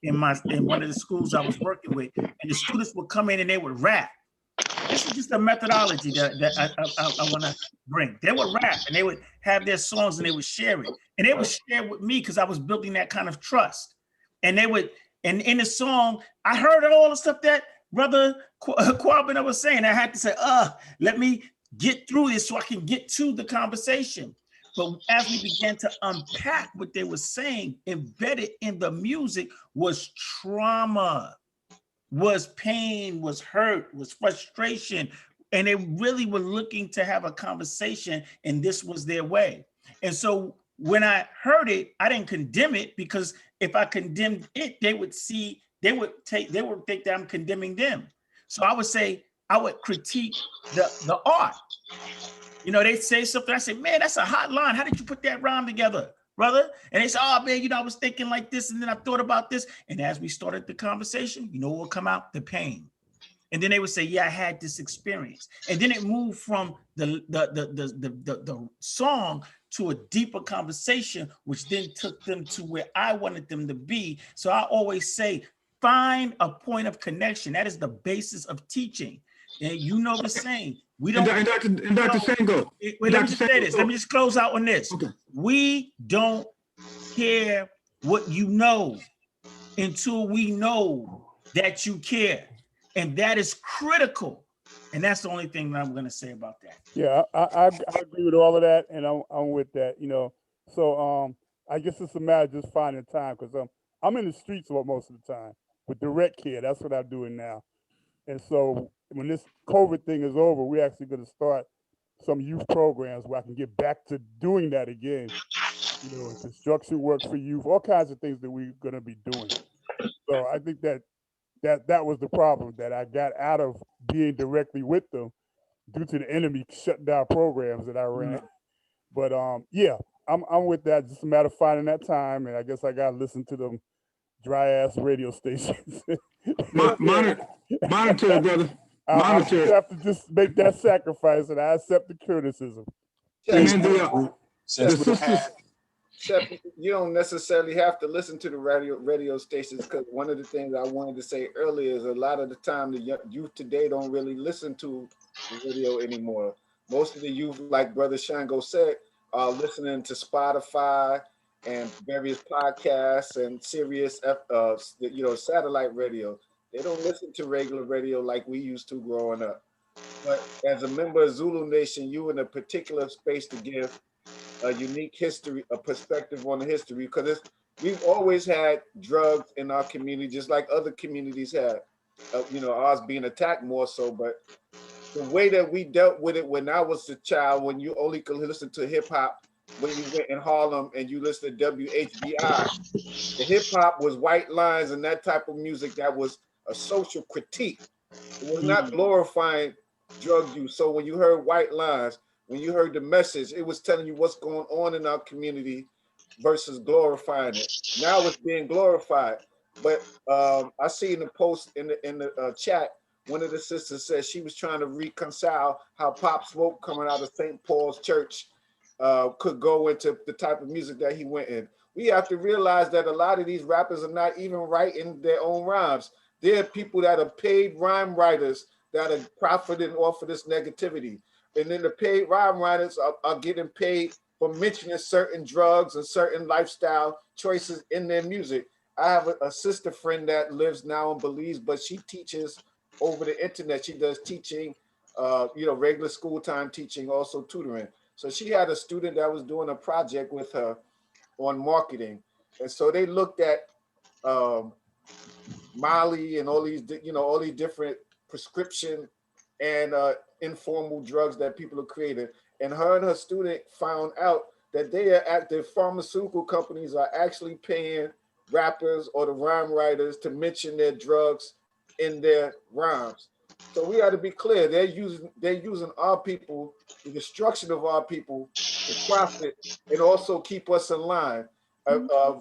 in one of the schools I was working with, and the students would come in and they would rap. This is just a methodology that I want to bring. They would rap and they would have their songs and they would share it. And they would share with me because I was building that kind of trust. And they would, and in the song, I heard all the stuff that Brother KWABENA was saying. I had to say, let me get through this so I can get to the conversation. But as we began to unpack what they were saying, embedded in the music was trauma, was pain, was hurt, was frustration. And they really were looking to have a conversation, and this was their way. And so when I heard it, I didn't condemn it, because if I condemned it, they would think that I'm condemning them. So I would say, I would critique the art. You know, they say something, I say, man, that's a hot line. How did you put that rhyme together, brother? And they say, oh man, you know, I was thinking like this, and then I thought about this. And as we started the conversation, you know what will come out? The pain. And then they would say, yeah, I had this experience. And then it moved from the song to a deeper conversation, which then took them to where I wanted them to be. So I always say, find a point of connection. That is the basis of teaching. And you know the saying, we don't. And Dr. Shango. Wait, let me just say this. Let me just close out on this. Okay. We don't care what you know until we know that you care. And that is critical. And that's the only thing that I'm going to say about that. Yeah, I agree with all of that. And I'm with that, you know. So I guess it's a matter of just finding time, because I'm in the streets most of the time with direct care. That's what I'm doing now. And so when this COVID thing is over, we're actually going to start some youth programs where I can get back to doing that again. You know, construction work for youth, all kinds of things that we're going to be doing. So I think that was the problem, that I got out of being directly with them due to the enemy shutting down programs that I ran. But yeah, I'm with that. Just a matter of finding that time, and I guess I got to listen to them dry ass radio stations. Monitor, brother. I just have to just make that sacrifice, and I accept the criticism. Shep, you don't necessarily have to listen to the radio stations, because one of the things I wanted to say earlier is a lot of the time the youth today don't really listen to the radio anymore. Most of the youth, like Brother Shango said, are listening to Spotify and various podcasts and Sirius, satellite radio. They don't listen to regular radio like we used to growing up. But as a member of Zulu Nation, you in a particular space to give a unique history, a perspective on the history, because we've always had drugs in our community, just like other communities had. Ours being attacked more so, but the way that we dealt with it when I was a child, when you only could listen to hip hop, when you went in Harlem and you listened to WHBI, the hip hop was white lines and that type of music that was a social critique. It was not glorifying drug use. So when you heard white lines, when you heard the message, it was telling you what's going on in our community versus glorifying it. Now it's being glorified. But I see in the post in the chat, one of the sisters said she was trying to reconcile how Pop Smoke coming out of St. Paul's Church could go into the type of music that he went in. We have to realize that a lot of these rappers are not even writing their own rhymes. There are people that are paid rhyme writers that are profiting off of this negativity. And then the paid rhyme writers are getting paid for mentioning certain drugs and certain lifestyle choices in their music. I have a sister friend that lives now in Belize, but she teaches over the internet. She does teaching, regular school time teaching, also tutoring. So she had a student that was doing a project with her on marketing. And so they looked at Molly and all these different prescription and informal drugs that people are creating. And her student found out that the pharmaceutical companies are actually paying rappers or the rhyme writers to mention their drugs in their rhymes. So we got to be clear. They're using our people, the destruction of our people, to profit and also keep us in line.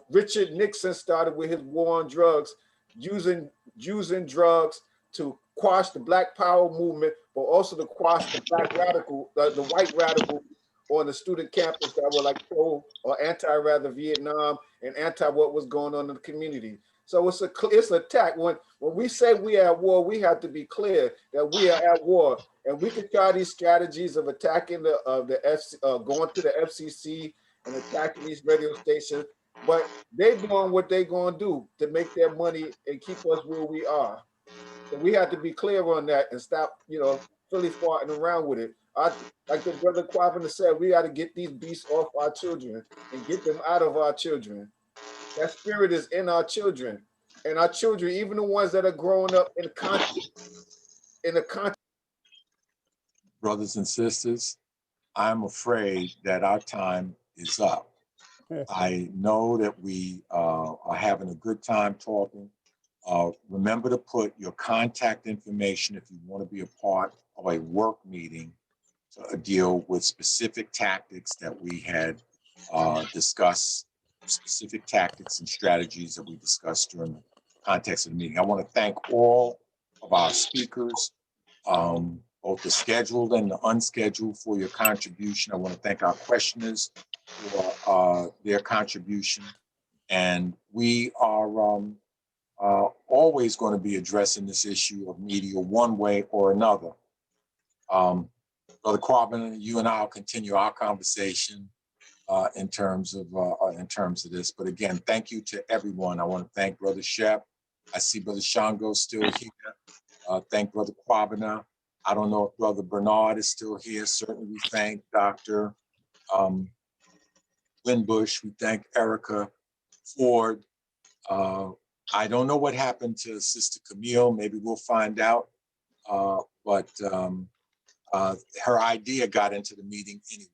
Richard Nixon started with his war on drugs, using drugs to quash the Black Power movement, but also to quash the the white radical on the student campus that were like pro or anti Vietnam and anti what was going on in the community. So it's an attack. When we say we are at war, we have to be clear that we are at war, and we can try these strategies of attacking going to the FCC and attacking these radio stations, but they're doing what they're going to do to make their money and keep us where we are. So we have to be clear on that and stop, fully farting around with it. Like the brother KWABENA said, we got to get these beasts off our children and get them out of our children. That spirit is in our children, and our children, even the ones that are growing up in the conscious. Brothers and sisters, I'm afraid that our time is up. I know that we are having a good time talking. Remember to put your contact information if you want to be a part of a work meeting to deal with specific tactics that we had discussed, specific tactics and strategies that we discussed during the context of the meeting. I want to thank all of our speakers, both the scheduled and the unscheduled, for your contribution. I want to thank our questioners for their contribution. And we are always going to be addressing this issue of media one way or another. Brother KWABENA, you and I will continue our conversation in terms of this. But again, thank you to everyone. I want to thank Brother Shep. I see Brother Shango still here. Thank Brother KWABENA. I don't know if Brother Bernard is still here. Certainly we thank Dr. WINBUSH. We thank Erica Ford. I don't know what happened to Sister Camille. Maybe we'll find out. But her idea got into the meeting anyway.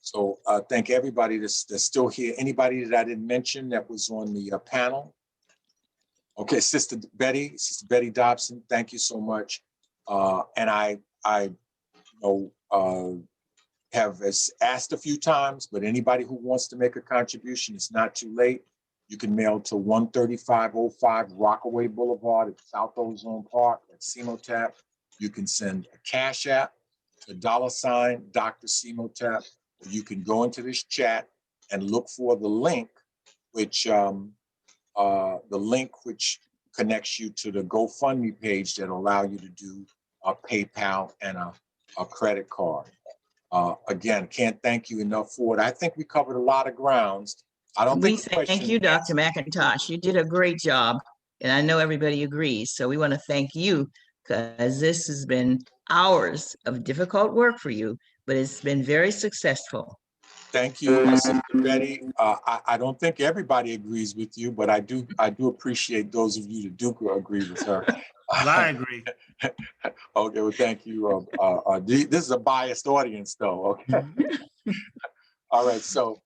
So thank everybody that's still here. Anybody that I didn't mention that was on the panel. Okay, Sister Betty Dobson, thank you so much. And I have asked a few times, but anybody who wants to make a contribution, it's not too late. You can mail to 13505 Rockaway Boulevard at South Ozone Park at CEMOTAP. You can send a Cash App to $ Dr. CEMOTAP, or you can go into this chat and look for the link, which connects you to the GoFundMe page that allow you to do a PayPal and a credit card. Again, can't thank you enough for it. I think we covered a lot of grounds. I don't We think the thank you, Dr. McIntosh. You did a great job, and I know everybody agrees. So we want to thank you because this has been hours of difficult work for you, but it's been very successful. Thank you, Sister Betty. I don't think everybody agrees with you, but I do appreciate those of you that do agree with her. I agree. Okay, well, thank you. This is a biased audience, though. Okay. All right. So,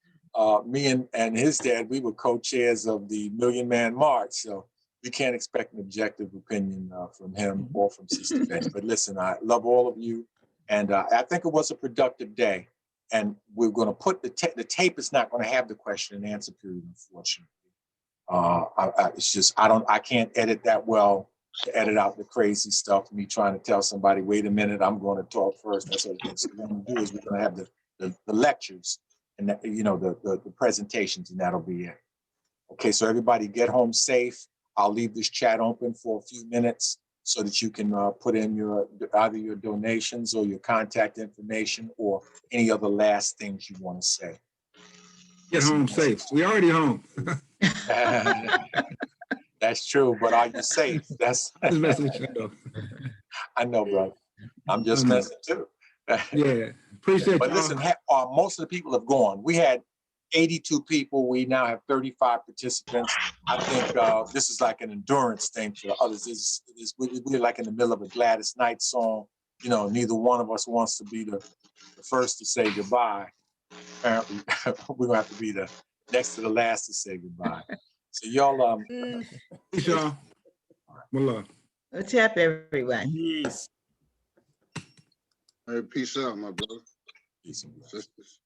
me and his dad, we were co-chairs of the Million Man March. So we can't expect an objective opinion from him or from Sister Betty. But listen, I love all of you, and I think it was a productive day. And we're going to put the tape is not going to have the question and answer period, unfortunately. It's just I can't edit that well to edit out the crazy stuff. Me trying to tell somebody, wait a minute, I'm going to talk first. That's what we're going to do is we're going to have the lectures and that, the presentations, and that'll be it. Okay, so everybody get home safe. I'll leave this chat open for a few minutes so that you can put in either your donations or your contact information or any other last things you want to say. Get home safe. We already home. That's true, but are you safe? That's Just messing with you. I know, brother. I'm just messing too. Yeah, appreciate But listen, most of the people have gone. We had 82 people. We now have 35 participants. I think this is like an endurance thing for the others. We're like in the middle of a Gladys Knight song. Neither one of us wants to be the first to say goodbye. Apparently, we're gonna have to be the next to the last to say goodbye. So y'all, peace, y'all. One love. Let's tap everyone. Peace. All right, peace out, my brother. Peace and blessings. Sisters.